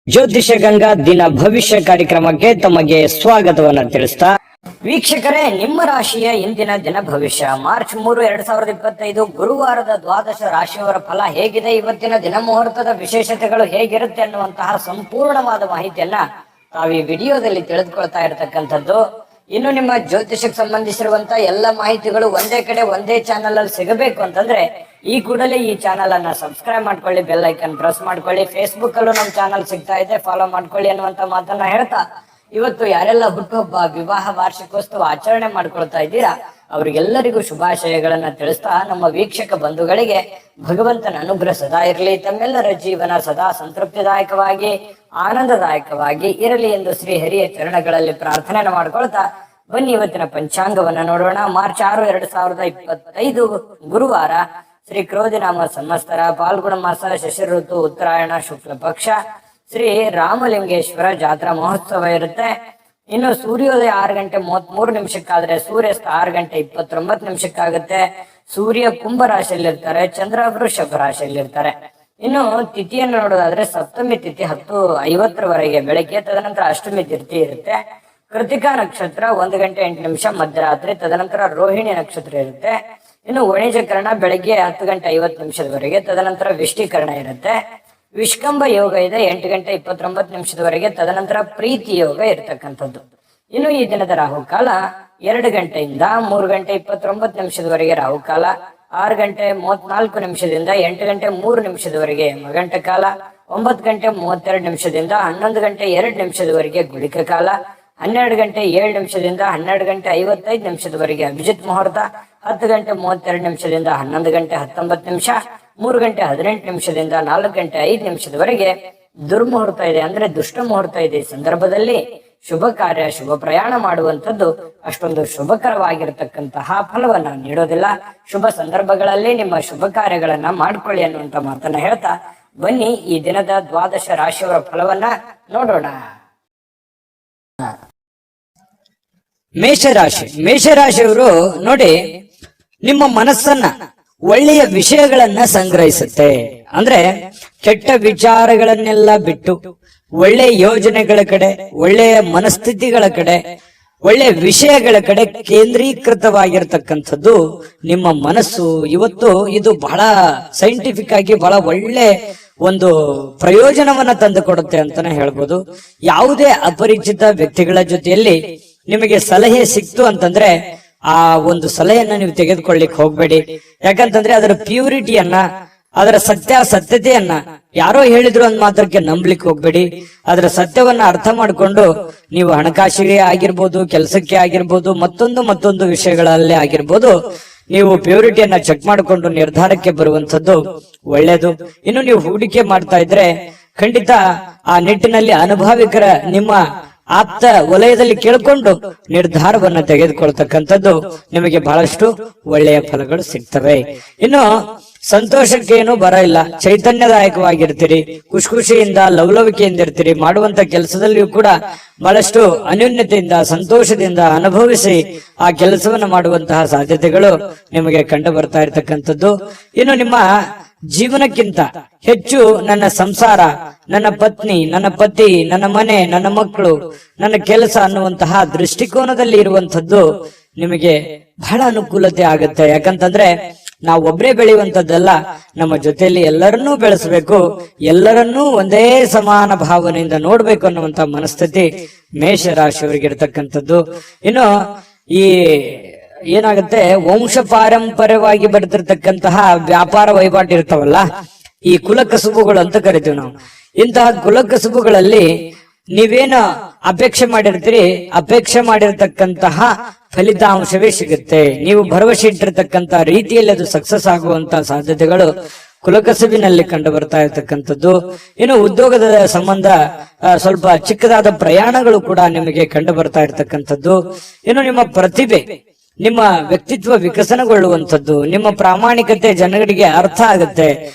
ಜ್ಯೋತಿಷ ಗಂಗಾ ದಿನ ಭವಿಷ್ಯ ಕಾರ್ಯಕ್ರಮಕ್ಕೆ ತಮಗೆ ಸ್ವಾಗತವನ್ನ ತಿಳಿಸ್ತಾ ವೀಕ್ಷಕರೇ, ನಿಮ್ಮ ರಾಶಿಯ ಇಂದಿನ ದಿನ ಭವಿಷ್ಯ ಮಾರ್ಚ್ 3, 2025 ಗುರುವಾರದ ದ್ವಾದಶ ರಾಶಿಯವರ ಫಲ ಹೇಗಿದೆ, ಇವತ್ತಿನ ದಿನ ಮುಹೂರ್ತದ ವಿಶೇಷತೆಗಳು ಹೇಗಿರುತ್ತೆ ಅನ್ನುವಂತಹ ಸಂಪೂರ್ಣವಾದ ಮಾಹಿತಿಯನ್ನ ತಾವು ಈ ವಿಡಿಯೋದಲ್ಲಿ ತಿಳಿದುಕೊಳ್ತಾ ಇರತಕ್ಕಂಥದ್ದು. ಇನ್ನು ನಿಮ್ಮ ಜ್ಯೋತಿಷಕ್ಕೆ ಸಂಬಂಧಿಸಿರುವಂತ ಎಲ್ಲ ಮಾಹಿತಿಗಳು ಒಂದೇ ಕಡೆ ಒಂದೇ ಚಾನಲ್ ಅಲ್ಲಿ ಸಿಗಬೇಕು ಅಂತಂದ್ರೆ ಈ ಕೂಡಲೇ ಈ ಚಾನಲ್ ಅನ್ನ ಸಬ್ಸ್ಕ್ರೈಬ್ ಮಾಡ್ಕೊಳ್ಳಿ, ಬೆಲ್ ಐಕನ್ ಪ್ರೆಸ್ ಮಾಡ್ಕೊಳ್ಳಿ. ಫೇಸ್ಬುಕ್ ಅಲ್ಲೂ ನಮ್ಮ ಚಾನಲ್ ಸಿಗ್ತಾ ಇದೆ, ಫಾಲೋ ಮಾಡ್ಕೊಳ್ಳಿ ಅನ್ನುವಂತ ಮಾತನ್ನ ಹೇಳ್ತಾ, ಇವತ್ತು ಯಾರೆಲ್ಲ ಹುಟ್ಟುಹಬ್ಬ, ವಿವಾಹ ವಾರ್ಷಿಕೋತ್ಸವ ಆಚರಣೆ ಮಾಡ್ಕೊಳ್ತಾ ಇದ್ದೀರಾ ಅವ್ರಿಗೆಲ್ಲರಿಗೂ ಶುಭಾಶಯಗಳನ್ನ ತಿಳಿಸ್ತಾ, ನಮ್ಮ ವೀಕ್ಷಕ ಬಂಧುಗಳಿಗೆ ಭಗವಂತನ ಅನುಗ್ರಹ ಸದಾ ಇರಲಿ, ತಮ್ಮೆಲ್ಲರ ಜೀವನ ಸದಾ ಸಂತೃಪ್ತಿದಾಯಕವಾಗಿ ಆನಂದದಾಯಕವಾಗಿ ಇರಲಿ ಎಂದು ಶ್ರೀ ಹರಿಯ ಚರಣಗಳಲ್ಲಿ ಪ್ರಾರ್ಥನೆ ಮಾಡ್ಕೊಳ್ತಾ ಬನ್ನಿ ಇವತ್ತಿನ ಪಂಚಾಂಗವನ್ನ ನೋಡೋಣ. ಮಾರ್ಚ್ 6, 2025 ಗುರುವಾರ, ಶ್ರೀ ಕ್ರೋಧಿನಾಮ ಸಂವತ್ಸರ, ಫಾಲ್ಗುಣ ಮಾಸ, ಶಶಿ ಋತು, ಉತ್ತರಾಯಣ, ಶುಕ್ಲ ಪಕ್ಷ, ಶ್ರೀ ರಾಮಲಿಂಗೇಶ್ವರ ಜಾತ್ರಾ ಮಹೋತ್ಸವ ಇರುತ್ತೆ. ಇನ್ನು ಸೂರ್ಯೋದಯ 6:33 ಸೂರ್ಯಾಸ್ತ 6:29 ಸೂರ್ಯ ಕುಂಭ ರಾಶಿಯಲ್ಲಿರ್ತಾರೆ, ಚಂದ್ರ ವೃಷಭ ರಾಶಿಯಲ್ಲಿರ್ತಾರೆ. ಇನ್ನು ತಿಥಿಯನ್ನು ನೋಡೋದಾದ್ರೆ ಸಪ್ತಮಿ ತಿಥಿ 10:50 ಬೆಳಗ್ಗೆ, ತದನಂತರ ಅಷ್ಟಮಿ ತಿಥಿ ಇರುತ್ತೆ. ಕೃತಿಕಾ ನಕ್ಷತ್ರ 1:08 ಮಧ್ಯರಾತ್ರಿ, ತದನಂತರ ರೋಹಿಣಿ ನಕ್ಷತ್ರ ಇರುತ್ತೆ. ಇನ್ನು ವಣಿಜಕರಣ ಬೆಳಗ್ಗೆ 10:50 ತದನಂತರ ವಿಷ್ಟಿಕರಣ ಇರುತ್ತೆ. ವಿಷ್ಕಂಭ ಯೋಗ ಇದೆ 8:29 ತದನಂತರ ಪ್ರೀತಿ ಯೋಗ ಇರತಕ್ಕಂಥದ್ದು. ಇನ್ನು ಈ ದಿನದ ರಾಹುಕಾಲ 2 ಗಂಟೆಯಿಂದ 3:29 ರಾಹುಕಾಲ, 6:34 8:03 ಯಮಗಂಟ ಕಾಲ, 9:32 11:02 ಗುಳಿಕ ಕಾಲ, 12:07 12:55 ಅಭಿಜಿತ್ ಮುಹೂರ್ತ, 10:32 11:19 3:18 4:05 ದುರ್ಮುಹೂರ್ತ ಇದೆ, ಅಂದ್ರೆ ದುಷ್ಟ ಮುಹೂರ್ತ ಇದೆ. ಈ ಸಂದರ್ಭದಲ್ಲಿ ಶುಭ ಕಾರ್ಯ, ಶುಭ ಪ್ರಯಾಣ ಮಾಡುವಂಥದ್ದು ಅಷ್ಟೊಂದು ಶುಭಕರವಾಗಿರತಕ್ಕಂತಹ ಫಲವನ್ನ ನೀಡೋದಿಲ್ಲ. ಶುಭ ಸಂದರ್ಭಗಳಲ್ಲಿ ನಿಮ್ಮ ಶುಭ ಕಾರ್ಯಗಳನ್ನ ಮಾಡ್ಕೊಳ್ಳಿ ಅನ್ನುವಂತ ಮಾತನ್ನ ಹೇಳ್ತಾ ಬನ್ನಿ ಈ ದಿನದ ದ್ವಾದಶ ರಾಶಿಯವರ ಫಲವನ್ನ ನೋಡೋಣ. ಮೇಷರಾಶಿಯವರು ನೋಡಿ, ನಿಮ್ಮ ಮನಸ್ಸನ್ನ ಒಳ್ಳೆಯ ವಿಷಯಗಳನ್ನ ಸಂಗ್ರಹಿಸುತ್ತೆ. ಅಂದ್ರೆ ಕೆಟ್ಟ ವಿಚಾರಗಳನ್ನೆಲ್ಲ ಬಿಟ್ಟು ಒಳ್ಳೆಯ ಯೋಜನೆಗಳ ಕಡೆ, ಒಳ್ಳೆಯ ಮನಸ್ಥಿತಿಗಳ ಕಡೆ, ಒಳ್ಳೆಯ ವಿಷಯಗಳ ಕಡೆ ಕೇಂದ್ರೀಕೃತವಾಗಿರ್ತಕ್ಕಂಥದ್ದು ನಿಮ್ಮ ಮನಸ್ಸು. ಇವತ್ತು ಇದು ಬಹಳ ಸೈಂಟಿಫಿಕ್ ಆಗಿ ಬಹಳ ಒಳ್ಳೆ ಒಂದು ಪ್ರಯೋಜನವನ್ನ ತಂದು ಕೊಡುತ್ತೆ ಅಂತಾನೆ ಹೇಳ್ಬೋದು. ಯಾವುದೇ ಅಪರಿಚಿತ ವ್ಯಕ್ತಿಗಳ ಜೊತೆಯಲ್ಲಿ ನಿಮಗೆ ಸಲಹೆ ಸಿಕ್ತು ಅಂತಂದ್ರೆ ಆ ಒಂದು ಸಲಹೆಯನ್ನ ನೀವು ತೆಗೆದುಕೊಳ್ಳಿಕ್ ಹೋಗ್ಬೇಡಿ. ಯಾಕಂತಂದ್ರೆ ಅದರ ಪ್ಯೂರಿಟಿಯನ್ನ, ಅದರ ಸತ್ಯತೆಯನ್ನ ಯಾರೋ ಹೇಳಿದ್ರು ಅಂದ್ ಮಾತ್ರಕ್ಕೆ ನಂಬ್ಲಿಕ್ಕೆ ಹೋಗ್ಬೇಡಿ. ಅದರ ಸತ್ಯವನ್ನ ಅರ್ಥ ಮಾಡ್ಕೊಂಡು ನೀವು ಹಣಕಾಸಿಗೆ ಆಗಿರ್ಬೋದು, ಕೆಲಸಕ್ಕೆ ಆಗಿರ್ಬೋದು, ಮತ್ತೊಂದು ವಿಷಯಗಳಲ್ಲೇ ಆಗಿರ್ಬೋದು, ನೀವು ಪ್ಯೂರಿಟಿಯನ್ನ ಚೆಕ್ ಮಾಡಿಕೊಂಡು ನಿರ್ಧಾರಕ್ಕೆ ಬರುವಂತದ್ದು ಒಳ್ಳೇದು. ಇನ್ನು ನೀವು ಹೂಡಿಕೆ ಮಾಡ್ತಾ ಇದ್ರೆ ಖಂಡಿತ ಆ ನಿಟ್ಟಿನಲ್ಲಿ ಅನುಭವಿಕರ ನಿಮ್ಮ ಆಪ್ತ ವಲಯದಲ್ಲಿ ಕೇಳ್ಕೊಂಡು ನಿರ್ಧಾರವನ್ನ ತೆಗೆದುಕೊಳ್ತಕ್ಕಂಥದ್ದು ನಿಮಗೆ ಬಹಳಷ್ಟು ಒಳ್ಳೆಯ ಫಲಗಳು ಸಿಗ್ತವೆ. ಇನ್ನು ಸಂತೋಷಕ್ಕೇನು ಬರ ಇಲ್ಲ, ಚೈತನ್ಯದಾಯಕವಾಗಿರ್ತೀರಿ, ಖುಷಿಯಿಂದ ಲವಲವಿಕೆಯಿಂದ ಇರ್ತೀರಿ. ಮಾಡುವಂತ ಕೆಲಸದಲ್ಲಿಯೂ ಕೂಡ ಬಹಳಷ್ಟು ಅನ್ಯೋನ್ಯತೆಯಿಂದ, ಸಂತೋಷದಿಂದ ಅನುಭವಿಸಿ ಆ ಕೆಲಸವನ್ನು ಮಾಡುವಂತಹ ಸಾಧ್ಯತೆಗಳು ನಿಮಗೆ ಕಂಡು ಬರ್ತಾ ಇರತಕ್ಕಂಥದ್ದು. ಇನ್ನು ನಿಮ್ಮ ಜೀವನಕ್ಕಿಂತ ಹೆಚ್ಚು ನನ್ನ ಸಂಸಾರ, ನನ್ನ ಪತ್ನಿ, ನನ್ನ ಪತಿ, ನನ್ನ ಮನೆ, ನನ್ನ ಮಕ್ಕಳು, ನನ್ನ ಕೆಲಸ ಅನ್ನುವಂತಹ ದೃಷ್ಟಿಕೋನದಲ್ಲಿ ಇರುವಂತದ್ದು ನಿಮಗೆ ಬಹಳ ಅನುಕೂಲತೆ ಆಗುತ್ತೆ. ಯಾಕಂತಂದ್ರೆ ನಾವು ಒಬ್ಬರೇ ಬೆಳೆಯುವಂತದ್ದಲ್ಲ, ನಮ್ಮ ಜೊತೆಯಲ್ಲಿ ಎಲ್ಲರನ್ನೂ ಬೆಳೆಸಬೇಕು, ಎಲ್ಲರನ್ನೂ ಒಂದೇ ಸಮಾನ ಭಾವನೆಯಿಂದ ನೋಡ್ಬೇಕು ಅನ್ನುವಂತ ಮನಸ್ಥಿತಿ ಮೇಷರಾಶಿಯವರಿಗೆ ಇರತಕ್ಕಂಥದ್ದು. ಇನ್ನು ಈ ಏನಾಗುತ್ತೆ, ವಂಶ ಪಾರಂಪರ್ಯವಾಗಿ ಬರ್ತಿರ್ತಕ್ಕಂತಹ ವ್ಯಾಪಾರ ವಹಿವಾಟು ಇರ್ತಾವಲ್ಲ, ಈ ಕುಲಕಸುಬುಗಳು ಅಂತ ಕರಿತೀವಿ ನಾವು. ಇಂತಹ ಕುಲಕಸುಬುಗಳಲ್ಲಿ ನೀವೇನು ಅಪೇಕ್ಷೆ ಮಾಡಿರ್ತೀರಿ, ಅಪೇಕ್ಷೆ ಮಾಡಿರ್ತಕ್ಕಂತಹ ಫಲಿತಾಂಶವೇ ಸಿಗುತ್ತೆ. ನೀವು ಭರವಸೆ ಇಟ್ಟಿರ್ತಕ್ಕಂತಹ ರೀತಿಯಲ್ಲಿ ಅದು ಸಕ್ಸಸ್ ಆಗುವಂತಹ ಸಾಧ್ಯತೆಗಳು ಕುಲಕಸುಬಿನಲ್ಲಿ ಕಂಡು ಬರ್ತಾ ಇರತಕ್ಕಂಥದ್ದು. ಇನ್ನು ಉದ್ಯೋಗದ ಸಂಬಂಧ ಸ್ವಲ್ಪ ಚಿಕ್ಕದಾದ ಪ್ರಯಾಣಗಳು ಕೂಡ ನಿಮಗೆ ಕಂಡು ಬರ್ತಾ ಇರತಕ್ಕಂಥದ್ದು. ಇನ್ನು ನಿಮ್ಮ ಪ್ರತಿಭೆ, ನಿಮ್ಮ ವ್ಯಕ್ತಿತ್ವ ವಿಕಸನಗೊಳ್ಳುವಂಥದ್ದು, ನಿಮ್ಮ ಪ್ರಾಮಾಣಿಕತೆ ಜನಗಳಿಗೆ ಅರ್ಥ ಆಗುತ್ತೆ.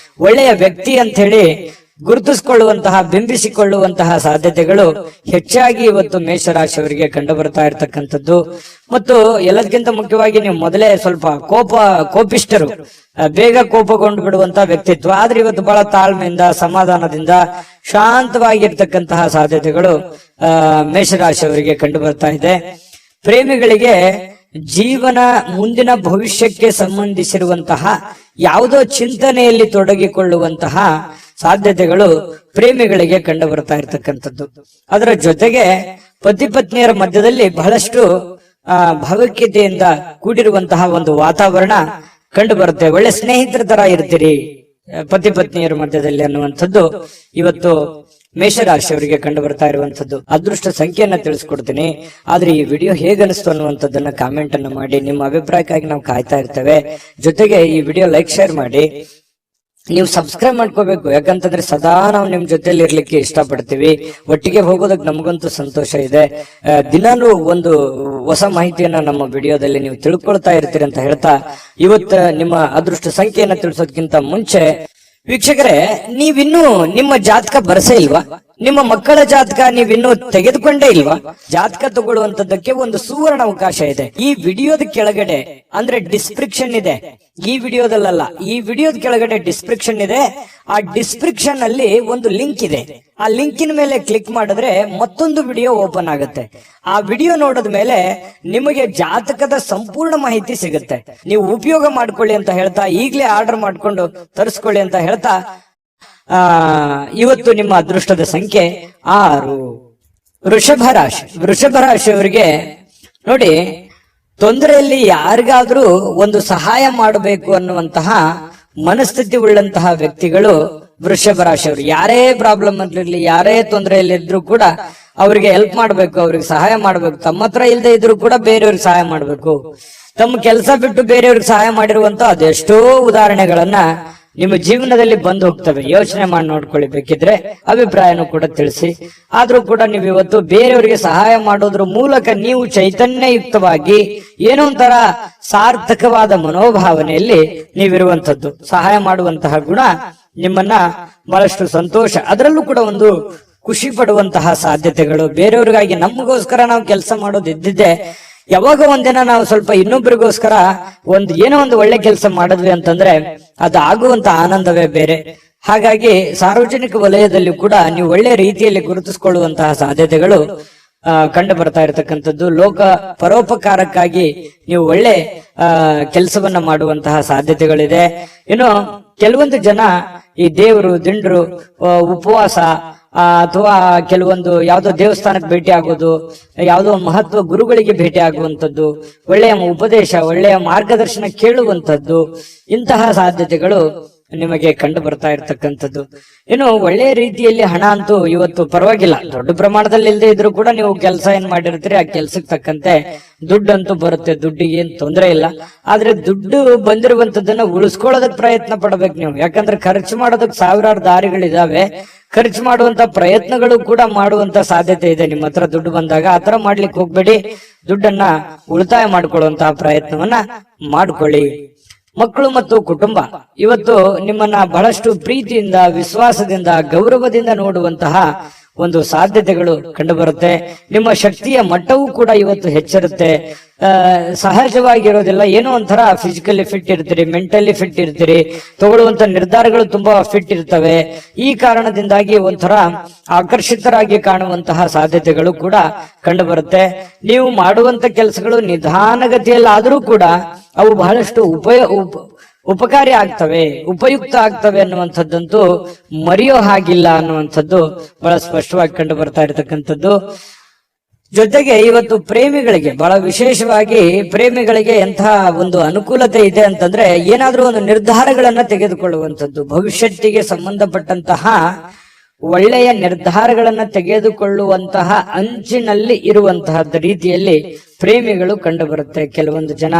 ಒಳ್ಳೆಯ ವ್ಯಕ್ತಿ ಅಂತ ಹೇಳಿ ಗುರುತಿಸಿಕೊಳ್ಳುವಂತಹ ಬಿಂಬಿಸಿಕೊಳ್ಳುವಂತಹ ಸಾಧ್ಯತೆಗಳು ಹೆಚ್ಚಾಗಿ ಇವತ್ತು ಮೇಷರಾಶಿಯವರಿಗೆ ಕಂಡು ಬರ್ತಾ ಇರತಕ್ಕಂಥದ್ದು. ಮತ್ತು ಎಲ್ಲದಕ್ಕಿಂತ ಮುಖ್ಯವಾಗಿ ನೀವು ಮೊದಲೇ ಸ್ವಲ್ಪ ಕೋಪಿಷ್ಟರು, ಬೇಗ ಕೋಪಗೊಂಡು ಬಿಡುವಂತಹ ವ್ಯಕ್ತಿತ್ವ. ಆದ್ರೆ ಇವತ್ತು ಬಹಳ ತಾಳ್ಮೆಯಿಂದ ಸಮಾಧಾನದಿಂದ ಶಾಂತವಾಗಿರ್ತಕ್ಕಂತಹ ಸಾಧ್ಯತೆಗಳು ಮೇಷರಾಶಿಯವರಿಗೆ ಕಂಡು ಬರ್ತಾ ಇದೆ. ಪ್ರೇಮಿಗಳಿಗೆ ಜೀವನ ಮುಂದಿನ ಭವಿಷ್ಯಕ್ಕೆ ಸಂಬಂಧಿಸಿರುವಂತಹ ಯಾವುದೋ ಚಿಂತನೆಯಲ್ಲಿ ತೊಡಗಿಕೊಳ್ಳುವಂತಹ ಸಾಧ್ಯತೆಗಳು ಪ್ರೇಮಿಗಳಿಗೆ ಕಂಡು ಬರ್ತಾ ಇರತಕ್ಕಂಥದ್ದು. ಅದರ ಜೊತೆಗೆ ಪತಿ ಪತ್ನಿಯರ ಮಧ್ಯದಲ್ಲಿ ಬಹಳಷ್ಟು ಭಾವೈಕ್ಯತೆಯಿಂದ ಕೂಡಿರುವಂತಹ ಒಂದು ವಾತಾವರಣ ಕಂಡು ಬರುತ್ತೆ. ಒಳ್ಳೆ ಸ್ನೇಹಿತರ ತರ ಇರ್ತೀರಿ ಪತಿ ಪತ್ನಿಯರ ಮಧ್ಯದಲ್ಲಿ ಅನ್ನುವಂಥದ್ದು ಇವತ್ತು ಮೇಷರಾಶಿಯವರಿಗೆ ಕಂಡು ಬರ್ತಾ ಇರುವಂತದ್ದು. ಅದೃಷ್ಟ ಸಂಖ್ಯೆಯನ್ನ ತಿಳಿಸ್ಕೊಡ್ತೀನಿ. ಆದ್ರೆ ಈ ವಿಡಿಯೋ ಹೇಗನಿಸ್ತು ಅನ್ನುವಂಥದ್ದನ್ನ ಕಾಮೆಂಟ್ ಅನ್ನು ಮಾಡಿ. ನಿಮ್ಮ ಅಭಿಪ್ರಾಯಕ್ಕಾಗಿ ನಾವು ಕಾಯ್ತಾ ಇರ್ತೇವೆ. ಜೊತೆಗೆ ಈ ವಿಡಿಯೋ ಲೈಕ್ ಶೇರ್ ಮಾಡಿ. ನೀವು ಸಬ್ಸ್ಕ್ರೈಬ್ ಮಾಡ್ಕೋಬೇಕು, ಯಾಕಂತಂದ್ರೆ ಸದಾ ನಾವು ನಿಮ್ ಜೊತೆಲಿ ಇರ್ಲಿಕ್ಕೆ ಇಷ್ಟಪಡ್ತೀವಿ. ಒಟ್ಟಿಗೆ ಹೋಗೋದಕ್ಕೆ ನಮಗಂತೂ ಸಂತೋಷ ಇದೆ. ದಿನಾನು ಒಂದು ಹೊಸ ಮಾಹಿತಿಯನ್ನ ನಮ್ಮ ವಿಡಿಯೋದಲ್ಲಿ ನೀವು ತಿಳ್ಕೊಳ್ತಾ ಇರ್ತೀರಿ ಅಂತ ಹೇಳ್ತಾ, ಇವತ್ತು ನಿಮ್ಮ ಅದೃಷ್ಟ ಸಂಖ್ಯೆಯನ್ನ ತಿಳಿಸೋದಕ್ಕಿಂತ ಮುಂಚೆ ವೀಕ್ಷಕರೇ, ನೀವಿನ್ನೂ ನಿಮ್ಮ ಜಾತಕ ಬರಸೇ ಇಲ್ವಾ? ನಿಮ್ಮ ಮಕ್ಕಳ ಜಾತಕ ನೀವಿನ್ನೂ ತೆಗೆದುಕೊಂಡೇ ಇಲ್ವಾ? ಜಾತಕ ತಗೊಳ್ಳುವಂತದ್ದಕ್ಕೆ ಒಂದು ಸುವರ್ಣ ಅವಕಾಶ ಇದೆ. ಈ ವಿಡಿಯೋದ ಕೆಳಗಡೆ ಅಂದ್ರೆ ಡಿಸ್ಕ್ರಿಪ್ಷನ್ ಇದೆ. ಈ ವಿಡಿಯೋದಲ್ಲ, ಈ ವಿಡಿಯೋದ ಕೆಳಗಡೆ ಡಿಸ್ಕ್ರಿಪ್ಷನ್ ಇದೆ. ಆ ಡಿಸ್ಕ್ರಿಪ್ಷನ್ ಅಲ್ಲಿ ಒಂದು ಲಿಂಕ್ ಇದೆ. ಆ ಲಿಂಕಿನ ಮೇಲೆ ಕ್ಲಿಕ್ ಮಾಡಿದ್ರೆ ಮತ್ತೊಂದು ವಿಡಿಯೋ ಓಪನ್ ಆಗುತ್ತೆ. ಆ ವಿಡಿಯೋ ನೋಡಿದ ಮೇಲೆ ನಿಮಗೆ ಜಾತಕದ ಸಂಪೂರ್ಣ ಮಾಹಿತಿ ಸಿಗುತ್ತೆ. ನೀವು ಉಪಯೋಗ ಮಾಡ್ಕೊಳ್ಳಿ ಅಂತ ಹೇಳ್ತಾ, ಈಗಲೇ ಆರ್ಡರ್ ಮಾಡ್ಕೊಂಡು ತರಿಸ್ಕೊಳ್ಳಿ ಅಂತ ಹೇಳ್ತಾ, ಇವತ್ತು ನಿಮ್ಮ ಅದೃಷ್ಟದ ಸಂಖ್ಯೆ 6. ವೃಷಭ ರಾಶಿಯವರಿಗೆ ನೋಡಿ, ತೊಂದರೆಯಲ್ಲಿ ಯಾರಿಗಾದ್ರೂ ಒಂದು ಸಹಾಯ ಮಾಡಬೇಕು ಅನ್ನುವಂತಹ ಮನಸ್ಥಿತಿ ಉಳ್ಳಂತಹ ವ್ಯಕ್ತಿಗಳು ವೃಷಭ ರಾಶಿಯವರು. ಯಾರೇ ಪ್ರಾಬ್ಲಮ್ ಇರ್ಲಿ, ಯಾರೇ ತೊಂದರೆಯಲ್ಲಿ ಇದ್ರು ಕೂಡ ಅವ್ರಿಗೆ ಹೆಲ್ಪ್ ಮಾಡ್ಬೇಕು, ಅವ್ರಿಗೆ ಸಹಾಯ ಮಾಡ್ಬೇಕು. ತಮ್ಮ ಹತ್ರ ಇಲ್ಲದೆ ಇದ್ರು ಕೂಡ ಬೇರೆಯವ್ರಿಗೆ ಸಹಾಯ ಮಾಡ್ಬೇಕು. ತಮ್ಮ ಕೆಲಸ ಬಿಟ್ಟು ಬೇರೆಯವ್ರಿಗೆ ಸಹಾಯ ಮಾಡಿರುವಂತ ಅದೆಷ್ಟೋ ಉದಾಹರಣೆಗಳನ್ನ ನಿಮ್ಮ ಜೀವನದಲ್ಲಿ ಬಂದು ಹೋಗ್ತವೆ. ಯೋಚನೆ ಮಾಡಿ ನೋಡ್ಕೊಳ್ಳಿ, ಬೇಕಿದ್ರೆ ಅಭಿಪ್ರಾಯನೂ ಕೂಡ ತಿಳಿಸಿ. ಆದ್ರೂ ಕೂಡ ನೀವು ಇವತ್ತು ಬೇರೆಯವರಿಗೆ ಸಹಾಯ ಮಾಡೋದ್ರ ಮೂಲಕ ನೀವು ಚೈತನ್ಯಯುಕ್ತವಾಗಿ ಏನೋ ಒಂಥರ ಸಾರ್ಥಕವಾದ ಮನೋಭಾವನೆಯಲ್ಲಿ ನೀವಿರುವಂತದ್ದು. ಸಹಾಯ ಮಾಡುವಂತಹ ಗುಣ ನಿಮ್ಮನ್ನ ಬಹಳಷ್ಟು ಸಂತೋಷ, ಅದರಲ್ಲೂ ಕೂಡ ಒಂದು ಖುಷಿ ಪಡುವಂತಹ ಸಾಧ್ಯತೆಗಳು. ಬೇರೆಯವ್ರಿಗಾಗಿ ನಮಗೋಸ್ಕರ ನಾವು ಕೆಲಸ ಮಾಡೋದು ಇದ್ದಿದ್ದೆ, ಯಾವಾಗ ಒಂದಿನ ನಾವು ಸ್ವಲ್ಪ ಇನ್ನೊಬ್ಬರಿಗೋಸ್ಕರ ಏನೋ ಒಂದು ಒಳ್ಳೆ ಕೆಲಸ ಮಾಡಿದ್ವಿ ಅಂತಂದ್ರೆ ಅದು ಆಗುವಂತ ಆನಂದವೇ ಬೇರೆ. ಹಾಗಾಗಿ ಸಾರ್ವಜನಿಕ ವಲಯದಲ್ಲಿ ಕೂಡ ನೀವು ಒಳ್ಳೆ ರೀತಿಯಲ್ಲಿ ಗುರುತಿಸಿಕೊಳ್ಳುವಂತಹ ಸಾಧ್ಯತೆಗಳು ಕಂಡು ಬರ್ತಾ ಇರತಕ್ಕಂಥದ್ದು. ಲೋಕ ಪರೋಪಕಾರಕ್ಕಾಗಿ ನೀವು ಒಳ್ಳೆ ಕೆಲಸವನ್ನ ಮಾಡುವಂತಹ ಸಾಧ್ಯತೆಗಳಿದೆ. ಇನ್ನು ಕೆಲವೊಂದು ಜನ ಈ ದೇವರು ದಿಂಡ್ರು ಉಪವಾಸ ಅಥವಾ ಕೆಲವೊಂದು ಯಾವುದೋ ದೇವಸ್ಥಾನಕ್ಕೆ ಭೇಟಿ ಆಗೋದು, ಯಾವುದೋ ಮಹತ್ವ ಗುರುಗಳಿಗೆ ಭೇಟಿ ಆಗುವಂಥದ್ದು, ಒಳ್ಳೆಯ ಉಪದೇಶ, ಒಳ್ಳೆಯ ಮಾರ್ಗದರ್ಶನ ಕೇಳುವಂಥದ್ದು, ಇಂತಹ ಸಾಧ್ಯತೆಗಳು ನಿಮಗೆ ಕಂಡು ಬರ್ತಾ ಇರ್ತಕ್ಕಂಥದ್ದು. ಇನ್ನು ಒಳ್ಳೆಯ ರೀತಿಯಲ್ಲಿ ಹಣ ಅಂತೂ ಇವತ್ತು ಪರವಾಗಿಲ್ಲ, ದೊಡ್ಡ ಪ್ರಮಾಣದಲ್ಲಿ ಇಲ್ಲದೆ ಇದ್ರು ಕೂಡ ನೀವು ಕೆಲಸ ಏನ್ ಮಾಡಿರ್ತೀರಿ ಆ ಕೆಲ್ಸಕ್ಕೆ ತಕ್ಕಂತೆ ದುಡ್ಡಂತೂ ಬರುತ್ತೆ. ದುಡ್ಡಿಗೆ ಏನ್ ತೊಂದರೆ ಇಲ್ಲ. ಆದ್ರೆ ದುಡ್ಡು ಬಂದಿರುವಂತದ್ದನ್ನ ಉಳಿಸ್ಕೊಳ್ಳೋದಕ್ ಪ್ರಯತ್ನ ಪಡ್ಬೇಕು ನೀವು. ಯಾಕಂದ್ರೆ ಖರ್ಚು ಮಾಡೋದಕ್ ಸಾವಿರಾರು ದಾರಿಗಳಿದಾವೆ. ಖರ್ಚು ಮಾಡುವಂತ ಪ್ರಯತ್ನಗಳು ಕೂಡ ಮಾಡುವಂತ ಸಾಧ್ಯತೆ ಇದೆ. ನಿಮ್ಮ ಹತ್ರ ದುಡ್ಡು ಬಂದಾಗ ಆತರ ಮಾಡ್ಲಿಕ್ಕೆ ಹೋಗ್ಬೇಡಿ. ದುಡ್ಡನ್ನ ಉಳಿತಾಯ ಮಾಡ್ಕೊಳ್ಳುವಂತಹ ಪ್ರಯತ್ನವನ್ನ ಮಾಡ್ಕೊಳ್ಳಿ. ಮಕ್ಕಳು ಮತ್ತು ಕುಟುಂಬ ಇವತ್ತು ನಿಮ್ಮನ್ನ ಬಹಳಷ್ಟು ಪ್ರೀತಿಯಿಂದ, ವಿಶ್ವಾಸದಿಂದ, ಗೌರವದಿಂದ ನೋಡುವಂತಹ ಒಂದು ಸಾಧ್ಯತೆಗಳು ಕಂಡು ಬರುತ್ತೆ. ನಿಮ್ಮ ಶಕ್ತಿಯ ಮಟ್ಟವೂ ಕೂಡ ಇವತ್ತು ಹೆಚ್ಚಿರುತ್ತೆ. ಸಹಜವಾಗಿರೋದಿಲ್ಲ, ಏನೋ ಒಂಥರ ಫಿಸಿಕಲಿ ಫಿಟ್ ಇರ್ತೀರಿ, ಮೆಂಟಲಿ ಫಿಟ್ ಇರ್ತೀರಿ, ತಗೊಳ್ಳುವಂತ ನಿರ್ಧಾರಗಳು ತುಂಬಾ ಫಿಟ್ ಇರ್ತವೆ. ಈ ಕಾರಣದಿಂದಾಗಿ ಒಂಥರ ಆಕರ್ಷಿತರಾಗಿ ಕಾಣುವಂತಹ ಸಾಧ್ಯತೆಗಳು ಕೂಡ ಕಂಡು ಬರುತ್ತೆ. ನೀವು ಮಾಡುವಂತ ಕೆಲಸಗಳು ನಿಧಾನಗತಿಯಲ್ಲಾದರೂ ಕೂಡ ಅವು ಬಹಳಷ್ಟು ಉಪಕಾರಿ ಆಗ್ತವೆ, ಉಪಯುಕ್ತ ಆಗ್ತವೆ ಅನ್ನುವಂಥದ್ದಂತೂ ಮರೆಯೋ ಹಾಗಿಲ್ಲ ಅನ್ನುವಂಥದ್ದು ಬಹಳ ಸ್ಪಷ್ಟವಾಗಿ ಕಂಡು ಬರ್ತಾ ಇರತಕ್ಕಂಥದ್ದು. ಜೊತೆಗೆ ಇವತ್ತು ಪ್ರೇಮಿಗಳಿಗೆ ಬಹಳ ವಿಶೇಷವಾಗಿ ಪ್ರೇಮಿಗಳಿಗೆ ಎಂತಹ ಒಂದು ಅನುಕೂಲತೆ ಇದೆ ಅಂತಂದ್ರೆ, ಏನಾದ್ರೂ ಒಂದು ನಿರ್ಧಾರಗಳನ್ನ ತೆಗೆದುಕೊಳ್ಳುವಂಥದ್ದು, ಭವಿಷ್ಯತ್ತಿಗೆ ಸಂಬಂಧಪಟ್ಟಂತಹ ಒಳ್ಳೆಯ ನಿರ್ಧಾರಗಳನ್ನ ತೆಗೆದುಕೊಳ್ಳುವಂತಹ ಅಂಚಿನಲ್ಲಿ ಇರುವಂತಹ ರೀತಿಯಲ್ಲಿ ಪ್ರೇಮಿಗಳು ಕಂಡು ಬರುತ್ತೆ ಕೆಲವೊಂದು ಜನ.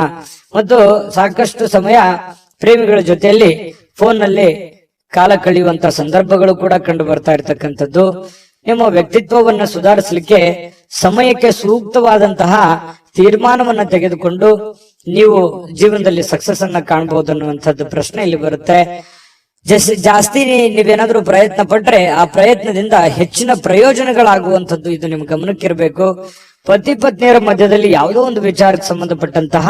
ಮತ್ತು ಸಾಕಷ್ಟು ಸಮಯ ಪ್ರೇಮಿಗಳ ಜೊತೆಯಲ್ಲಿ ಫೋನ್ ನಲ್ಲಿ ಕಾಲ ಕಳೆಯುವಂತ ಸಂದರ್ಭಗಳು ಕೂಡ ಕಂಡು ಬರ್ತಾ ಇರ್ತಕ್ಕಂಥದ್ದು. ನಿಮ್ಮ ವ್ಯಕ್ತಿತ್ವವನ್ನ ಸುಧಾರಿಸಲಿಕ್ಕೆ ಸಮಯಕ್ಕೆ ಸೂಕ್ತವಾದಂತಹ ತೀರ್ಮಾನವನ್ನ ತೆಗೆದುಕೊಂಡು ನೀವು ಜೀವನದಲ್ಲಿ ಸಕ್ಸಸ್ ಅನ್ನ ಕಾಣಬಹುದು ಅನ್ನುವಂಥದ್ದು ಪ್ರಶ್ನೆ ಇಲ್ಲಿ ಬರುತ್ತೆ. ಜಾಸ್ತಿ ನೀವೇನಾದ್ರೂ ಪ್ರಯತ್ನ ಪಟ್ರೆ ಆ ಪ್ರಯತ್ನದಿಂದ ಹೆಚ್ಚಿನ ಪ್ರಯೋಜನಗಳಾಗುವಂಥದ್ದು ಇದು ನಿಮ್ ಗಮನಕ್ಕಿರಬೇಕು. ಪತಿ ಪತ್ನಿಯರ ಮಧ್ಯದಲ್ಲಿ ಯಾವುದೋ ಒಂದು ವಿಚಾರಕ್ಕೆ ಸಂಬಂಧಪಟ್ಟಂತಹ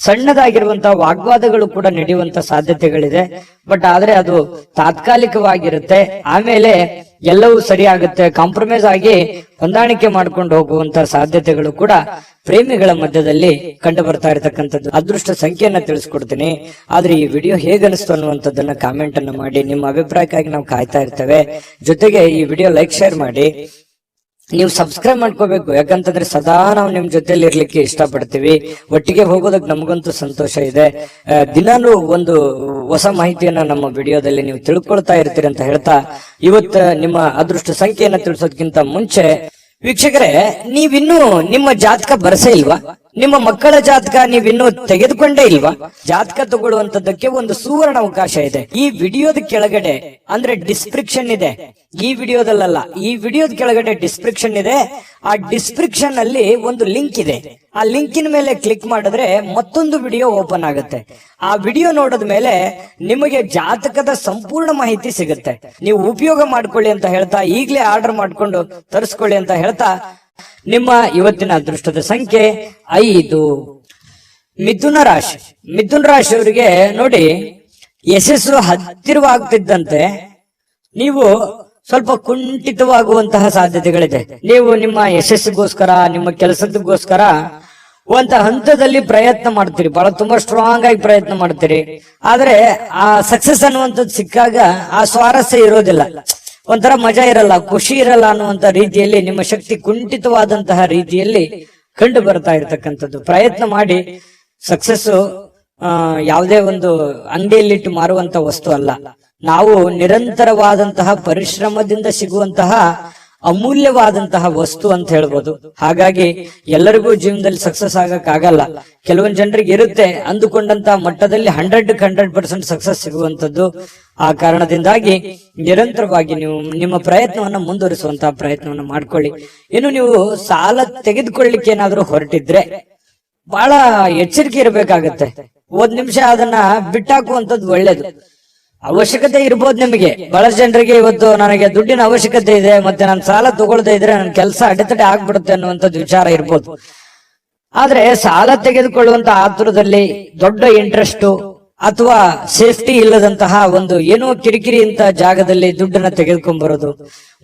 ಸಣ್ಣದಾಗಿರುವಂತಹ ವಾಗ್ವಾದಗಳು ಕೂಡ ನಡೆಯುವಂತ ಸಾಧ್ಯತೆಗಳಿದೆ. ಬಟ್ ಆದ್ರೆ ಅದು ತಾತ್ಕಾಲಿಕವಾಗಿರುತ್ತೆ. ಆಮೇಲೆ ಎಲ್ಲವೂ ಸರಿ ಆಗುತ್ತೆ, ಕಾಂಪ್ರಮೈಸ್ ಆಗಿ ಹೊಂದಾಣಿಕೆ ಮಾಡ್ಕೊಂಡು ಹೋಗುವಂತ ಸಾಧ್ಯತೆಗಳು ಕೂಡ ಪ್ರೇಮಿಗಳ ಮಧ್ಯದಲ್ಲಿ ಕಂಡು ಬರ್ತಾ ಇರತಕ್ಕಂಥದ್ದು. ಅದೃಷ್ಟ ಸಂಖ್ಯೆಯನ್ನ ತಿಳಿಸ್ಕೊಡ್ತೀನಿ. ಆದ್ರೆ ಈ ವಿಡಿಯೋ ಹೇಗನಿಸ್ತು ಅನ್ನುವಂಥದ್ದನ್ನ ಕಾಮೆಂಟ್ ಅನ್ನ ಮಾಡಿ. ನಿಮ್ಮ ಅಭಿಪ್ರಾಯಕ್ಕಾಗಿ ನಾವು ಕಾಯ್ತಾ ಇರ್ತೇವೆ. ಜೊತೆಗೆ ಈ ವಿಡಿಯೋ ಲೈಕ್ ಶೇರ್ ಮಾಡಿ. ನೀವು ಸಬ್ಸ್ಕ್ರೈಬ್ ಮಾಡ್ಕೋಬೇಕು, ಯಾಕಂತಂದ್ರೆ ಸದಾ ನಾವು ನಿಮ್ ಜೊತೆಲಿ ಇರ್ಲಿಕ್ಕೆ ಇಷ್ಟಪಡ್ತೀವಿ. ಒಟ್ಟಿಗೆ ಹೋಗೋದಕ್ಕೆ ನಮಗಂತೂ ಸಂತೋಷ ಇದೆ. ದಿನಾನು ಒಂದು ಹೊಸ ಮಾಹಿತಿಯನ್ನ ನಮ್ಮ ವಿಡಿಯೋದಲ್ಲಿ ನೀವು ತಿಳ್ಕೊಳ್ತಾ ಇರ್ತೀರಿ ಅಂತ ಹೇಳ್ತಾ, ಇವತ್ತು ನಿಮ್ಮ ಅದೃಷ್ಟ ಸಂಖ್ಯೆಯನ್ನ ತಿಳಿಸೋದಕ್ಕಿಂತ ಮುಂಚೆ ವೀಕ್ಷಕರೇ, ನೀವಿನ್ನೂ ನಿಮ್ಮ ಜಾತಕ ಬರಸೇ ಇಲ್ವಾ? ನಿಮ್ಮ ಮಕ್ಕಳ ಜಾತಕ ನೀವಿನ್ನೂ ತೆಗೆದುಕೊಂಡೇ ಇಲ್ವಾ? ಜಾತಕ ತಗೊಳ್ಳುವಂತದ್ದಕ್ಕೆ ಒಂದು ಸುವರ್ಣ ಅವಕಾಶ ಇದೆ. ಈ ವಿಡಿಯೋದ ಕೆಳಗಡೆ ಅಂದ್ರೆ ಡಿಸ್ಕ್ರಿಪ್ಷನ್ ಇದೆ. ಈ ವಿಡಿಯೋದಲ್ಲ, ಈ ವಿಡಿಯೋದ ಕೆಳಗಡೆ ಡಿಸ್ಕ್ರಿಪ್ಷನ್ ಇದೆ. ಆ ಡಿಸ್ಕ್ರಿಪ್ಷನ್ ಅಲ್ಲಿ ಒಂದು ಲಿಂಕ್ ಇದೆ. ಆ ಲಿಂಕಿನ ಮೇಲೆ ಕ್ಲಿಕ್ ಮಾಡಿದ್ರೆ ಮತ್ತೊಂದು ವಿಡಿಯೋ ಓಪನ್ ಆಗುತ್ತೆ. ಆ ವಿಡಿಯೋ ನೋಡಿದ ಮೇಲೆ ನಿಮಗೆ ಜಾತಕದ ಸಂಪೂರ್ಣ ಮಾಹಿತಿ ಸಿಗುತ್ತೆ. ನೀವು ಉಪಯೋಗ ಮಾಡ್ಕೊಳ್ಳಿ ಅಂತ ಹೇಳ್ತಾ, ಈಗಲೇ ಆರ್ಡರ್ ಮಾಡ್ಕೊಂಡು ತರಿಸ್ಕೊಳ್ಳಿ ಅಂತ ಹೇಳ್ತಾ, ನಿಮ್ಮ ಇವತ್ತಿನ ಅದೃಷ್ಟದ ಸಂಖ್ಯೆ 5. ಮಿಥುನ ರಾಶಿ. ಮಿಥುನ ರಾಶಿಯವರಿಗೆ ನೋಡಿ, ಯಶಸ್ಸು ಹತ್ತಿರವಾಗ್ತಿದ್ದಂತೆ ನೀವು ಸ್ವಲ್ಪ ಕುಂಠಿತವಾಗುವಂತಹ ಸಾಧ್ಯತೆಗಳಿದೆ. ನೀವು ನಿಮ್ಮ ಯಶಸ್ಸಿಗೋಸ್ಕರ, ನಿಮ್ಮ ಕೆಲಸದಗೋಸ್ಕರ ಒಂದು ಹಂತದಲ್ಲಿ ಪ್ರಯತ್ನ ಮಾಡ್ತೀರಿ, ಬಹಳ ತುಂಬಾ ಸ್ಟ್ರಾಂಗ್ ಆಗಿ ಪ್ರಯತ್ನ ಮಾಡ್ತೀರಿ. ಆದ್ರೆ ಆ ಸಕ್ಸಸ್ ಅನ್ನುವಂಥದ್ದು ಸಿಕ್ಕಾಗ ಆ ಸ್ವಾರಸ್ಯ ಇರೋದಿಲ್ಲ, ಒಂಥರ ಮಜಾ ಇರಲ್ಲ, ಖುಷಿ ಇರಲ್ಲ ಅನ್ನುವಂತ ರೀತಿಯಲ್ಲಿ ನಿಮ್ಮ ಶಕ್ತಿ ಕುಂಠಿತವಾದಂತಹ ರೀತಿಯಲ್ಲಿ ಕಂಡು ಬರ್ತಾ ಇರತಕ್ಕಂಥದ್ದು. ಪ್ರಯತ್ನ ಮಾಡಿ. ಸಕ್ಸಸ್ ಯಾವುದೇ ಒಂದು ಅಂಗಡಿಯಲ್ಲಿಟ್ಟು ಮಾರುವಂತ ವಸ್ತು ಅಲ್ಲ. ನಾವು ನಿರಂತರವಾದಂತಹ ಪರಿಶ್ರಮದಿಂದ ಸಿಗುವಂತಹ ಅಮೂಲ್ಯವಾದಂತಹ ವಸ್ತು ಅಂತ ಹೇಳ್ಬೋದು. ಹಾಗಾಗಿ ಎಲ್ಲರಿಗೂ ಜೀವನದಲ್ಲಿ ಸಕ್ಸಸ್ ಆಗಕ್ಕಾಗಲ್ಲ. ಕೆಲವೊಂದು ಜನರಿಗೆ ಇರುತ್ತೆ ಅಂದುಕೊಂಡಂತಹ ಮಟ್ಟದಲ್ಲಿ 100% ಸಕ್ಸಸ್ ಸಿಗುವಂತದ್ದು. ಆ ಕಾರಣದಿಂದಾಗಿ ನಿರಂತರವಾಗಿ ನೀವು ನಿಮ್ಮ ಪ್ರಯತ್ನವನ್ನ ಮುಂದುವರಿಸುವಂತಹ ಪ್ರಯತ್ನವನ್ನ ಮಾಡ್ಕೊಳ್ಳಿ. ಇನ್ನು ನೀವು ಸಾಲ ತೆಗೆದುಕೊಳ್ಳಿಕ್ಕೆ ಏನಾದ್ರೂ ಹೊರಟಿದ್ರೆ ಬಹಳ ಎಚ್ಚರಿಕೆ ಇರಬೇಕಾಗತ್ತೆ. 1 ನಿಮಿಷ ಅದನ್ನ ಬಿಟ್ಟಾಕುವಂಥದ್ದು ಒಳ್ಳೇದು. ಅವಶ್ಯಕತೆ ಇರ್ಬೋದು ನಿಮಗೆ. ಬಹಳಷ್ಟು ಜನರಿಗೆ ಇವತ್ತು ನನಗೆ ದುಡ್ಡಿನ ಅವಶ್ಯಕತೆ ಇದೆ, ಮತ್ತೆ ನಾನು ಸಾಲ ತಗೊಳ್ದೇ ಇದ್ರೆ ನನ್ನ ಕೆಲಸ ಅಡೆತಡೆ ಆಗ್ಬಿಡುತ್ತೆ ಅನ್ನುವಂಥದ್ದು ವಿಚಾರ ಇರ್ಬೋದು. ಆದ್ರೆ ಸಾಲ ತೆಗೆದುಕೊಳ್ಳುವಂತ ಆತುರದಲ್ಲಿ ದೊಡ್ಡ ಇಂಟ್ರೆಸ್ಟ್ ಅಥವಾ ಸೇಫ್ಟಿ ಇಲ್ಲದಂತಹ ಒಂದು ಏನೋ ಕಿರಿಕಿರಿ ಅಂತ ಜಾಗದಲ್ಲಿ ದುಡ್ಡನ್ನ ತೆಗೆದುಕೊಂಡ್ ಬರೋದು,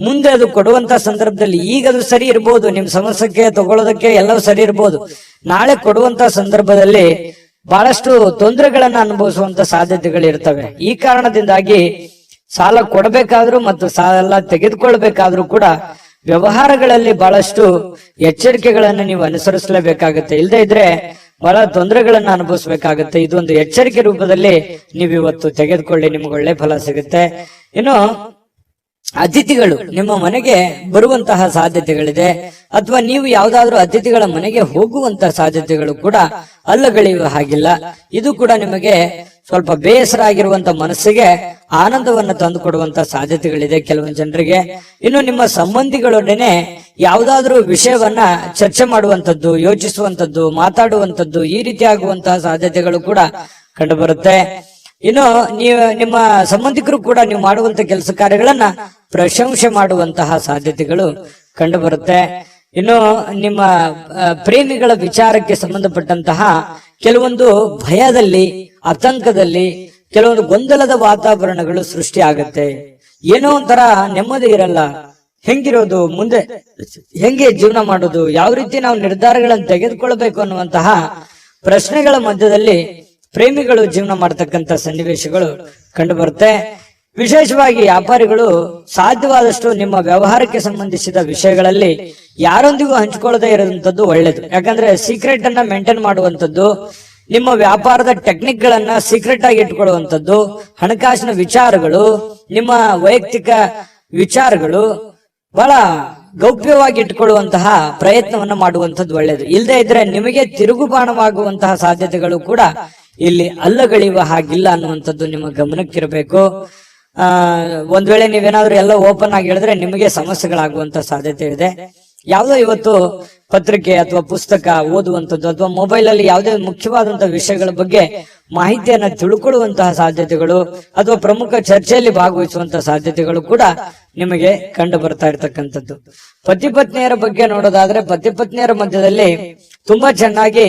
ಮುಂದೆ ಅದು ಕೊಡುವಂತ ಸಂದರ್ಭದಲ್ಲಿ ಈಗ ಅದು ಸರಿ ಇರ್ಬೋದು, ನಿಮ್ ಸಮಸ್ಯೆಗೆ ತಗೊಳ್ಳೋದಕ್ಕೆ ಎಲ್ಲವೂ ಸರಿ ಇರ್ಬೋದು. ನಾಳೆ ಕೊಡುವಂತ ಸಂದರ್ಭದಲ್ಲಿ ಬಹಳಷ್ಟು ತೊಂದರೆಗಳನ್ನ ಅನುಭವಿಸುವಂತ ಸಾಧ್ಯತೆಗಳು ಇರ್ತವೆ. ಈ ಕಾರಣದಿಂದಾಗಿ ಸಾಲ ಕೊಡಬೇಕಾದ್ರೂ ಮತ್ತು ಸಾಲ ತೆಗೆದುಕೊಳ್ಬೇಕಾದ್ರೂ ಕೂಡ ವ್ಯವಹಾರಗಳಲ್ಲಿ ಬಹಳಷ್ಟು ಎಚ್ಚರಿಕೆಗಳನ್ನು ನೀವು ಅನುಸರಿಸಲೇಬೇಕಾಗುತ್ತೆ. ಇಲ್ಲದೆ ಇದ್ರೆ ಬಹಳ ತೊಂದರೆಗಳನ್ನ ಅನುಭವಿಸಬೇಕಾಗುತ್ತೆ. ಇದೊಂದು ಎಚ್ಚರಿಕೆ ರೂಪದಲ್ಲಿ ನೀವು ಇವತ್ತು ತೆಗೆದುಕೊಳ್ಳಿ, ನಿಮ್ಗೆ ಒಳ್ಳೆ ಫಲ ಸಿಗುತ್ತೆ. ಇನ್ನು ಅತಿಥಿಗಳು ನಿಮ್ಮ ಮನೆಗೆ ಬರುವಂತಹ ಸಾಧ್ಯತೆಗಳಿದೆ, ಅಥವಾ ನೀವು ಯಾವ್ದಾದ್ರು ಅತಿಥಿಗಳ ಮನೆಗೆ ಹೋಗುವಂತಹ ಸಾಧ್ಯತೆಗಳು ಕೂಡ ಅಲ್ಲಗಳೆಯುವ ಹಾಗಿಲ್ಲ. ಇದು ಕೂಡ ನಿಮಗೆ ಸ್ವಲ್ಪ ಬೇಸರ ಆಗಿರುವಂತ ಮನಸ್ಸಿಗೆ ಆನಂದವನ್ನು ತಂದು ಕೊಡುವಂತ ಸಾಧ್ಯತೆಗಳಿದೆ ಕೆಲವೊಂದು ಜನರಿಗೆ. ಇನ್ನು ನಿಮ್ಮ ಸಂಬಂಧಿಗಳೊಡನೆ ಯಾವುದಾದ್ರೂ ವಿಷಯವನ್ನ ಚರ್ಚೆ ಮಾಡುವಂತದ್ದು, ಯೋಚಿಸುವಂತದ್ದು, ಮಾತಾಡುವಂತದ್ದು, ಈ ರೀತಿ ಆಗುವಂತಹ ಸಾಧ್ಯತೆಗಳು ಕೂಡ ಕಂಡು ಬರುತ್ತೆ. ಇನ್ನು ನಿಮ್ಮ ಸಂಬಂಧಿಕರು ಕೂಡ ನೀವು ಮಾಡುವಂತ ಕೆಲಸ ಕಾರ್ಯಗಳನ್ನ ಪ್ರಶಂಸೆ ಮಾಡುವಂತಹ ಸಾಧ್ಯತೆಗಳು ಕಂಡು ಬರುತ್ತೆ. ಇನ್ನು ನಿಮ್ಮ ಪ್ರೇಮಿಗಳ ವಿಚಾರಕ್ಕೆ ಸಂಬಂಧಪಟ್ಟಂತಹ ಕೆಲವೊಂದು ಭಯದಲ್ಲಿ, ಆತಂಕದಲ್ಲಿ, ಕೆಲವೊಂದು ಗೊಂದಲದ ವಾತಾವರಣಗಳು ಸೃಷ್ಟಿ ಆಗುತ್ತೆ. ಏನೋ ಒಂಥರ ನೆಮ್ಮದಿ ಇರಲ್ಲ. ಹೆಂಗಿರೋದು, ಮುಂದೆ ಹೆಂಗೆ ಜೀವನ ಮಾಡೋದು, ಯಾವ ರೀತಿ ನಾವು ನಿರ್ಧಾರಗಳನ್ನು ತೆಗೆದುಕೊಳ್ಬೇಕು ಅನ್ನುವಂತಹ ಪ್ರಶ್ನೆಗಳ ಮಧ್ಯದಲ್ಲಿ ಪ್ರೇಮಿಗಳು ಜೀವನ ಮಾಡತಕ್ಕಂತ ಸನ್ನಿವೇಶಗಳು ಕಂಡು ಬರುತ್ತೆ. ವಿಶೇಷವಾಗಿ ವ್ಯಾಪಾರಿಗಳು ಸಾಧ್ಯವಾದಷ್ಟು ನಿಮ್ಮ ವ್ಯವಹಾರಕ್ಕೆ ಸಂಬಂಧಿಸಿದ ವಿಷಯಗಳಲ್ಲಿ ಯಾರೊಂದಿಗೂ ಹಂಚಿಕೊಳ್ಳದೆ ಇರುವಂತದ್ದು ಒಳ್ಳೇದು. ಯಾಕಂದ್ರೆ ಸೀಕ್ರೆಟ್ ಅನ್ನ ಮೇಂಟೈನ್ ಮಾಡುವಂತದ್ದು, ನಿಮ್ಮ ವ್ಯಾಪಾರದ ಟೆಕ್ನಿಕ್ ಗಳನ್ನ ಸೀಕ್ರೆಟ್ ಆಗಿ ಇಟ್ಕೊಳ್ಳುವಂತದ್ದು, ಹಣಕಾಸಿನ ವಿಚಾರಗಳು, ನಿಮ್ಮ ವೈಯಕ್ತಿಕ ವಿಚಾರಗಳು ಬಹಳ ಗೌಪ್ಯವಾಗಿ ಇಟ್ಕೊಳ್ಳುವಂತಹ ಪ್ರಯತ್ನವನ್ನ ಮಾಡುವಂತದ್ದು ಒಳ್ಳೇದು. ಇಲ್ಲದೆ ಇದ್ರೆ ನಿಮಗೆ ತಿರುಗುಬಾಣವಾಗುವಂತಹ ಸಾಧ್ಯತೆಗಳು ಕೂಡ ಇಲ್ಲಿ ಅಲ್ಲಗಳೆಯುವ ಹಾಗಿಲ್ಲ ಅನ್ನುವಂಥದ್ದು ನಿಮ್ಮ ಗಮನಕ್ಕಿರಬೇಕು. ಒಂದ್ ವೇಳೆ ನೀವೇನಾದ್ರೂ ಎಲ್ಲ ಓಪನ್ ಆಗಿ ಹೇಳಿದ್ರೆ ನಿಮಗೆ ಸಮಸ್ಯೆಗಳಾಗುವಂತ ಸಾಧ್ಯತೆ ಇದೆ. ಯಾವುದೋ ಇವತ್ತು ಪತ್ರಿಕೆ ಅಥವಾ ಪುಸ್ತಕ ಓದುವಂಥದ್ದು ಅಥವಾ ಮೊಬೈಲ್ ಅಲ್ಲಿ ಯಾವುದೇ ಮುಖ್ಯವಾದಂತಹ ವಿಷಯಗಳ ಬಗ್ಗೆ ಮಾಹಿತಿಯನ್ನ ತಿಳ್ಕೊಳ್ಳುವಂತಹ ಸಾಧ್ಯತೆಗಳು ಅಥವಾ ಪ್ರಮುಖ ಚರ್ಚೆಯಲ್ಲಿ ಭಾಗವಹಿಸುವಂತಹ ಸಾಧ್ಯತೆಗಳು ಕೂಡ ನಿಮಗೆ ಕಂಡು ಬರ್ತಾ ಇರತಕ್ಕಂಥದ್ದು. ಪತಿ ಪತ್ನಿಯರ ಬಗ್ಗೆ ನೋಡೋದಾದ್ರೆ ಪತಿ ಪತ್ನಿಯರ ಮಧ್ಯದಲ್ಲಿ ತುಂಬಾ ಚೆನ್ನಾಗಿ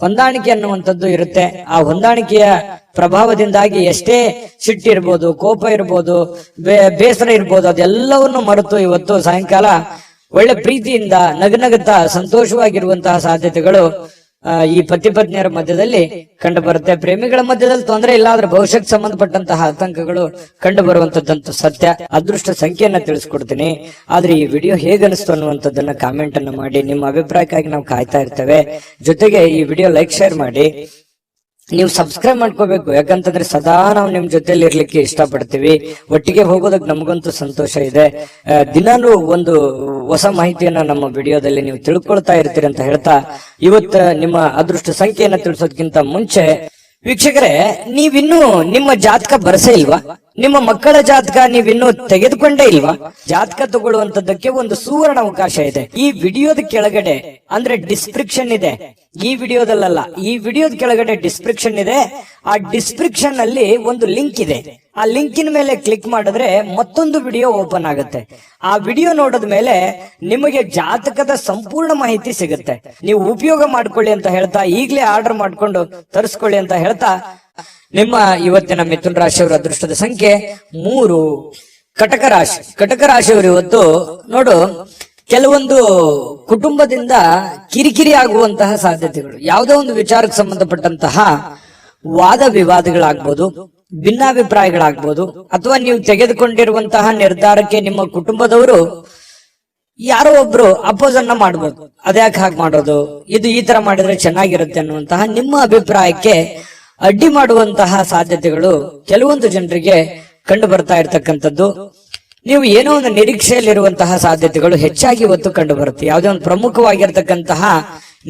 ಹೊಂದಾಣಿಕೆ ಅನ್ನುವಂಥದ್ದು ಇರುತ್ತೆ. ಆ ಹೊಂದಾಣಿಕೆಯ ಪ್ರಭಾವದಿಂದಾಗಿ ಎಷ್ಟೇ ಸಿಟ್ಟಿರ್ಬೋದು, ಕೋಪ ಇರ್ಬೋದು, ಬೇಸರ ಇರ್ಬೋದು, ಅದೆಲ್ಲವನ್ನು ಮರೆತು ಇವತ್ತು ಸಾಯಂಕಾಲ ಒಳ್ಳೆ ಪ್ರೀತಿಯಿಂದ ನಗನಗುತ್ತಾ ಸಂತೋಷವಾಗಿರುವಂತಹ ಸಾಧ್ಯತೆಗಳು ಈ ಪತಿ ಪತ್ನಿಯರ ಮಧ್ಯದಲ್ಲಿ ಕಂಡು ಬರುತ್ತೆ. ಪ್ರೇಮಿಗಳ ಮಧ್ಯದಲ್ಲಿ ತೊಂದರೆ ಇಲ್ಲ, ಆದ್ರೆ ಭವಿಷ್ಯಕ್ಕೆ ಸಂಬಂಧಪಟ್ಟಂತಹ ಆತಂಕಗಳು ಕಂಡು ಬರುವಂತದ್ದಂತೂ ಸತ್ಯ. ಅದೃಷ್ಟ ಸಂಖ್ಯೆಯನ್ನ ತಿಳಿಸ್ಕೊಡ್ತೀನಿ. ಆದ್ರೆ ಈ ವಿಡಿಯೋ ಹೇಗನಿಸ್ತು ಅನ್ನುವಂಥದ್ದನ್ನ ಕಾಮೆಂಟ್ ಅನ್ನು ಮಾಡಿ. ನಿಮ್ಮ ಅಭಿಪ್ರಾಯಕ್ಕಾಗಿ ನಾವು ಕಾಯ್ತಾ ಇರ್ತೇವೆ. ಜೊತೆಗೆ ಈ ವಿಡಿಯೋ ಲೈಕ್ ಶೇರ್ ಮಾಡಿ. ನೀವು ಸಬ್ಸ್ಕ್ರೈಬ್ ಮಾಡ್ಕೋಬೇಕು, ಯಾಕಂತಂದ್ರೆ ಸದಾ ನಾವು ನಿಮ್ ಜೊತೆಲಿ ಇರ್ಲಿಕ್ಕೆ ಇಷ್ಟಪಡ್ತೀವಿ. ಒಟ್ಟಿಗೆ ಹೋಗೋದಕ್ಕೆ ನಮಗಂತೂ ಸಂತೋಷ ಇದೆ. ದಿನಾನು ಒಂದು ಹೊಸ ಮಾಹಿತಿಯನ್ನ ನಮ್ಮ ವಿಡಿಯೋದಲ್ಲಿ ನೀವು ತಿಳ್ಕೊಳ್ತಾ ಇರ್ತೀರಿ ಅಂತ ಹೇಳ್ತಾ, ಇವತ್ತು ನಿಮ್ಮ ಅದೃಷ್ಟ ಸಂಖ್ಯೆಯನ್ನ ತಿಳಿಸೋದಕ್ಕಿಂತ ಮುಂಚೆ ವೀಕ್ಷಕರೇ, ನೀವಿನ್ನೂ ನಿಮ್ಮ ಜಾತಕ ಬರಸೇ ಇಲ್ವಾ? ನಿಮ್ಮ ಮಕ್ಕಳ ಜಾತಕ ನೀವಿನ್ನೂ ತೆಗೆದುಕೊಂಡೇ ಇಲ್ವಾ? ಜಾತಕ ತಗೊಳ್ಳುವಂತದ್ದಕ್ಕೆ ಒಂದು ಸುವರ್ಣ ಅವಕಾಶ ಇದೆ. ಈ ವಿಡಿಯೋದ ಕೆಳಗಡೆ ಅಂದ್ರೆ ಡಿಸ್ಕ್ರಿಪ್ಷನ್ ಇದೆ. ಈ ವಿಡಿಯೋದಲ್ಲ, ಈ ವಿಡಿಯೋದ ಕೆಳಗಡೆ ಡಿಸ್ಕ್ರಿಪ್ಷನ್ ಇದೆ. ಆ ಡಿಸ್ಕ್ರಿಪ್ಷನ್ ಅಲ್ಲಿ ಒಂದು ಲಿಂಕ್ ಇದೆ. ಆ ಲಿಂಕಿನ ಮೇಲೆ ಕ್ಲಿಕ್ ಮಾಡಿದ್ರೆ ಮತ್ತೊಂದು ವಿಡಿಯೋ ಓಪನ್ ಆಗುತ್ತೆ. ಆ ವಿಡಿಯೋ ನೋಡಿದ ಮೇಲೆ ನಿಮಗೆ ಜಾತಕದ ಸಂಪೂರ್ಣ ಮಾಹಿತಿ ಸಿಗುತ್ತೆ. ನೀವು ಉಪಯೋಗ ಮಾಡ್ಕೊಳ್ಳಿ ಅಂತ ಹೇಳ್ತಾ, ಈಗಲೇ ಆರ್ಡರ್ ಮಾಡ್ಕೊಂಡು ತರಿಸ್ಕೊಳ್ಳಿ ಅಂತ ಹೇಳ್ತಾ, ನಿಮ್ಮ ಇವತ್ತಿನ ಮಿಥುನ ರಾಶಿಯವರ ಅದೃಷ್ಟದ ಸಂಖ್ಯೆ 3. ಕಟಕ ರಾಶಿ. ಕಟಕ ರಾಶಿಯವರು ಇವತ್ತು ನೋಡು, ಕೆಲವೊಂದು ಕುಟುಂಬದಿಂದ ಕಿರಿಕಿರಿ ಆಗುವಂತಹ ಸಾಧ್ಯತೆಗಳು, ಯಾವುದೋ ಒಂದು ವಿಚಾರಕ್ಕೆ ಸಂಬಂಧಪಟ್ಟಂತಹ ವಾದ ವಿವಾದಗಳಾಗ್ಬೋದು, ಭಿನ್ನಾಭಿಪ್ರಾಯಗಳಾಗ್ಬೋದು, ಅಥವಾ ನೀವು ತೆಗೆದುಕೊಂಡಿರುವಂತಹ ನಿರ್ಧಾರಕ್ಕೆ ನಿಮ್ಮ ಕುಟುಂಬದವರು ಯಾರೋ ಒಬ್ರು ಅಪೋಸ್ ಅನ್ನ ಮಾಡ್ಬೋದು. ಅದ್ಯಾಕೆ ಹಾಗೆ ಮಾಡೋದು, ಇದು ಈ ತರ ಮಾಡಿದ್ರೆ ಚೆನ್ನಾಗಿರುತ್ತೆ ಅನ್ನುವಂತಹ ನಿಮ್ಮ ಅಭಿಪ್ರಾಯಕ್ಕೆ ಅಡ್ಡಿ ಮಾಡುವಂತಹ ಸಾಧ್ಯತೆಗಳು ಕೆಲವೊಂದು ಜನರಿಗೆ ಕಂಡು ಬರ್ತಾ ಇರ್ತಕ್ಕಂಥದ್ದು. ನೀವು ಏನೋ ಒಂದು ನಿರೀಕ್ಷೆಯಲ್ಲಿರುವಂತಹ ಸಾಧ್ಯತೆಗಳು ಹೆಚ್ಚಾಗಿ ಇವತ್ತು ಕಂಡು ಬರುತ್ತೆ. ಯಾವುದೇ ಒಂದು ಪ್ರಮುಖವಾಗಿರ್ತಕ್ಕಂತಹ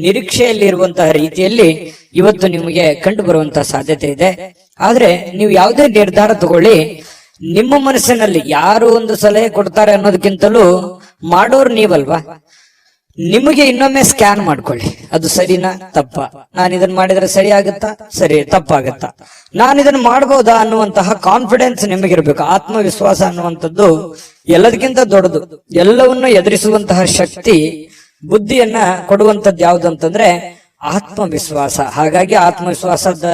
ನಿರೀಕ್ಷೆಯಲ್ಲಿ ಇರುವಂತಹ ರೀತಿಯಲ್ಲಿ ಇವತ್ತು ನಿಮಗೆ ಕಂಡು ಬರುವಂತಹ ಸಾಧ್ಯತೆ ಇದೆ. ಆದ್ರೆ ನೀವು ಯಾವುದೇ ನಿರ್ಧಾರ ತಗೊಳ್ಳಿ, ನಿಮ್ಮ ಮನಸ್ಸಿನಲ್ಲಿ ಯಾರು ಒಂದು ಸಲಹೆ ಕೊಡ್ತಾರೆ ಅನ್ನೋದಕ್ಕಿಂತಲೂ ಮಾಡೋರು ನೀವಲ್ವಾ. ನಿಮಗೆ ಇನ್ನೊಮ್ಮೆ ಸ್ಕ್ಯಾನ್ ಮಾಡ್ಕೊಳ್ಳಿ, ಅದು ಸರಿನಾ ತಪ್ಪ, ನಾನು ಇದನ್ನ ಮಾಡಿದ್ರೆ ಸರಿ ಆಗುತ್ತಾ, ಸರಿ ತಪ್ಪಾಗತ್ತಾ, ನಾನು ಇದನ್ನ ಮಾಡಬಹುದಾ ಅನ್ನುವಂತಹ ಕಾನ್ಫಿಡೆನ್ಸ್ ನಿಮಗಿರ್ಬೇಕು. ಆತ್ಮವಿಶ್ವಾಸ ಅನ್ನುವಂಥದ್ದು ಎಲ್ಲದಕ್ಕಿಂತ ದೊಡ್ಡದು. ಎಲ್ಲವನ್ನು ಎದುರಿಸುವಂತಹ ಶಕ್ತಿ, ಬುದ್ಧಿಯನ್ನ ಕೊಡುವಂತದ್ದು ಯಾವುದು ಅಂತಂದ್ರೆ ಆತ್ಮವಿಶ್ವಾಸ. ಹಾಗಾಗಿ ಆತ್ಮವಿಶ್ವಾಸದ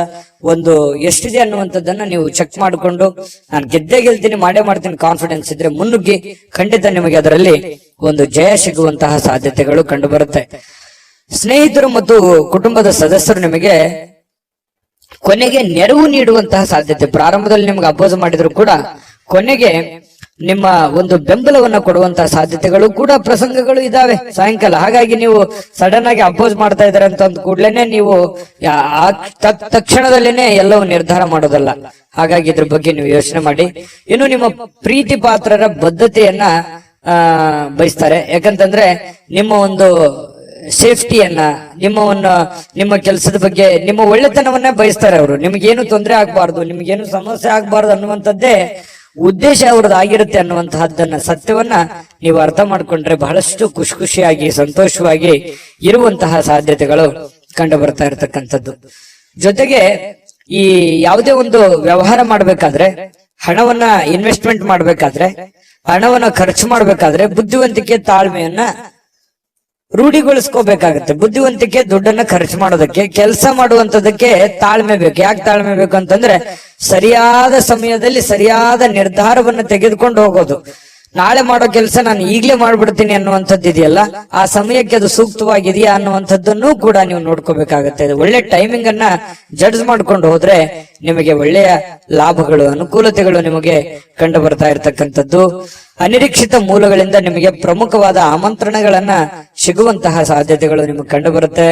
ಒಂದು ಎಷ್ಟಿದೆ ಅನ್ನುವಂಥದ್ದನ್ನ ನೀವು ಚೆಕ್ ಮಾಡಿಕೊಂಡು, ನಾನು ಗೆದ್ದೇ ಗೆಲ್ತೀನಿ, ಮಾಡೇ ಮಾಡ್ತೀನಿ ಕಾನ್ಫಿಡೆನ್ಸ್ ಇದ್ರೆ ಮುನ್ನುಗ್ಗಿ, ಖಂಡಿತ ನಿಮಗೆ ಅದರಲ್ಲಿ ಒಂದು ಜಯ ಸಿಗುವಂತಹ ಸಾಧ್ಯತೆಗಳು ಕಂಡು ಬರುತ್ತೆ. ಸ್ನೇಹಿತರು ಮತ್ತು ಕುಟುಂಬದ ಸದಸ್ಯರು ನಿಮಗೆ ಕೊನೆಗೆ ನೆರವು ನೀಡುವಂತಹ ಸಾಧ್ಯತೆ. ಪ್ರಾರಂಭದಲ್ಲಿ ನಿಮ್ಗೆ ಅಪೋಸ್ ಮಾಡಿದ್ರು ಕೂಡ ಕೊನೆಗೆ ನಿಮ್ಮ ಒಂದು ಬೆಂಬಲವನ್ನ ಕೊಡುವಂತಹ ಸಾಧ್ಯತೆಗಳು ಕೂಡ ಪ್ರಸಂಗಗಳು ಇದಾವೆ ಸಾಯಂಕಾಲ. ಹಾಗಾಗಿ ನೀವು ಸಡನ್ ಆಗಿ ಅಪೋಸ್ ಮಾಡ್ತಾ ಇದಾರೆ ಅಂತ ಕೂಡ್ಲೇನೆ ನೀವು ತಕ್ಷಣದಲ್ಲೇನೆ ಎಲ್ಲವೂ ನಿರ್ಧಾರ ಮಾಡೋದಲ್ಲ. ಹಾಗಾಗಿ ಇದ್ರ ಬಗ್ಗೆ ನೀವು ಯೋಚನೆ ಮಾಡಿ. ಇನ್ನು ನಿಮ್ಮ ಪ್ರೀತಿ ಪಾತ್ರರ ಬದ್ಧತೆಯನ್ನ ಬಯಸ್ತಾರೆ. ಯಾಕಂತಂದ್ರೆ ನಿಮ್ಮ ಒಂದು ಸೇಫ್ಟಿಯನ್ನ, ನಿಮ್ಮ ಕೆಲಸದ ಬಗ್ಗೆ, ನಿಮ್ಮ ಒಳ್ಳೆತನವನ್ನ ಬಯಸ್ತಾರೆ ಅವರು. ನಿಮ್ಗೇನು ತೊಂದರೆ ಆಗ್ಬಾರ್ದು, ನಿಮ್ಗೇನು ಸಮಸ್ಯೆ ಆಗ್ಬಾರ್ದು ಅನ್ನುವಂಥದ್ದೇ ಉದ್ದೇಶ ಅವ್ರದ್ದು ಆಗಿರುತ್ತೆ ಅನ್ನುವಂತಹದ್ದನ್ನ, ಸತ್ಯವನ್ನ ನೀವು ಅರ್ಥ ಮಾಡ್ಕೊಂಡ್ರೆ ಬಹಳಷ್ಟು ಖುಷಿಯಾಗಿ ಸಂತೋಷವಾಗಿ ಇರುವಂತಹ ಸಾಧ್ಯತೆಗಳು ಕಂಡು ಬರ್ತಾ ಇರತಕ್ಕಂಥದ್ದು. ಜೊತೆಗೆ ಈ ಯಾವುದೇ ಒಂದು ವ್ಯವಹಾರ ಮಾಡ್ಬೇಕಾದ್ರೆ, ಹಣವನ್ನ ಇನ್ವೆಸ್ಟ್ಮೆಂಟ್ ಮಾಡ್ಬೇಕಾದ್ರೆ, ಹಣವನ್ನ ಖರ್ಚು ಮಾಡ್ಬೇಕಾದ್ರೆ ಬುದ್ಧಿವಂತಿಕೆ, ತಾಳ್ಮೆಯನ್ನ ರೂಢಿಗೊಳಿಸ್ಕೋಬೇಕಾಗತ್ತೆ. ಬುದ್ಧಿವಂತಿಕೆ ದುಡ್ಡನ್ನ ಖರ್ಚು ಮಾಡೋದಕ್ಕೆ, ಕೆಲಸ ಮಾಡುವಂತದಕ್ಕೆ ತಾಳ್ಮೆ ಬೇಕು. ಯಾಕೆ ತಾಳ್ಮೆ ಬೇಕು ಅಂತಂದ್ರೆ ಸರಿಯಾದ ಸಮಯದಲ್ಲಿ ಸರಿಯಾದ ನಿರ್ಧಾರವನ್ನು ತೆಗೆದುಕೊಂಡು ಹೋಗೋದು. ನಾಳೆ ಮಾಡೋ ಕೆಲಸ ನಾನು ಈಗಲೇ ಮಾಡ್ಬಿಡ್ತೀನಿ ಅನ್ನುವಂಥದ್ದು ಇದೆಯಲ್ಲ, ಆ ಸಮಯಕ್ಕೆ ಅದು ಸೂಕ್ತವಾಗಿದೆಯಾ ಅನ್ನುವಂಥದ್ದನ್ನು ಕೂಡ ನೀವು ನೋಡ್ಕೋಬೇಕಾಗತ್ತೆ. ಒಳ್ಳೆ ಟೈಮಿಂಗ್ ಅನ್ನ ಜಡ್ಜ್ ಮಾಡ್ಕೊಂಡು ಹೋದ್ರೆ ನಿಮಗೆ ಒಳ್ಳೆಯ ಲಾಭಗಳು, ಅನುಕೂಲತೆಗಳು ನಿಮಗೆ ಕಂಡು ಬರ್ತಾ ಇರತಕ್ಕಂಥದ್ದು. ಅನಿರೀಕ್ಷಿತ ಮೂಲಗಳಿಂದ ನಿಮಗೆ ಪ್ರಮುಖವಾದ ಆಮಂತ್ರಣಗಳನ್ನ ಸಿಗುವಂತಹ ಸಾಧ್ಯತೆಗಳು ನಿಮಗೆ ಕಂಡು ಬರುತ್ತೆ.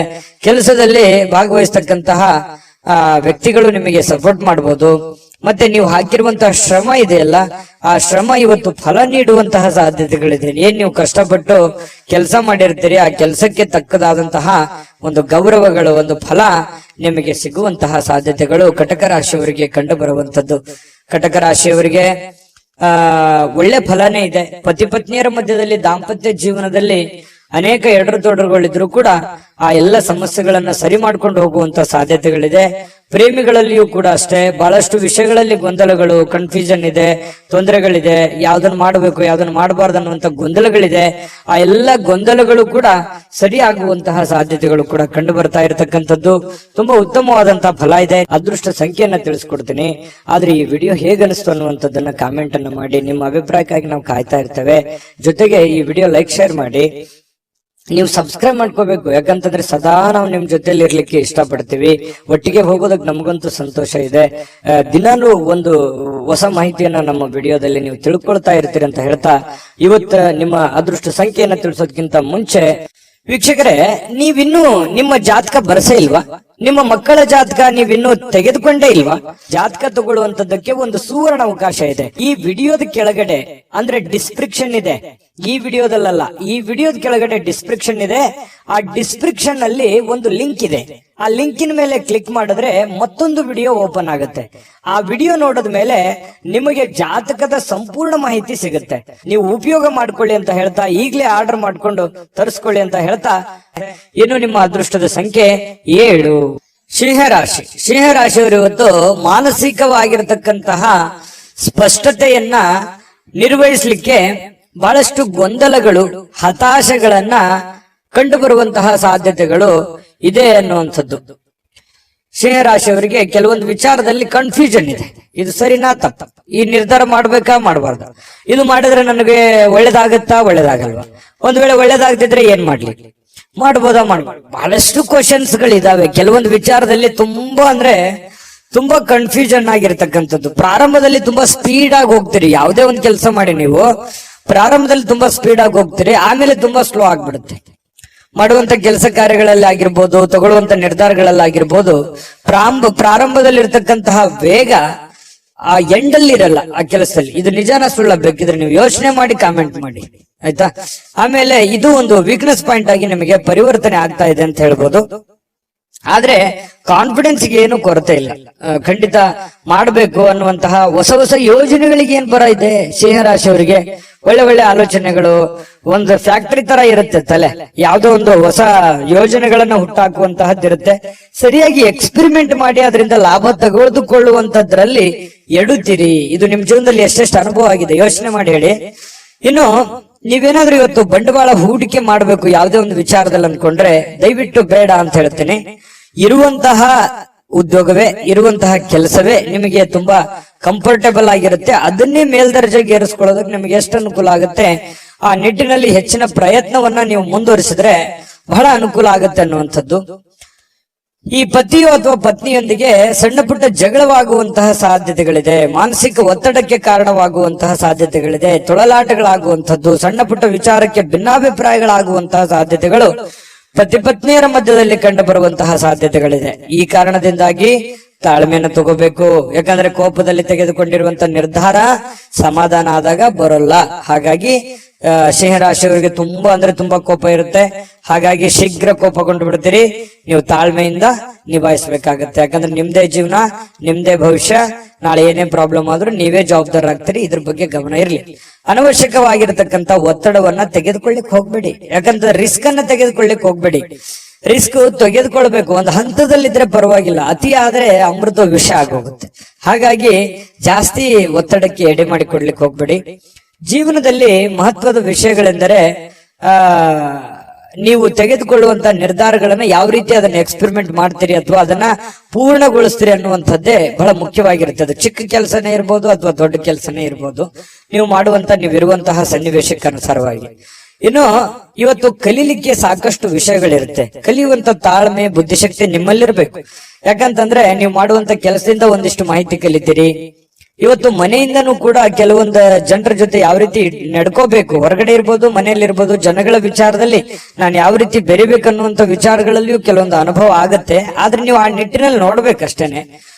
ಕೆಲಸದಲ್ಲಿ ಭಾಗವಹಿಸ್ತಕ್ಕಂತಹ ವ್ಯಕ್ತಿಗಳು ನಿಮಗೆ ಸಪೋರ್ಟ್ ಮಾಡಬಹುದು. ಮತ್ತೆ ನೀವು ಹಾಕಿರುವಂತಹ ಶ್ರಮ ಇದೆಯಲ್ಲ, ಆ ಶ್ರಮ ಇವತ್ತು ಫಲ ನೀಡುವಂತಹ ಸಾಧ್ಯತೆಗಳಿದೆ. ಏನ್ ನೀವು ಕಷ್ಟಪಟ್ಟು ಕೆಲಸ ಮಾಡಿರ್ತೀರಿ, ಆ ಕೆಲಸಕ್ಕೆ ತಕ್ಕದಾದಂತಹ ಒಂದು ಗೌರವಗಳು, ಒಂದು ಫಲ ನಿಮಗೆ ಸಿಗುವಂತಹ ಸಾಧ್ಯತೆಗಳು ಕಟಕ ರಾಶಿಯವರಿಗೆ ಕಂಡು ಬರುವಂತದ್ದು. ಕಟಕ ರಾಶಿಯವರಿಗೆ ಒಳ್ಳೆ ಫಲನೇ ಇದೆ. ಪತಿ ಪತ್ನಿಯರ ಮಧ್ಯದಲ್ಲಿ ದಾಂಪತ್ಯ ಜೀವನದಲ್ಲಿ ಅನೇಕ ಎಡರುತೊಡರುಗಳಿದ್ರು ಕೂಡ ಆ ಎಲ್ಲ ಸಮಸ್ಯೆಗಳನ್ನ ಸರಿ ಮಾಡ್ಕೊಂಡು ಹೋಗುವಂತ ಸಾಧ್ಯತೆಗಳಿದೆ. ಪ್ರೇಮಿಗಳಲ್ಲಿಯೂ ಕೂಡ ಅಷ್ಟೇ ಬಹಳಷ್ಟು ವಿಷಯಗಳಲ್ಲಿ ಗೊಂದಲಗಳು, ಕನ್ಫ್ಯೂಷನ್ ಇದೆ, ತೊಂದರೆಗಳಿದೆ, ಯಾವ್ದನ್ನ ಮಾಡಬೇಕು ಯಾವ್ದನ್ನ ಮಾಡಬಾರ್ದು ಅನ್ನುವಂತ ಗೊಂದಲಗಳಿದೆ. ಆ ಎಲ್ಲ ಗೊಂದಲಗಳು ಕೂಡ ಸರಿಯಾಗುವಂತಹ ಸಾಧ್ಯತೆಗಳು ಕೂಡ ಕಂಡು ಬರ್ತಾ ಇರತಕ್ಕಂಥದ್ದು. ತುಂಬಾ ಉತ್ತಮವಾದಂತಹ ಫಲ ಇದೆ. ಅದೃಷ್ಟ ಸಂಖ್ಯೆಯನ್ನ ತಿಳಿಸ್ಕೊಡ್ತೀನಿ. ಆದ್ರೆ ಈ ವಿಡಿಯೋ ಹೇಗನಿಸ್ತು ಅನ್ನುವಂಥದ್ದನ್ನ ಕಾಮೆಂಟ್ ಅನ್ನು ಮಾಡಿ. ನಿಮ್ಮ ಅಭಿಪ್ರಾಯಕ್ಕಾಗಿ ನಾವು ಕಾಯ್ತಾ ಇರ್ತೇವೆ. ಜೊತೆಗೆ ಈ ವಿಡಿಯೋ ಲೈಕ್ ಶೇರ್ ಮಾಡಿ. ನೀವು ಸಬ್ಸ್ಕ್ರೈಬ್ ಮಾಡ್ಕೋಬೇಕು, ಯಾಕಂತಂದ್ರೆ ಸದಾ ನಾವು ನಿಮ್ ಜೊತೆಲಿ ಇರ್ಲಿಕ್ಕೆ ಇಷ್ಟಪಡ್ತೀವಿ. ಒಟ್ಟಿಗೆ ಹೋಗೋದಕ್ಕೆ ನಮಗಂತೂ ಸಂತೋಷ ಇದೆ. ದಿನಾನು ಒಂದು ಹೊಸ ಮಾಹಿತಿಯನ್ನ ನಮ್ಮ ವಿಡಿಯೋದಲ್ಲಿ ನೀವು ತಿಳ್ಕೊಳ್ತಾ ಇರ್ತೀರಿ ಅಂತ ಹೇಳ್ತಾ, ಇವತ್ತ ನಿಮ್ಮ ಅದೃಷ್ಟ ಸಂಖ್ಯೆಯನ್ನ ತಿಳಿಸೋದಕ್ಕಿಂತ ಮುಂಚೆ ವೀಕ್ಷಕರೇ, ನೀವಿನ್ನೂ ನಿಮ್ಮ ಜಾತಕ ಬರಸೇ ಇಲ್ವಾ? ನಿಮ್ಮ ಮಕ್ಕಳ ಜಾತಕ ನೀವಿನ್ನೂ ತೆಗೆದುಕೊಂಡೇ ಇಲ್ವಾ? ಜಾತಕ ತಗೊಳ್ಳುವಂತದ್ದಕ್ಕೆ ಒಂದು ಸುವರ್ಣ ಅವಕಾಶ ಇದೆ. ಈ ವಿಡಿಯೋದ ಕೆಳಗಡೆ ಅಂದ್ರೆ ಡಿಸ್ಕ್ರಿಪ್ಷನ್ ಇದೆ. ಈ ವಿಡಿಯೋದಲ್ಲ, ಈ ವಿಡಿಯೋದ ಕೆಳಗಡೆ ಡಿಸ್ಕ್ರಿಪ್ಷನ್ ಇದೆ. ಆ ಡಿಸ್ಕ್ರಿಪ್ಷನ್ ಅಲ್ಲಿ ಒಂದು ಲಿಂಕ್ ಇದೆ. ಆ ಲಿಂಕಿನ ಮೇಲೆ ಕ್ಲಿಕ್ ಮಾಡಿದ್ರೆ ಮತ್ತೊಂದು ವಿಡಿಯೋ ಓಪನ್ ಆಗುತ್ತೆ. ಆ ವಿಡಿಯೋ ನೋಡಿದ ಮೇಲೆ ನಿಮಗೆ ಜಾತಕದ ಸಂಪೂರ್ಣ ಮಾಹಿತಿ ಸಿಗುತ್ತೆ. ನೀವು ಉಪಯೋಗ ಮಾಡ್ಕೊಳ್ಳಿ ಅಂತ ಹೇಳ್ತಾ, ಈಗಲೇ ಆರ್ಡರ್ ಮಾಡ್ಕೊಂಡು ತರಿಸ್ಕೊಳ್ಳಿ ಅಂತ ಹೇಳ್ತಾ, ಇನ್ನು ನಿಮ್ಮ ಅದೃಷ್ಟದ ಸಂಖ್ಯೆ 7. ಸಿಂಹರಾಶಿ. ಸಿಂಹರಾಶಿಯವರು ಇವತ್ತು ಮಾನಸಿಕವಾಗಿರತಕ್ಕಂತಹ ಸ್ಪಷ್ಟತೆಯನ್ನ ನಿರ್ವಹಿಸಲಿಕ್ಕೆ ಬಹಳಷ್ಟು ಗೊಂದಲಗಳು, ಹತಾಶೆಗಳನ್ನ ಕಂಡು ಬರುವಂತಹ ಸಾಧ್ಯತೆಗಳು ಇದೆ ಅನ್ನುವಂಥದ್ದು. ಸಿಂಹರಾಶಿಯವರಿಗೆ ಕೆಲವೊಂದು ವಿಚಾರದಲ್ಲಿ ಕನ್ಫ್ಯೂಷನ್ ಇದೆ. ಇದು ಸರಿನಾ ತಪ್ಪ, ಈ ನಿರ್ಧಾರ ಮಾಡ್ಬೇಕಾ ಮಾಡಬಾರ್ದು, ಇದು ಮಾಡಿದ್ರೆ ನನಗೆ ಒಳ್ಳೇದಾಗತ್ತಾ ಒಳ್ಳೇದಾಗಲ್ವಾ, ಒಂದ್ ವೇಳೆ ಒಳ್ಳೇದಾಗದಿದ್ರೆ ಏನ್ ಮಾಡ್ಲಿ, ಮಾಡ್ಬೋದಾ ಮಾಡ್ಬೋದು, ಬಹಳಷ್ಟು ಕ್ವಶನ್ಸ್ ಗಳಿದಾವೆ. ಕೆಲವೊಂದು ವಿಚಾರದಲ್ಲಿ ತುಂಬಾ ಕನ್ಫ್ಯೂಷನ್ ಆಗಿರ್ತಕ್ಕಂಥದ್ದು. ಪ್ರಾರಂಭದಲ್ಲಿ ತುಂಬಾ ಸ್ಪೀಡ್ ಆಗಿ ಹೋಗ್ತೀರಿ. ಯಾವುದೇ ಒಂದು ಕೆಲಸ ಮಾಡಿ ನೀವು ಪ್ರಾರಂಭದಲ್ಲಿ ತುಂಬಾ ಸ್ಪೀಡ್ ಆಗಿ ಹೋಗ್ತೀರಿ, ಆಮೇಲೆ ತುಂಬಾ ಸ್ಲೋ ಆಗ್ಬಿಡುತ್ತೆ. ಮಾಡುವಂತ ಕೆಲಸ ಕಾರ್ಯಗಳಲ್ಲಿ ಆಗಿರ್ಬೋದು, ತಗೊಳ್ಳುವಂತ ನಿರ್ಧಾರಗಳಲ್ಲಾಗಿರ್ಬೋದು, ಪ್ರಾರಂಭದಲ್ಲಿ ಇರ್ತಕ್ಕಂತಹ ವೇಗ ಆ ಎಂಡಲ್ಲಿ ಇರಲ್ಲ ಆ ಕೆಲಸದಲ್ಲಿ. ಇದು ನಿಜಾನ ಸುಳ್ಳ? ಬೇಕಿದ್ರೆ ನೀವು ಯೋಚನೆ ಮಾಡಿ ಕಾಮೆಂಟ್ ಮಾಡಿ, ಆಯ್ತಾ? ಆಮೇಲೆ ಇದು ಒಂದು ವೀಕ್ನೆಸ್ ಪಾಯಿಂಟ್ ಆಗಿ ನಿಮಗೆ ಪರಿವರ್ತನೆ ಆಗ್ತಾ ಇದೆ ಅಂತ ಹೇಳ್ಬೋದು. ಆದ್ರೆ ಕಾನ್ಫಿಡೆನ್ಸ್ ಗೆ ಏನು ಕೊರತೆ ಇಲ್ಲ. ಖಂಡಿತ ಮಾಡಬೇಕು ಅನ್ನುವಂತಹ ಹೊಸ ಹೊಸ ಯೋಜನೆಗಳಿಗೆ ಏನ್ ಬರ ಇದೆ ಸಿಂಹರಾಶಿಯವರಿಗೆ. ಒಳ್ಳೆ ಒಳ್ಳೆ ಆಲೋಚನೆಗಳು, ಒಂದು ಫ್ಯಾಕ್ಟರಿ ತರ ಇರುತ್ತೆ ತಲೆ. ಯಾವ್ದೋ ಒಂದು ಹೊಸ ಯೋಜನೆಗಳನ್ನ ಹುಟ್ಟಾಕುವಂತಹದ್ದಿರುತ್ತೆ. ಸರಿಯಾಗಿ ಎಕ್ಸ್ಪೆರಿಮೆಂಟ್ ಮಾಡಿ ಅದರಿಂದ ಲಾಭ ತೆಗೆದುಕೊಳ್ಳುವಂತದ್ರಲ್ಲಿ ಎಡುತ್ತೀರಿ. ಇದು ನಿಮ್ ಜೀವನದಲ್ಲಿ ಎಷ್ಟೆಷ್ಟು ಅನುಭವ ಆಗಿದೆ ಯೋಚನೆ ಮಾಡಿ ಹೇಳಿ. ಇನ್ನು ನೀವೇನಾದ್ರೂ ಇವತ್ತು ಬಂಡವಾಳ ಹೂಡಿಕೆ ಮಾಡಬೇಕು ಯಾವುದೇ ಒಂದು ವಿಚಾರದಲ್ಲಿ ಅಂದ್ಕೊಂಡ್ರೆ ದಯವಿಟ್ಟು ಬೇಡ ಅಂತ ಹೇಳ್ತೇನೆ. ಇರುವಂತಹ ಉದ್ಯೋಗವೇ, ಇರುವಂತಹ ಕೆಲಸವೇ ನಿಮಗೆ ತುಂಬಾ ಕಂಫರ್ಟೇಬಲ್ ಆಗಿರುತ್ತೆ. ಅದನ್ನೇ ಮೇಲ್ದರ್ಜೆಗೆ ಏರಿಸ್ಕೊಳ್ಳೋದಕ್ಕೆ ನಿಮಗೆ ಎಷ್ಟು ಅನುಕೂಲ ಆಗುತ್ತೆ ಆ ನಿಟ್ಟಿನಲ್ಲಿ ಹೆಚ್ಚಿನ ಪ್ರಯತ್ನವನ್ನ ನೀವು ಮುಂದುವರಿಸಿದ್ರೆ ಬಹಳ ಅನುಕೂಲ ಆಗುತ್ತೆ ಅನ್ನುವಂಥದ್ದು. ಈ ಪತಿಯೋ ಅಥವಾ ಪತ್ನಿಯೊಂದಿಗೆ ಸಣ್ಣ ಪುಟ್ಟ ಜಗಳವಾಗುವಂತಹ ಸಾಧ್ಯತೆಗಳಿದೆ. ಮಾನಸಿಕ ಒತ್ತಡಕ್ಕೆ ಕಾರಣವಾಗುವಂತಹ ಸಾಧ್ಯತೆಗಳಿದೆ. ತೊಳಲಾಟಗಳಾಗುವಂಥದ್ದು, ಸಣ್ಣ ಪುಟ್ಟ ವಿಚಾರಕ್ಕೆ ಭಿನ್ನಾಭಿಪ್ರಾಯಗಳಾಗುವಂತಹ ಸಾಧ್ಯತೆಗಳು ಪತಿ ಪತ್ನಿಯರ ಮಧ್ಯದಲ್ಲಿ ಕಂಡು ಬರುವಂತಹ ಸಾಧ್ಯತೆಗಳಿದೆ. ಈ ಕಾರಣದಿಂದಾಗಿ ತಾಳ್ಮೆಯನ್ನು ತಗೋಬೇಕು. ಯಾಕಂದ್ರೆ ಕೋಪದಲ್ಲಿ ತೆಗೆದುಕೊಂಡಿರುವಂತಹ ನಿರ್ಧಾರ ಸಮಾಧಾನ ಆದಾಗ ಬರೋಲ್ಲ. ಹಾಗಾಗಿ ಸಿಂಹರಾಶಿಯವರಿಗೆ ತುಂಬಾ ಕೋಪ ಇರುತ್ತೆ. ಹಾಗಾಗಿ ಶೀಘ್ರ ಕೋಪಗೊಂಡು ಬಿಡ್ತೀರಿ. ನೀವು ತಾಳ್ಮೆಯಿಂದ ನಿಭಾಯಿಸಬೇಕಾಗತ್ತೆ. ಯಾಕಂದ್ರೆ ನಿಮ್ದೇ ಜೀವನ, ನಿಮ್ದೇ ಭವಿಷ್ಯ. ನಾಳೆ ಏನೇ ಪ್ರಾಬ್ಲಮ್ ಆದ್ರೂ ನೀವೇ ಜವಾಬ್ದಾರರಾಗ್ತೀರಿ. ಇದ್ರ ಬಗ್ಗೆ ಗಮನ ಇರ್ಲಿ. ಅನವಶ್ಯಕವಾಗಿರತಕ್ಕಂತ ಒತ್ತಡವನ್ನ ತೆಗೆದುಕೊಳ್ಳಿಕ್ ಹೋಗ್ಬೇಡಿ. ಯಾಕಂದ್ರೆ ರಿಸ್ಕ್ ಅನ್ನ ತೆಗೆದುಕೊಳ್ಳಿಕ್ ಹೋಗ್ಬೇಡಿ. ರಿಸ್ಕ್ ತೆಗೆದುಕೊಳ್ಬೇಕು, ಒಂದು ಹಂತದಲ್ಲಿದ್ರೆ ಪರವಾಗಿಲ್ಲ. ಅತಿ ಆದ್ರೆ ಅಮೃತ ವಿಷ ಆಗೋಗುತ್ತೆ. ಹಾಗಾಗಿ ಜಾಸ್ತಿ ಒತ್ತಡಕ್ಕೆ ಎಡೆ ಮಾಡಿಕೊಡ್ಲಿಕ್ಕೆ ಹೋಗ್ಬೇಡಿ. ಜೀವನದಲ್ಲಿ ಮಹತ್ವದ ವಿಷಯಗಳೆಂದರೆ ನೀವು ತೆಗೆದುಕೊಳ್ಳುವಂತ ನಿರ್ಧಾರಗಳನ್ನ ಯಾವ ರೀತಿ ಅದನ್ನ ಎಕ್ಸ್ಪೆರಿಮೆಂಟ್ ಮಾಡ್ತೀರಿ ಅಥವಾ ಅದನ್ನ ಪೂರ್ಣಗೊಳಿಸ್ತೀರಿ ಅನ್ನುವಂಥದ್ದೇ ಬಹಳ ಮುಖ್ಯವಾಗಿರುತ್ತೆ. ಅದು ಚಿಕ್ಕ ಕೆಲಸನೇ ಇರ್ಬೋದು ಅಥವಾ ದೊಡ್ಡ ಕೆಲಸನೇ ಇರ್ಬೋದು, ನೀವಿರುವಂತಹ ಸನ್ನಿವೇಶಕ್ಕೆ ಅನುಸಾರವಾಗಿ. ಇನ್ನು ಇವತ್ತು ಕಲೀಲಿಕ್ಕೆ ಸಾಕಷ್ಟು ವಿಷಯಗಳಿರುತ್ತೆ. ಕಲಿಯುವಂತ ತಾಳ್ಮೆ, ಬುದ್ಧಿಶಕ್ತಿ ನಿಮ್ಮಲ್ಲಿರ್ಬೇಕು. ಯಾಕಂತಂದ್ರೆ ನೀವು ಮಾಡುವಂತ ಕೆಲಸದಿಂದ ಒಂದಿಷ್ಟು ಮಾಹಿತಿ ಕಲಿತೀರಿ. ಇವತ್ತು ಮನೆಯಿಂದನೂ ಕೂಡ ಕೆಲವೊಂದು ಜನರ ಜೊತೆ ಯಾವ ರೀತಿ ನಡ್ಕೋಬೇಕು, ಹೊರಗಡೆ ಇರ್ಬೋದು ಮನೆಯಲ್ಲಿ ಇರ್ಬೋದು, ಜನಗಳ ವಿಚಾರದಲ್ಲಿ ನಾನು ಯಾವ ರೀತಿ ಬೆರಿಬೇಕನ್ನುವಂತ ವಿಚಾರಗಳಲ್ಲಿಯೂ ಕೆಲವೊಂದು ಅನುಭವ ಆಗತ್ತೆ. ಆದ್ರೆ ನೀವು ಆ ನಿಟ್ಟಿನಲ್ಲಿ ನೋಡ್ಬೇಕಷ್ಟೇನೆ.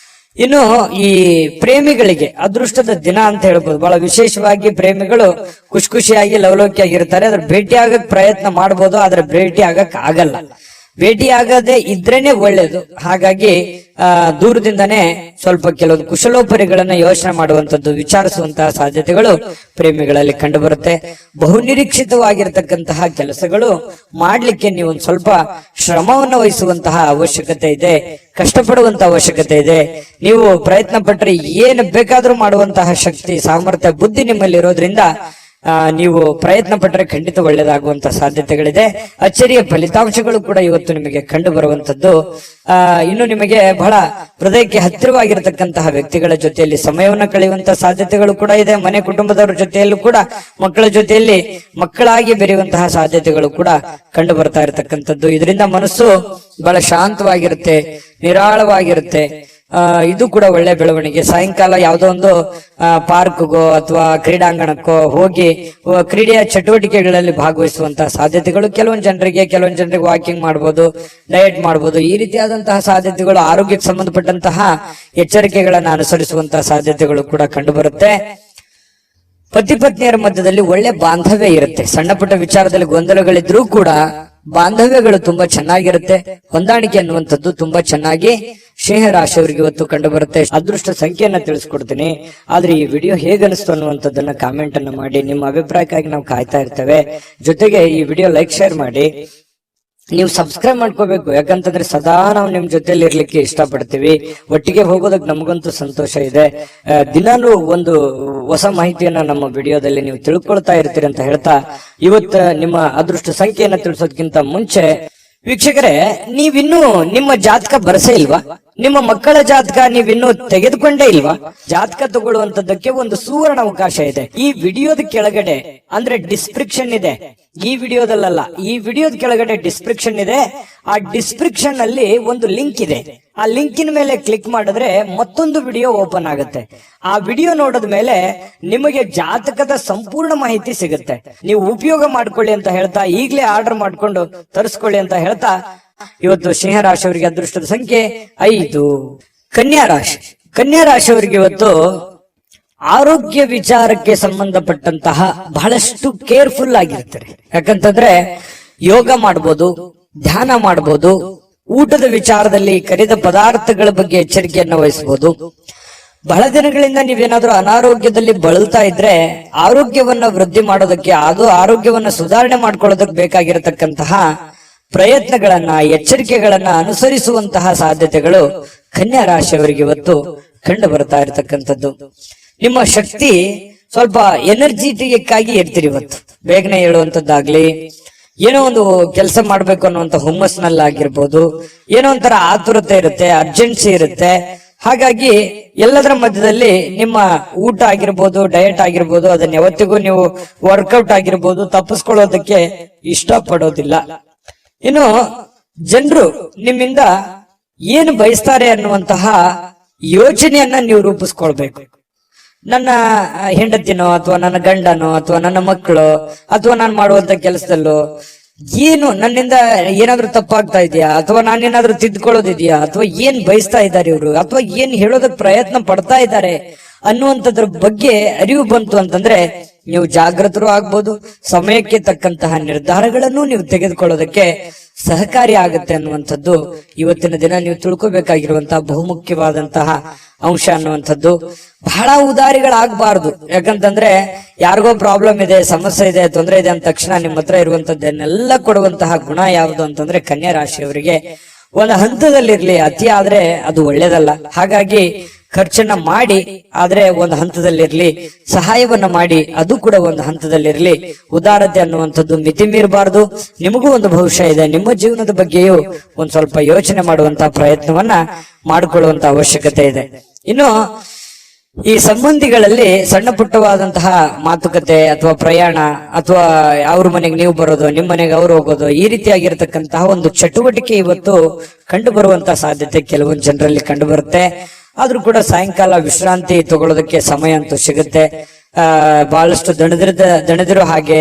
ಇನ್ನು ಈ ಪ್ರೇಮಿಗಳಿಗೆ ಅದೃಷ್ಟದ ದಿನ ಅಂತ ಹೇಳ್ಬೋದು. ಬಹಳ ವಿಶೇಷವಾಗಿ ಪ್ರೇಮಿಗಳು ಖುಷಿಯಾಗಿ ಲವಲೋಕಿಯಾಗಿರ್ತಾರೆ. ಅದ್ರ ಭೇಟಿ ಆಗಕ್ ಪ್ರಯತ್ನ ಮಾಡ್ಬೋದು, ಆದ್ರೆ ಭೇಟಿ ಆಗಕ್ ಆಗಲ್ಲ. ಭೇಟಿಯಾಗದೆ ಇದ್ರೇನೆ ಒಳ್ಳೇದು. ಹಾಗಾಗಿ ದೂರದಿಂದನೇ ಸ್ವಲ್ಪ ಕೆಲವೊಂದು ಕುಶಲೋಪರಿಗಳನ್ನ ಯೋಚನೆ ಮಾಡುವಂತದ್ದು, ವಿಚಾರಿಸುವಂತಹ ಸಾಧ್ಯತೆಗಳು ಪ್ರೇಮಿಗಳಲ್ಲಿ ಕಂಡು ಬರುತ್ತೆ. ಬಹುನಿರೀಕ್ಷಿತವಾಗಿರತಕ್ಕಂತಹ ಕೆಲಸಗಳು ಮಾಡ್ಲಿಕ್ಕೆ ನೀವು ಒಂದು ಸ್ವಲ್ಪ ಶ್ರಮವನ್ನು ವಹಿಸುವಂತಹ ಅವಶ್ಯಕತೆ ಇದೆ, ಕಷ್ಟಪಡುವಂತಹ ಅವಶ್ಯಕತೆ ಇದೆ. ನೀವು ಪ್ರಯತ್ನ ಪಟ್ಟರೆ ಏನು ಬೇಕಾದ್ರೂ ಮಾಡುವಂತಹ ಶಕ್ತಿ, ಸಾಮರ್ಥ್ಯ, ಬುದ್ಧಿ ನಿಮ್ಮಲ್ಲಿ ಇರೋದ್ರಿಂದ ನೀವು ಪ್ರಯತ್ನ ಪಟ್ಟರೆ ಖಂಡಿತ ಒಳ್ಳೆಯದಾಗುವಂತಹ ಸಾಧ್ಯತೆಗಳಿದೆ. ಅಚ್ಚರಿಯ ಫಲಿತಾಂಶಗಳು ಕೂಡ ಇವತ್ತು ನಿಮಗೆ ಕಂಡು ಬರುವಂತದ್ದು. ಇನ್ನು ನಿಮಗೆ ಬಹಳ ಹೃದಯಕ್ಕೆ ಹತ್ತಿರವಾಗಿರತಕ್ಕಂತಹ ವ್ಯಕ್ತಿಗಳ ಜೊತೆಯಲ್ಲಿ ಸಮಯವನ್ನು ಕಳೆಯುವಂತಹ ಸಾಧ್ಯತೆಗಳು ಕೂಡ ಇದೆ. ಮನೆ ಕುಟುಂಬದವರ ಜೊತೆಯಲ್ಲೂ ಕೂಡ, ಮಕ್ಕಳ ಜೊತೆಯಲ್ಲಿ ಮಕ್ಕಳಾಗಿ ಬೆರೆಯುವಂತಹ ಸಾಧ್ಯತೆಗಳು ಕೂಡ ಕಂಡು ಬರ್ತಾ ಇರತಕ್ಕಂಥದ್ದು. ಇದರಿಂದ ಮನಸ್ಸು ಬಹಳ ಶಾಂತವಾಗಿರುತ್ತೆ, ನಿರಾಳವಾಗಿರುತ್ತೆ. ಇದು ಕೂಡ ಒಳ್ಳೆ ಬೆಳವಣಿಗೆ. ಸಾಯಂಕಾಲ ಯಾವುದೋ ಒಂದು ಪಾರ್ಕ್ಗೋ ಅಥವಾ ಕ್ರೀಡಾಂಗಣಕ್ಕೋ ಹೋಗಿ ಕ್ರೀಡೆಯ ಚಟುವಟಿಕೆಗಳಲ್ಲಿ ಭಾಗವಹಿಸುವಂತಹ ಸಾಧ್ಯತೆಗಳು ಕೆಲವೊಂದು ಜನರಿಗೆ ವಾಕಿಂಗ್ ಮಾಡ್ಬೋದು, ಡಯಟ್ ಮಾಡ್ಬೋದು. ಈ ರೀತಿಯಾದಂತಹ ಸಾಧ್ಯತೆಗಳು, ಆರೋಗ್ಯಕ್ಕೆ ಸಂಬಂಧಪಟ್ಟಂತಹ ಎಚ್ಚರಿಕೆಗಳನ್ನು ಅನುಸರಿಸುವಂತಹ ಸಾಧ್ಯತೆಗಳು ಕೂಡ ಕಂಡು ಬರುತ್ತೆ. ಪತಿ ಪತ್ನಿಯರ ಮಧ್ಯದಲ್ಲಿ ಒಳ್ಳೆ ಬಾಂಧವ್ಯ ಇರುತ್ತೆ. ಸಣ್ಣ ಪುಟ್ಟ ವಿಚಾರದಲ್ಲಿ ಗೊಂದಲಗಳಿದ್ರೂ ಕೂಡ ಬಾಂಧವ್ಯಗಳು ತುಂಬಾ ಚೆನ್ನಾಗಿರುತ್ತೆ. ಹೊಂದಾಣಿಕೆ ಅನ್ನುವಂಥದ್ದು ತುಂಬಾ ಚೆನ್ನಾಗಿ ಸಿಂಹ ರಾಶಿಯವರಿಗೆ ಇವತ್ತು ಕಂಡು ಬರುತ್ತೆ. ಅದೃಷ್ಟ ಸಂಖ್ಯೆಯನ್ನ ತಿಳಿಸ್ಕೊಡ್ತೀನಿ. ಆದ್ರೆ ಈ ವಿಡಿಯೋ ಹೇಗನಿಸ್ತು ಅನ್ನುವಂಥದ್ದನ್ನ ಕಾಮೆಂಟ್ ಅನ್ನ ಮಾಡಿ. ನಿಮ್ಮ ಅಭಿಪ್ರಾಯಕ್ಕಾಗಿ ನಾವು ಕಾಯ್ತಾ ಇರ್ತೇವೆ. ಜೊತೆಗೆ ಈ ವಿಡಿಯೋ ಲೈಕ್, ಶೇರ್ ಮಾಡಿ. ನೀವು ಸಬ್ಸ್ಕ್ರೈಬ್ ಮಾಡ್ಕೋಬೇಕು, ಯಾಕಂತಂದ್ರೆ ಸದಾ ನಾವು ನಿಮ್ ಜೊತೆಲಿ ಇರ್ಲಿಕ್ಕೆ ಇಷ್ಟಪಡ್ತೀವಿ. ಒಟ್ಟಿಗೆ ಹೋಗೋದಕ್ಕೆ ನಮಗಂತೂ ಸಂತೋಷ ಇದೆ. ದಿನಾನು ಒಂದು ಹೊಸ ಮಾಹಿತಿಯನ್ನ ನಮ್ಮ ವಿಡಿಯೋದಲ್ಲಿ ನೀವು ತಿಳ್ಕೊಳ್ತಾ ಇರ್ತೀರಿ ಅಂತ ಹೇಳ್ತಾ, ಇವತ್ತು ನಿಮ್ಮ ಅದೃಷ್ಟ ಸಂಖ್ಯೆಯನ್ನ ತಿಳಿಸೋದಕ್ಕಿಂತ ಮುಂಚೆ ವೀಕ್ಷಕರೇ, ನೀವಿನ್ನೂ ನಿಮ್ಮ ಜಾತಕ ಬರಸೇ ಇಲ್ವಾ? ನಿಮ್ಮ ಮಕ್ಕಳ ಜಾತಕ ನೀವಿನ್ನೂ ತೆಗೆದುಕೊಂಡೇ ಇಲ್ವಾ? ಜಾತಕ ತಗೊಳ್ಳುವಂತದ್ದಕ್ಕೆ ಒಂದು ಸುವರ್ಣ ಅವಕಾಶ ಇದೆ. ಈ ವಿಡಿಯೋದ ಕೆಳಗಡೆ ಅಂದ್ರೆ ಡಿಸ್ಕ್ರಿಪ್ಷನ್ ಇದೆ. ಈ ವಿಡಿಯೋದಲ್ಲ, ಈ ವಿಡಿಯೋದ ಕೆಳಗಡೆ ಡಿಸ್ಕ್ರಿಪ್ಷನ್ ಇದೆ. ಆ ಡಿಸ್ಕ್ರಿಪ್ಷನ್ ಅಲ್ಲಿ ಒಂದು ಲಿಂಕ್ ಇದೆ. ಆ ಲಿಂಕಿನ ಮೇಲೆ ಕ್ಲಿಕ್ ಮಾಡಿದ್ರೆ ಮತ್ತೊಂದು ವಿಡಿಯೋ ಓಪನ್ ಆಗುತ್ತೆ. ಆ ವಿಡಿಯೋ ನೋಡಿದ ಮೇಲೆ ನಿಮಗೆ ಜಾತಕದ ಸಂಪೂರ್ಣ ಮಾಹಿತಿ ಸಿಗುತ್ತೆ. ನೀವು ಉಪಯೋಗ ಮಾಡ್ಕೊಳ್ಳಿ ಅಂತ ಹೇಳ್ತಾ, ಈಗಲೇ ಆರ್ಡರ್ ಮಾಡ್ಕೊಂಡು ತರಿಸ್ಕೊಳ್ಳಿ ಅಂತ ಹೇಳ್ತಾ, ಇವತ್ತು ಸಿಂಹ ರಾಶಿಯವರಿಗೆ ಅದೃಷ್ಟದ ಸಂಖ್ಯೆ 5. ಕನ್ಯಾ ರಾಶಿ. ಕನ್ಯಾ ರಾಶಿಯವರಿಗೆ ಇವತ್ತು ಆರೋಗ್ಯ ವಿಚಾರಕ್ಕೆ ಸಂಬಂಧಪಟ್ಟಂತಹ ಬಹಳಷ್ಟು ಕೇರ್ಫುಲ್ ಆಗಿರ್ತಾರೆ. ಯಾಕಂತಂದ್ರೆ ಯೋಗ ಮಾಡ್ಬೋದು, ಧ್ಯಾನ ಮಾಡ್ಬೋದು, ಊಟದ ವಿಚಾರದಲ್ಲಿ ಕರಿದ ಪದಾರ್ಥಗಳ ಬಗ್ಗೆ ಎಚ್ಚರಿಕೆಯನ್ನು ವಹಿಸಬಹುದು. ಬಹಳ ದಿನಗಳಿಂದ ನೀವೇನಾದ್ರೂ ಅನಾರೋಗ್ಯದಲ್ಲಿ ಬಳಲ್ತಾ ಇದ್ರೆ ಆರೋಗ್ಯವನ್ನ ವೃದ್ಧಿ ಮಾಡೋದಕ್ಕೆ, ಅದು ಆರೋಗ್ಯವನ್ನ ಸುಧಾರಣೆ ಮಾಡ್ಕೊಳ್ಳೋದಕ್ಕೆ ಬೇಕಾಗಿರತಕ್ಕಂತಹ ಪ್ರಯತ್ನಗಳನ್ನ, ಎಚ್ಚರಿಕೆಗಳನ್ನ ಅನುಸರಿಸುವಂತಹ ಸಾಧ್ಯತೆಗಳು ಕನ್ಯಾ ರಾಶಿಯವರಿಗೆ ಇವತ್ತು ಕಂಡು ಬರ್ತಾ ಇರತಕ್ಕಂಥದ್ದು. ನಿಮ್ಮ ಶಕ್ತಿ ಸ್ವಲ್ಪ ಎನರ್ಜಿಟಿಕ್ ಆಗಿ ಇರ್ತೀರಿ ಇವತ್ತು. ಬೇಗನೆ ಹೇಳುವಂತದ್ದಾಗ್ಲಿ, ಏನೋ ಒಂದು ಕೆಲಸ ಮಾಡ್ಬೇಕು ಅನ್ನುವಂತ ಹುಮ್ಮಸ್ನಲ್ಲಾಗಿರ್ಬೋದು, ಏನೋ ಒಂಥರ ಆತುರತೆ ಇರುತ್ತೆ, ಅರ್ಜೆನ್ಸಿ ಇರುತ್ತೆ. ಹಾಗಾಗಿ ಎಲ್ಲದರ ಮಧ್ಯದಲ್ಲಿ ನಿಮ್ಮ ಊಟ ಆಗಿರ್ಬೋದು, ಡಯಟ್ ಆಗಿರ್ಬೋದು, ಅದನ್ನ ಯಾವತ್ತಿಗೂ ನೀವು ವರ್ಕೌಟ್ ಆಗಿರ್ಬೋದು ತಪ್ಪಿಸ್ಕೊಳ್ಳೋದಕ್ಕೆ ಇಷ್ಟಪಡೋದಿಲ್ಲ. ಇನ್ನು ಜನರು ನಿಮ್ಮಿಂದ ಏನು ಬಯಸ್ತಾರೆ ಅನ್ನುವಂತಹ ಯೋಚನೆಯನ್ನ ನೀವು ರೂಪಿಸ್ಕೊಳ್ಬೇಕು. ನನ್ನ ಹೆಂಡತಿನೋ ಅಥವಾ ನನ್ನ ಗಂಡನೋ ಅಥವಾ ನನ್ನ ಮಕ್ಕಳು ಅಥವಾ ನಾನು ಮಾಡುವಂತ ಕೆಲಸದಲ್ಲೋ ಏನು ನನ್ನಿಂದ ಏನಾದ್ರೂ ತಪ್ಪಾಗ್ತಾ ಇದೆಯಾ, ಅಥವಾ ನಾನೇನಾದ್ರೂ ತಿದ್ಕೊಳ್ಳೋದಿದ್ಯಾ, ಅಥವಾ ಏನ್ ಬಯಸ್ತಾ ಇದ್ದಾರೆ ಇವರು, ಅಥವಾ ಏನ್ ಹೇಳೋದಕ್ಕೆ ಪ್ರಯತ್ನ ಪಡ್ತಾ ಇದ್ದಾರೆ ಅನ್ನುವಂಥದ್ರ ಬಗ್ಗೆ ಅರಿವು ಬಂತು ಅಂತಂದ್ರೆ ನೀವು ಜಾಗೃತರು ಆಗ್ಬೋದು. ಸಮಯಕ್ಕೆ ತಕ್ಕಂತಹ ನಿರ್ಧಾರಗಳನ್ನು ನೀವು ತೆಗೆದುಕೊಳ್ಳೋದಕ್ಕೆ ಸಹಕಾರಿ ಆಗುತ್ತೆ ಅನ್ನುವಂಥದ್ದು ಇವತ್ತಿನ ದಿನ ನೀವು ತಿಳ್ಕೊಬೇಕಾಗಿರುವಂತಹ ಬಹುಮುಖ್ಯವಾದಂತಹ ಅಂಶ ಅನ್ನುವಂಥದ್ದು. ಬಹಳ ಉದಾರಿಗಳಾಗಬಾರ್ದು. ಯಾಕಂತಂದ್ರೆ ಯಾರಿಗೋ ಪ್ರಾಬ್ಲಮ್ ಇದೆ, ಸಮಸ್ಯೆ ಇದೆ, ತೊಂದರೆ ಇದೆ ಅಂದ ತಕ್ಷಣ ನಿಮ್ಮ ಹತ್ರ ಇರುವಂತದ್ದನ್ನೆಲ್ಲ ಕೊಡುವಂತಹ ಗುಣ ಯಾವುದು ಅಂತಂದ್ರೆ ಕನ್ಯಾ ರಾಶಿಯವರಿಗೆ ಒಂದು ಹಂತದಲ್ಲಿರ್ಲಿ. ಅತಿ ಆದ್ರೆ ಅದು ಒಳ್ಳೇದಲ್ಲ. ಹಾಗಾಗಿ ಖರ್ಚನ್ನ ಮಾಡಿ, ಆದ್ರೆ ಒಂದು ಹಂತದಲ್ಲಿರ್ಲಿ. ಸಹಾಯವನ್ನ ಮಾಡಿ, ಅದು ಕೂಡ ಒಂದು ಹಂತದಲ್ಲಿರ್ಲಿ. ಉದಾರತೆ ಅನ್ನುವಂಥದ್ದು ಮಿತಿ ಮೀರಬಾರದು. ನಿಮಗೂ ಒಂದು ಭವಿಷ್ಯ ಇದೆ. ನಿಮ್ಮ ಜೀವನದ ಬಗ್ಗೆಯೂ ಒಂದ್ ಸ್ವಲ್ಪ ಯೋಚನೆ ಮಾಡುವಂತಹ ಪ್ರಯತ್ನವನ್ನ ಮಾಡಿಕೊಳ್ಳುವಂತ ಅವಶ್ಯಕತೆ ಇದೆ. ಇನ್ನು ಈ ಸಂಬಂಧಿಗಳಲ್ಲಿ ಸಣ್ಣ ಪುಟ್ಟವಾದಂತಹ ಮಾತುಕತೆ ಅಥವಾ ಪ್ರಯಾಣ, ಅಥವಾ ಅವ್ರ ಮನೆಗೆ ನೀವು ಬರೋದು, ನಿಮ್ಮ ಮನೆಗೆ ಅವ್ರು ಹೋಗೋದು, ಈ ರೀತಿಯಾಗಿರ್ತಕ್ಕಂತಹ ಒಂದು ಚಟುವಟಿಕೆ ಇವತ್ತು ಕಂಡು ಬರುವಂತಹ ಸಾಧ್ಯತೆ ಕೆಲವೊಂದು ಜನರಲ್ಲಿ ಕಂಡು ಬರುತ್ತೆ. ಆದ್ರೂ ಕೂಡ ಸಾಯಂಕಾಲ ವಿಶ್ರಾಂತಿ ತಗೊಳ್ಳೋದಕ್ಕೆ ಸಮಯ ಅಂತೂ ಸಿಗುತ್ತೆ. ಬಹಳಷ್ಟು ದಣಿದಿರೋ ಹಾಗೆ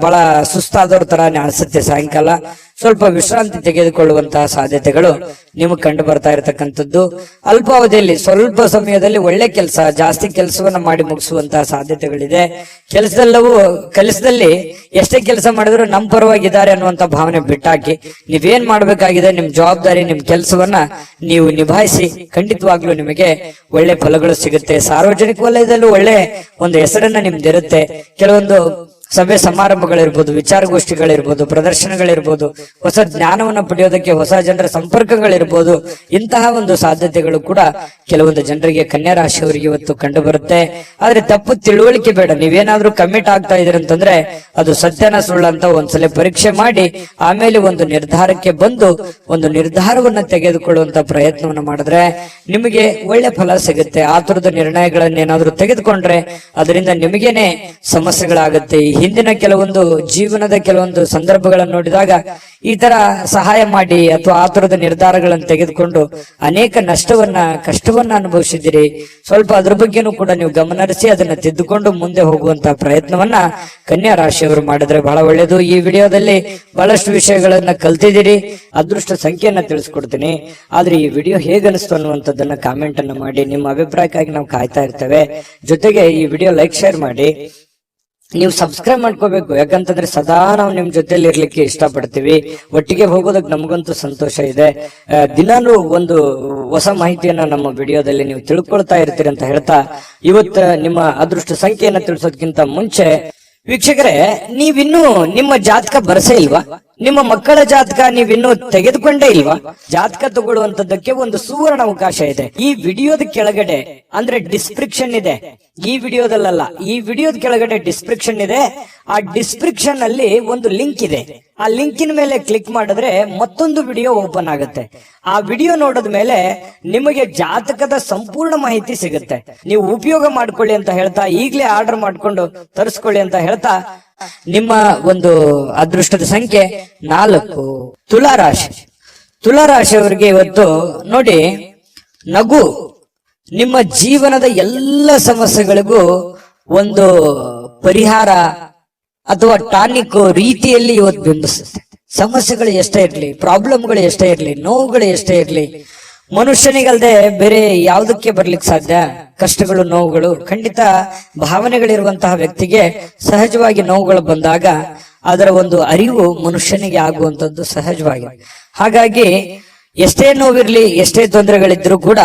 ಬಹಳ ಸುಸ್ತಾದವ್ರ ತರ ಅನಿಸುತ್ತೆ. ಸಾಯಂಕಾಲ ಸ್ವಲ್ಪ ವಿಶ್ರಾಂತಿ ತೆಗೆದುಕೊಳ್ಳುವಂತಹ ಸಾಧ್ಯತೆಗಳು ನಿಮಗೆ ಕಂಡು ಬರ್ತಾ ಇರತಕ್ಕಂಥದ್ದು. ಅಲ್ಪಾವಧಿಯಲ್ಲಿ ಸ್ವಲ್ಪ ಸಮಯದಲ್ಲಿ ಒಳ್ಳೆ ಕೆಲಸ, ಜಾಸ್ತಿ ಕೆಲಸವನ್ನ ಮಾಡಿ ಮುಗಿಸುವಂತಹ ಸಾಧ್ಯತೆಗಳಿದೆ. ಕೆಲಸದಲ್ಲಿ ಎಷ್ಟೇ ಕೆಲಸ ಮಾಡಿದ್ರು ನಮ್ಮ ಪರವಾಗಿದ್ದಾರೆ ಅನ್ನುವಂತ ಭಾವನೆ ಬಿಟ್ಟಾಕಿ ನೀವೇನ್ ಮಾಡ್ಬೇಕಾಗಿದೆ, ನಿಮ್ ಜವಾಬ್ದಾರಿ, ನಿಮ್ ಕೆಲಸವನ್ನ ನೀವು ನಿಭಾಯಿಸಿ ಖಂಡಿತವಾಗ್ಲೂ ನಿಮಗೆ ಒಳ್ಳೆ ಫಲಗಳು ಸಿಗುತ್ತೆ. ಸಾರ್ವಜನಿಕ ವಲಯದಲ್ಲೂ ಒಳ್ಳೆ ಒಂದು ಹೆಸರನ್ನ ನಿಮ್ದಿರುತ್ತೆ. ಕೆಲವೊಂದು ಸಭೆ ಸಮಾರಂಭಗಳಿರ್ಬೋದು, ವಿಚಾರಗೋಷ್ಠಿಗಳಿರ್ಬೋದು, ಪ್ರದರ್ಶನಗಳಿರ್ಬೋದು, ಹೊಸ ಜ್ಞಾನವನ್ನು ಪಡೆಯೋದಕ್ಕೆ ಹೊಸ ಜನರ ಸಂಪರ್ಕಗಳಿರ್ಬೋದು. ಇಂತಹ ಒಂದು ಸಾಧ್ಯತೆಗಳು ಕೂಡ ಕೆಲವೊಂದು ಜನರಿಗೆ ಕನ್ಯಾ ರಾಶಿಯವರಿಗೆ ಇವತ್ತು ಕಂಡು ಬರುತ್ತೆ. ಆದ್ರೆ ತಪ್ಪು ತಿಳುವಳಿಕೆ ಬೇಡ. ನೀವೇನಾದ್ರೂ ಕಮಿಟ್ ಆಗ್ತಾ ಇದ್ರಿ ಅಂತಂದ್ರೆ ಅದು ಸತ್ಯನ ಸುಳ್ಳು ಅಂತ ಒಂದ್ಸಲ ಪರೀಕ್ಷೆ ಮಾಡಿ ಆಮೇಲೆ ಒಂದು ನಿರ್ಧಾರಕ್ಕೆ ಬಂದು ಒಂದು ನಿರ್ಧಾರವನ್ನ ತೆಗೆದುಕೊಳ್ಳುವಂತ ಪ್ರಯತ್ನವನ್ನ ಮಾಡಿದ್ರೆ ನಿಮಗೆ ಒಳ್ಳೆ ಫಲ ಸಿಗುತ್ತೆ. ಆತುರದ ನಿರ್ಣಯಗಳನ್ನೇನಾದ್ರೂ ತೆಗೆದುಕೊಂಡ್ರೆ ಅದರಿಂದ ನಿಮಗೇನೆ ಸಮಸ್ಯೆಗಳಾಗುತ್ತೆ. ಹಿಂದಿನ ಕೆಲವೊಂದು ಜೀವನದ ಕೆಲವೊಂದು ಸಂದರ್ಭಗಳನ್ನು ನೋಡಿದಾಗ ಈ ತರ ಸಹಾಯ ಮಾಡಿ ಅಥವಾ ಆತುರದ ನಿರ್ಧಾರಗಳನ್ನು ತೆಗೆದುಕೊಂಡು ಅನೇಕ ಕಷ್ಟವನ್ನ ಅನುಭವಿಸಿದಿರಿ. ಸ್ವಲ್ಪ ಅದ್ರ ಬಗ್ಗೆನೂ ಕೂಡ ನೀವು ಗಮನಹರಿಸಿ ಅದನ್ನ ತಿದ್ದುಕೊಂಡು ಮುಂದೆ ಹೋಗುವಂತಹ ಪ್ರಯತ್ನವನ್ನ ಕನ್ಯಾ ರಾಶಿಯವರು ಮಾಡಿದ್ರೆ ಬಹಳ ಒಳ್ಳೆಯದು. ಈ ವಿಡಿಯೋದಲ್ಲಿ ಬಹಳಷ್ಟು ವಿಷಯಗಳನ್ನ ಕಲ್ತಿದ್ದೀರಿ. ಅದೃಷ್ಟ ಸಂಖ್ಯೆಯನ್ನ ತಿಳಿಸ್ಕೊಡ್ತೀನಿ. ಆದ್ರೆ ಈ ವಿಡಿಯೋ ಹೇಗನಿಸ್ತು ಅನ್ನುವಂಥದ್ದನ್ನ ಕಾಮೆಂಟ್ ಅನ್ನ ಮಾಡಿ. ನಿಮ್ಮ ಅಭಿಪ್ರಾಯಕ್ಕಾಗಿ ನಾವು ಕಾಯ್ತಾ ಇರ್ತೇವೆ. ಜೊತೆಗೆ ಈ ವಿಡಿಯೋ ಲೈಕ್, ಶೇರ್ ಮಾಡಿ. ನೀವು ಸಬ್ಸ್ಕ್ರೈಬ್ ಮಾಡ್ಕೋಬೇಕು. ಯಾಕಂತಂದ್ರೆ ಸದಾ ನಾವು ನಿಮ್ ಜೊತೆಲಿ ಇರ್ಲಿಕ್ಕೆ ಇಷ್ಟಪಡ್ತೀವಿ. ಒಟ್ಟಿಗೆ ಹೋಗೋದಕ್ಕೆ ನಮಗಂತೂ ಸಂತೋಷ ಇದೆ. ದಿನಾನು ಒಂದು ಹೊಸ ಮಾಹಿತಿಯನ್ನ ನಮ್ಮ ವಿಡಿಯೋದಲ್ಲಿ ನೀವು ತಿಳ್ಕೊಳ್ತಾ ಇರ್ತೀರಿ ಅಂತ ಹೇಳ್ತಾ ಇವತ್ತು ನಿಮ್ಮ ಅದೃಷ್ಟ ಸಂಖ್ಯೆಯನ್ನ ತಿಳಿಸೋದಕ್ಕಿಂತ ಮುಂಚೆ ವೀಕ್ಷಕರೇ, ನೀವಿನ್ನೂ ನಿಮ್ಮ ಜಾತಕ ಬರಸೇ ಇಲ್ವಾ? ನಿಮ್ಮ ಮಕ್ಕಳ ಜಾತಕ ನೀವಿನ್ನೂ ತೆಗೆದುಕೊಂಡೇ ಇಲ್ವಾ? ಜಾತಕ ತಗೊಳ್ಳುವಂತದ್ದಕ್ಕೆ ಒಂದು ಸುವರ್ಣ ಅವಕಾಶ ಇದೆ. ಈ ವಿಡಿಯೋದ ಕೆಳಗಡೆ ಅಂದ್ರೆ ಡಿಸ್ಕ್ರಿಪ್ಷನ್ ಇದೆ. ಈ ವಿಡಿಯೋದಲ್ಲ, ಈ ವಿಡಿಯೋದ ಕೆಳಗಡೆ ಡಿಸ್ಕ್ರಿಪ್ಷನ್ ಇದೆ. ಆ ಡಿಸ್ಕ್ರಿಪ್ಷನ್ ಅಲ್ಲಿ ಒಂದು ಲಿಂಕ್ ಇದೆ. ಆ ಲಿಂಕಿನ ಮೇಲೆ ಕ್ಲಿಕ್ ಮಾಡಿದ್ರೆ ಮತ್ತೊಂದು ವಿಡಿಯೋ ಓಪನ್ ಆಗುತ್ತೆ. ಆ ವಿಡಿಯೋ ನೋಡಿದ ಮೇಲೆ ನಿಮಗೆ ಜಾತಕದ ಸಂಪೂರ್ಣ ಮಾಹಿತಿ ಸಿಗುತ್ತೆ. ನೀವು ಉಪಯೋಗ ಮಾಡ್ಕೊಳ್ಳಿ ಅಂತ ಹೇಳ್ತಾ, ಈಗಲೇ ಆರ್ಡರ್ ಮಾಡ್ಕೊಂಡು ತರಿಸ್ಕೊಳ್ಳಿ ಅಂತ ಹೇಳ್ತಾ, ನಿಮ್ಮ ಒಂದು ಅದೃಷ್ಟದ ಸಂಖ್ಯೆ 4. ತುಲಾರಾಶಿ. ತುಲಾರಾಶಿಯವರಿಗೆ ಇವತ್ತು ನೋಡಿ, ನಗು ನಿಮ್ಮ ಜೀವನದ ಎಲ್ಲ ಸಮಸ್ಯೆಗಳಿಗೂ ಒಂದು ಪರಿಹಾರ ಅಥವಾ ಟಾನಿಕ್ ರೀತಿಯಲ್ಲಿ ಇವತ್ತು ಬಿಂಬಿಸುತ್ತೆ. ಸಮಸ್ಯೆಗಳು ಎಷ್ಟೇ ಇರ್ಲಿ, ಪ್ರಾಬ್ಲಮ್ಗಳು ಎಷ್ಟೇ ಇರ್ಲಿ, ನೋವುಗಳು ಎಷ್ಟೇ ಇರ್ಲಿ, ಮನುಷ್ಯನಿಗಲ್ದೆ ಬೇರೆ ಯಾವುದಕ್ಕೆ ಬರ್ಲಿಕ್ಕೆ ಸಾಧ್ಯ? ಕಷ್ಟಗಳು, ನೋವುಗಳು. ಖಂಡಿತ ಭಾವನೆಗಳಿರುವಂತಹ ವ್ಯಕ್ತಿಗೆ ಸಹಜವಾಗಿ ನೋವುಗಳು ಬಂದಾಗ ಅದರ ಒಂದು ಅರಿವು ಮನುಷ್ಯನಿಗೆ ಆಗುವಂತದ್ದು ಸಹಜವಾಗಿ. ಹಾಗಾಗಿ ಎಷ್ಟೇ ನೋವಿರ್ಲಿ, ಎಷ್ಟೇ ತೊಂದರೆಗಳಿದ್ರು ಕೂಡ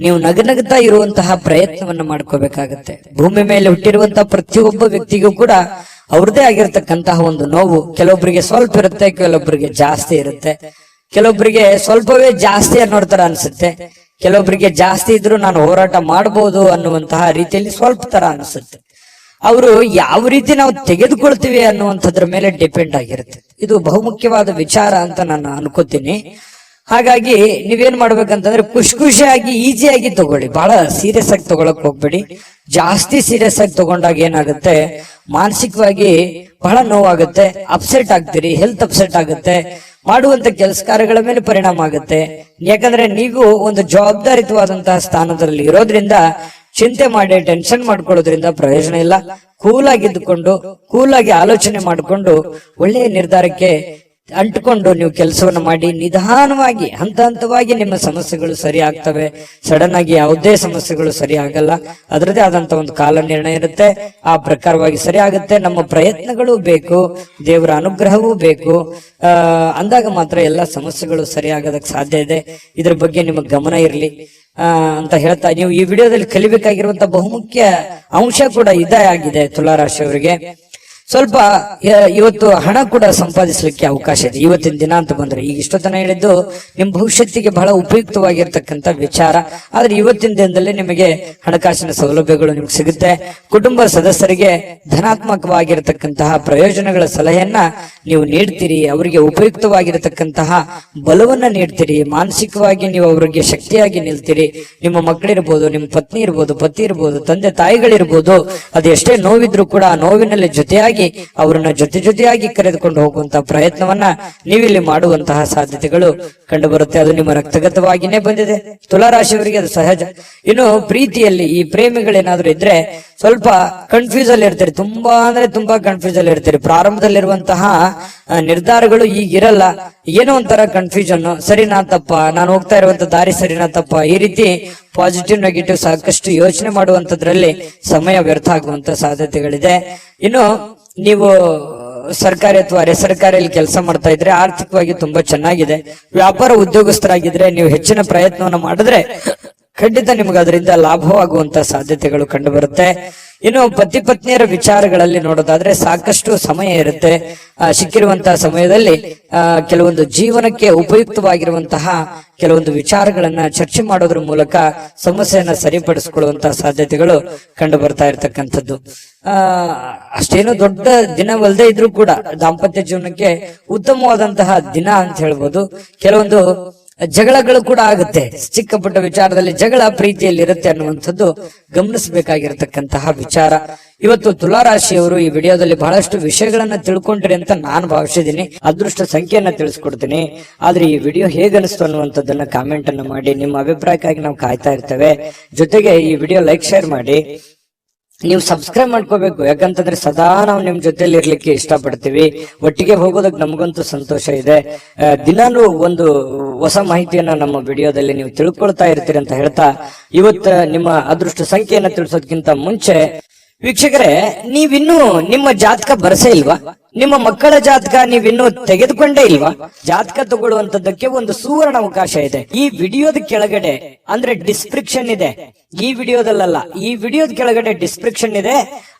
ನೀವು ನಗನಗ್ತಾ ಇರುವಂತಹ ಪ್ರಯತ್ನವನ್ನ ಮಾಡ್ಕೋಬೇಕಾಗತ್ತೆ. ಭೂಮಿ ಮೇಲೆ ಹುಟ್ಟಿರುವಂತಹ ಪ್ರತಿಯೊಬ್ಬ ವ್ಯಕ್ತಿಗೂ ಕೂಡ ಅವ್ರದೇ ಆಗಿರ್ತಕ್ಕಂತಹ ಒಂದು ನೋವು ಕೆಲವೊಬ್ಬರಿಗೆ ಸ್ವಲ್ಪ ಇರುತ್ತೆ, ಕೆಲವೊಬ್ಬರಿಗೆ ಜಾಸ್ತಿ ಇರುತ್ತೆ. ಕೆಲವೊಬ್ಬರಿಗೆ ಸ್ವಲ್ಪವೇ ಜಾಸ್ತಿ ಅನ್ನೋ ತರ ಅನ್ಸುತ್ತೆ, ಕೆಲವೊಬ್ಬರಿಗೆ ಜಾಸ್ತಿ ಇದ್ರು ನಾನು ಹೋರಾಟ ಮಾಡಬಹುದು ಅನ್ನುವಂತಹ ರೀತಿಯಲ್ಲಿ ಸ್ವಲ್ಪ ತರ ಅನಿಸುತ್ತೆ. ಅವರು ಯಾವ ರೀತಿ ನಾವು ತೆಗೆದುಕೊಳ್ತೀವಿ ಅನ್ನುವಂಥದ್ರ ಮೇಲೆ ಡಿಪೆಂಡ್ ಆಗಿರುತ್ತೆ. ಇದು ಬಹುಮುಖ್ಯವಾದ ವಿಚಾರ ಅಂತ ನಾನು ಅನ್ಕೋತೀನಿ. ಹಾಗಾಗಿ ನೀವೇನ್ ಮಾಡ್ಬೇಕಂತಂದ್ರೆ ಖುಷಿಯಾಗಿ ಈಸಿಯಾಗಿ ತಗೊಳ್ಳಿ. ಬಹಳ ಸೀರಿಯಸ್ ಆಗಿ ತಗೊಳಕ್ ಹೋಗ್ಬೇಡಿ. ಜಾಸ್ತಿ ಸೀರಿಯಸ್ ಆಗಿ ತಗೊಂಡಾಗ ಏನಾಗುತ್ತೆ, ಮಾನಸಿಕವಾಗಿ ಬಹಳ ನೋವಾಗುತ್ತೆ, ಅಪ್ಸೆಟ್ ಆಗ್ತೀರಿ, ಹೆಲ್ತ್ ಅಪ್ಸೆಟ್ ಆಗುತ್ತೆ, ಮಾಡುವಂತ ಕೆಲಸ ಕಾರ್ಯಗಳ ಮೇಲೆ ಪರಿಣಾಮ ಆಗುತ್ತೆ. ಯಾಕಂದ್ರೆ ನೀವು ಒಂದು ಜವಾಬ್ದಾರಿತವಾದಂತಹ ಸ್ಥಾನದಲ್ಲಿ ಇರೋದ್ರಿಂದ ಚಿಂತೆ ಮಾಡಿ ಟೆನ್ಷನ್ ಮಾಡ್ಕೊಳ್ಳೋದ್ರಿಂದ ಪ್ರಯೋಜನ ಇಲ್ಲ. ಕೂಲ್ ಆಗಿದ್ದುಕೊಂಡು, ಕೂಲ್ ಆಗಿ ಆಲೋಚನೆ ಮಾಡಿಕೊಂಡು ಒಳ್ಳೆಯ ನಿರ್ಧಾರಕ್ಕೆ ಅಂಟುಕೊಂಡು ನೀವು ಕೆಲಸವನ್ನ ಮಾಡಿ ನಿಧಾನವಾಗಿ ಹಂತ ಹಂತವಾಗಿ ನಿಮ್ಮ ಸಮಸ್ಯೆಗಳು ಸರಿ ಆಗ್ತವೆ. ಸಡನ್ ಆಗಿ ಯಾವುದೇ ಸಮಸ್ಯೆಗಳು ಸರಿ ಆಗಲ್ಲ. ಅದರದೇ ಆದಂತ ಒಂದು ಕಾಲ ನಿರ್ಣಯ ಇರುತ್ತೆ. ಆ ಪ್ರಕಾರವಾಗಿ ಸರಿ ಆಗುತ್ತೆ. ನಮ್ಮ ಪ್ರಯತ್ನಗಳು ಬೇಕು, ದೇವರ ಅನುಗ್ರಹವೂ ಬೇಕು. ಅಂದಾಗ ಮಾತ್ರ ಎಲ್ಲ ಸಮಸ್ಯೆಗಳು ಸರಿ ಆಗೋದಕ್ಕೆ ಸಾಧ್ಯ ಇದೆ. ಇದ್ರ ಬಗ್ಗೆ ನಿಮಗೆ ಗಮನ ಇರಲಿ ಅಂತ ಹೇಳ್ತಾ, ನೀವು ಈ ವಿಡಿಯೋದಲ್ಲಿ ಕಲಿಬೇಕಾಗಿರುವಂತ ಬಹುಮುಖ್ಯ ಅಂಶ ಕೂಡ ಇದೇ ಆಗಿದೆ. ತುಲಾರಾಶಿಯವರಿಗೆ ಸ್ವಲ್ಪ ಇವತ್ತು ಹಣ ಕೂಡ ಸಂಪಾದಿಸಲಿಕ್ಕೆ ಅವಕಾಶ ಇದೆ ಇವತ್ತಿನ ದಿನ ಅಂತ ಬಂದ್ರೆ. ಈಗ ಇಷ್ಟೊತ್ತನ ಹೇಳಿದ್ದು ನಿಮ್ ಭವಿಷ್ಯತ್ತಿಗೆ ಬಹಳ ಉಪಯುಕ್ತವಾಗಿರ್ತಕ್ಕಂಥ ವಿಚಾರ. ಆದ್ರೆ ಇವತ್ತಿನ ದಿನದಲ್ಲಿ ನಿಮಗೆ ಹಣಕಾಸಿನ ಸೌಲಭ್ಯಗಳು ನಿಮ್ಗೆ ಸಿಗುತ್ತೆ. ಕುಟುಂಬ ಸದಸ್ಯರಿಗೆ ಧನಾತ್ಮಕವಾಗಿರತಕ್ಕಂತಹ ಪ್ರಯೋಜನಗಳ ಸಲಹೆಯನ್ನ ನೀವು ನೀಡ್ತೀರಿ. ಅವರಿಗೆ ಉಪಯುಕ್ತವಾಗಿರತಕ್ಕಂತಹ ಬಲವನ್ನ ನೀಡ್ತೀರಿ. ಮಾನಸಿಕವಾಗಿ ನೀವು ಅವರಿಗೆ ಶಕ್ತಿಯಾಗಿ ನಿಲ್ತೀರಿ. ನಿಮ್ಮ ಮಕ್ಕಳಿರ್ಬೋದು, ನಿಮ್ಮ ಪತ್ನಿ ಇರ್ಬೋದು, ಪತಿ ಇರ್ಬೋದು, ತಂದೆ ತಾಯಿಗಳಿರ್ಬೋದು, ಅದು ಎಷ್ಟೇ ನೋವಿದ್ರು ಕೂಡ ಆ ನೋವಿನಲ್ಲಿ ಜೊತೆಯಾಗಿ ಜೊತೆಯಾಗಿ ಅವರನ್ನ ಜೊತೆಯಾಗಿ ಕರೆದುಕೊಂಡು ಹೋಗುವಂತಹ ಪ್ರಯತ್ನವನ್ನ ನೀವಿಲ್ಲಿ ಮಾಡುವಂತಹ ಸಾಧ್ಯತೆಗಳು ಕಂಡು ಬರುತ್ತೆ. ಅದು ನಿಮ್ಮ ರಕ್ತಗತವಾಗಿನೇ ಬಂದಿದೆ. ತುಲಾರಾಶಿಯವರಿಗೆ ಅದು ಸಹಜ. ಇನ್ನು ಪ್ರೀತಿಯಲ್ಲಿ ಈ ಪ್ರೇಮಿಗಳೇನಾದ್ರೂ ಇದ್ರೆ ಸ್ವಲ್ಪ ಕನ್ಫ್ಯೂಸ್ ಅಲ್ಲಿ ಇರ್ತಾರೆ, ತುಂಬಾ ಅಂದ್ರೆ ತುಂಬಾ ಕನ್ಫ್ಯೂಸ್ ಅಲ್ಲಿ ಇರ್ತಾರೆ. ಪ್ರಾರಂಭದಲ್ಲಿರುವಂತಹ ನಿರ್ಧಾರಗಳು ಈಗಿರಲ್ಲ, ಏನೋ ಒಂಥರ ಕನ್ಫ್ಯೂಷನ್, ಸರಿನಾ ತಪ್ಪ, ನಾನು ಹೋಗ್ತಾ ಇರುವಂತ ದಾರಿ ಸರಿನಾ ತಪ್ಪ, ಈ ರೀತಿ ಪಾಸಿಟಿವ್ ನೆಗೆಟಿವ್ ಸಾಕಷ್ಟು ಯೋಚನೆ ಮಾಡುವಂತದ್ರಲ್ಲಿ ಸಮಯ ವ್ಯರ್ಥ ಆಗುವಂತ ಸಾಧ್ಯತೆಗಳಿದೆ. ಇನ್ನು ನೀವು ಸರ್ಕಾರಿ ಅಥವಾ ಅರೆ ಸರ್ಕಾರಿಯಲ್ಲಿ ಕೆಲಸ ಮಾಡ್ತಾ ಇದ್ರೆ ಆರ್ಥಿಕವಾಗಿ ತುಂಬಾ ಚೆನ್ನಾಗಿದೆ. ವ್ಯಾಪಾರ ಉದ್ಯೋಗಸ್ಥರಾಗಿದ್ರೆ ನೀವು ಹೆಚ್ಚಿನ ಪ್ರಯತ್ನವನ್ನು ಮಾಡಿದ್ರೆ ಖಂಡಿತ ನಿಮ್ಗೆ ಅದರಿಂದ ಲಾಭವಾಗುವಂತ ಸಾಧ್ಯತೆಗಳು ಕಂಡು ಬರುತ್ತೆ. ಇನ್ನು ಪತಿ ಪತ್ನಿಯರ ವಿಚಾರಗಳಲ್ಲಿ ನೋಡೋದಾದ್ರೆ ಸಾಕಷ್ಟು ಸಮಯ ಇರುತ್ತೆ. ಸಿಕ್ಕಿರುವಂತಹ ಸಮಯದಲ್ಲಿ ಕೆಲವೊಂದು ಜೀವನಕ್ಕೆ ಉಪಯುಕ್ತವಾಗಿರುವಂತಹ ಕೆಲವೊಂದು ವಿಚಾರಗಳನ್ನ ಚರ್ಚೆ ಮಾಡೋದ್ರ ಮೂಲಕ ಸಮಸ್ಯೆಯನ್ನ ಸರಿಪಡಿಸಿಕೊಳ್ಳುವಂತಹ ಸಾಧ್ಯತೆಗಳು ಕಂಡು ಬರ್ತಾ ಇರತಕ್ಕಂಥದ್ದು. ಅಷ್ಟೇನು ದೊಡ್ಡ ದಿನವಲ್ಲದೆ ಇದ್ರೂ ಕೂಡ ದಾಂಪತ್ಯ ಜೀವನಕ್ಕೆ ಉತ್ತಮವಾದಂತಹ ದಿನ ಅಂತ ಹೇಳ್ಬೋದು. ಕೆಲವೊಂದು ಜಗಳಗಳು ಕೂಡ ಆಗುತ್ತೆ, ಚಿಕ್ಕ ಪುಟ್ಟ ವಿಚಾರದಲ್ಲಿ ಜಗಳ ಪ್ರೀತಿಯಲ್ಲಿ ಇರುತ್ತೆ ಅನ್ನುವಂಥದ್ದು ಗಮನಿಸಬೇಕಾಗಿರತಕ್ಕಂತಹ ವಿಚಾರ. ಇವತ್ತು ತುಲಾರಾಶಿಯವರು ಈ ವಿಡಿಯೋದಲ್ಲಿ ಬಹಳಷ್ಟು ವಿಷಯಗಳನ್ನ ತಿಳ್ಕೊಂಡ್ರಿ ಅಂತ ನಾನು ಭಾವಿಸಿದ್ದೀನಿ. ಅದೃಷ್ಟ ಸಂಖ್ಯೆಯನ್ನ ತಿಳಿಸ್ಕೊಡ್ತೀನಿ. ಆದ್ರೆ ಈ ವಿಡಿಯೋ ಹೇಗನಿಸ್ತು ಅನ್ನುವಂಥದ್ದನ್ನ ಕಾಮೆಂಟ್ ಅನ್ನು ಮಾಡಿ. ನಿಮ್ಮ ಅಭಿಪ್ರಾಯಕ್ಕಾಗಿ ನಾವು ಕಾಯ್ತಾ ಇರ್ತೇವೆ. ಜೊತೆಗೆ ಈ ವಿಡಿಯೋ ಲೈಕ್ ಶೇರ್ ಮಾಡಿ. ನೀವು ಸಬ್ಸ್ಕ್ರೈಬ್ ಮಾಡ್ಕೋಬೇಕು, ಯಾಕಂತಂದ್ರೆ ಸದಾ ನಾವು ನಿಮ್ ಜೊತೆಲಿ ಇರ್ಲಿಕ್ಕೆ ಇಷ್ಟಪಡ್ತೀವಿ. ಒಟ್ಟಿಗೆ ಹೋಗೋದಕ್ಕೆ ನಮಗಂತೂ ಸಂತೋಷ ಇದೆ. ದಿನಾನು ಒಂದು ಹೊಸ ಮಾಹಿತಿಯನ್ನ ನಮ್ಮ ವಿಡಿಯೋದಲ್ಲಿ ನೀವು ತಿಳ್ಕೊಳ್ತಾ ಇರ್ತೀರಿ ಅಂತ ಹೇಳ್ತಾ, ಇವತ್ತು ನಿಮ್ಮ ಅದೃಷ್ಟ ಸಂಖ್ಯೆಯನ್ನ ತಿಳಿಸೋದಕ್ಕಿಂತ ಮುಂಚೆ ವೀಕ್ಷಕರೇ, ನೀವಿನ್ನೂ ನಿಮ್ಮ ಜಾತಕ ಬರಸೇ ಇಲ್ವಾ? ನಿಮ್ಮ ಮಕ್ಕಳ ಜಾತಕ ನೀವಿನ್ನೂ ತೆಗೆದುಕೊಂಡೇ ಇಲ್ವಾ? ಜಾತಕ ತಗೊಳ್ಳುವಂತದ್ದಕ್ಕೆ ಒಂದು ಸುವರ್ಣ ಅವಕಾಶ ಇದೆ. ಈ ವಿಡಿಯೋದ ಕೆಳಗಡೆ ಅಂದ್ರೆ ಡಿಸ್ಕ್ರಿಪ್ಷನ್ ಇದೆ, ಈ ವಿಡಿಯೋದಲ್ಲ, ಈ ವಿಡಿಯೋದ ಕೆಳಗಡೆ ಡಿಸ್ಕ್ರಿಪ್ಷನ್ ಇದೆ.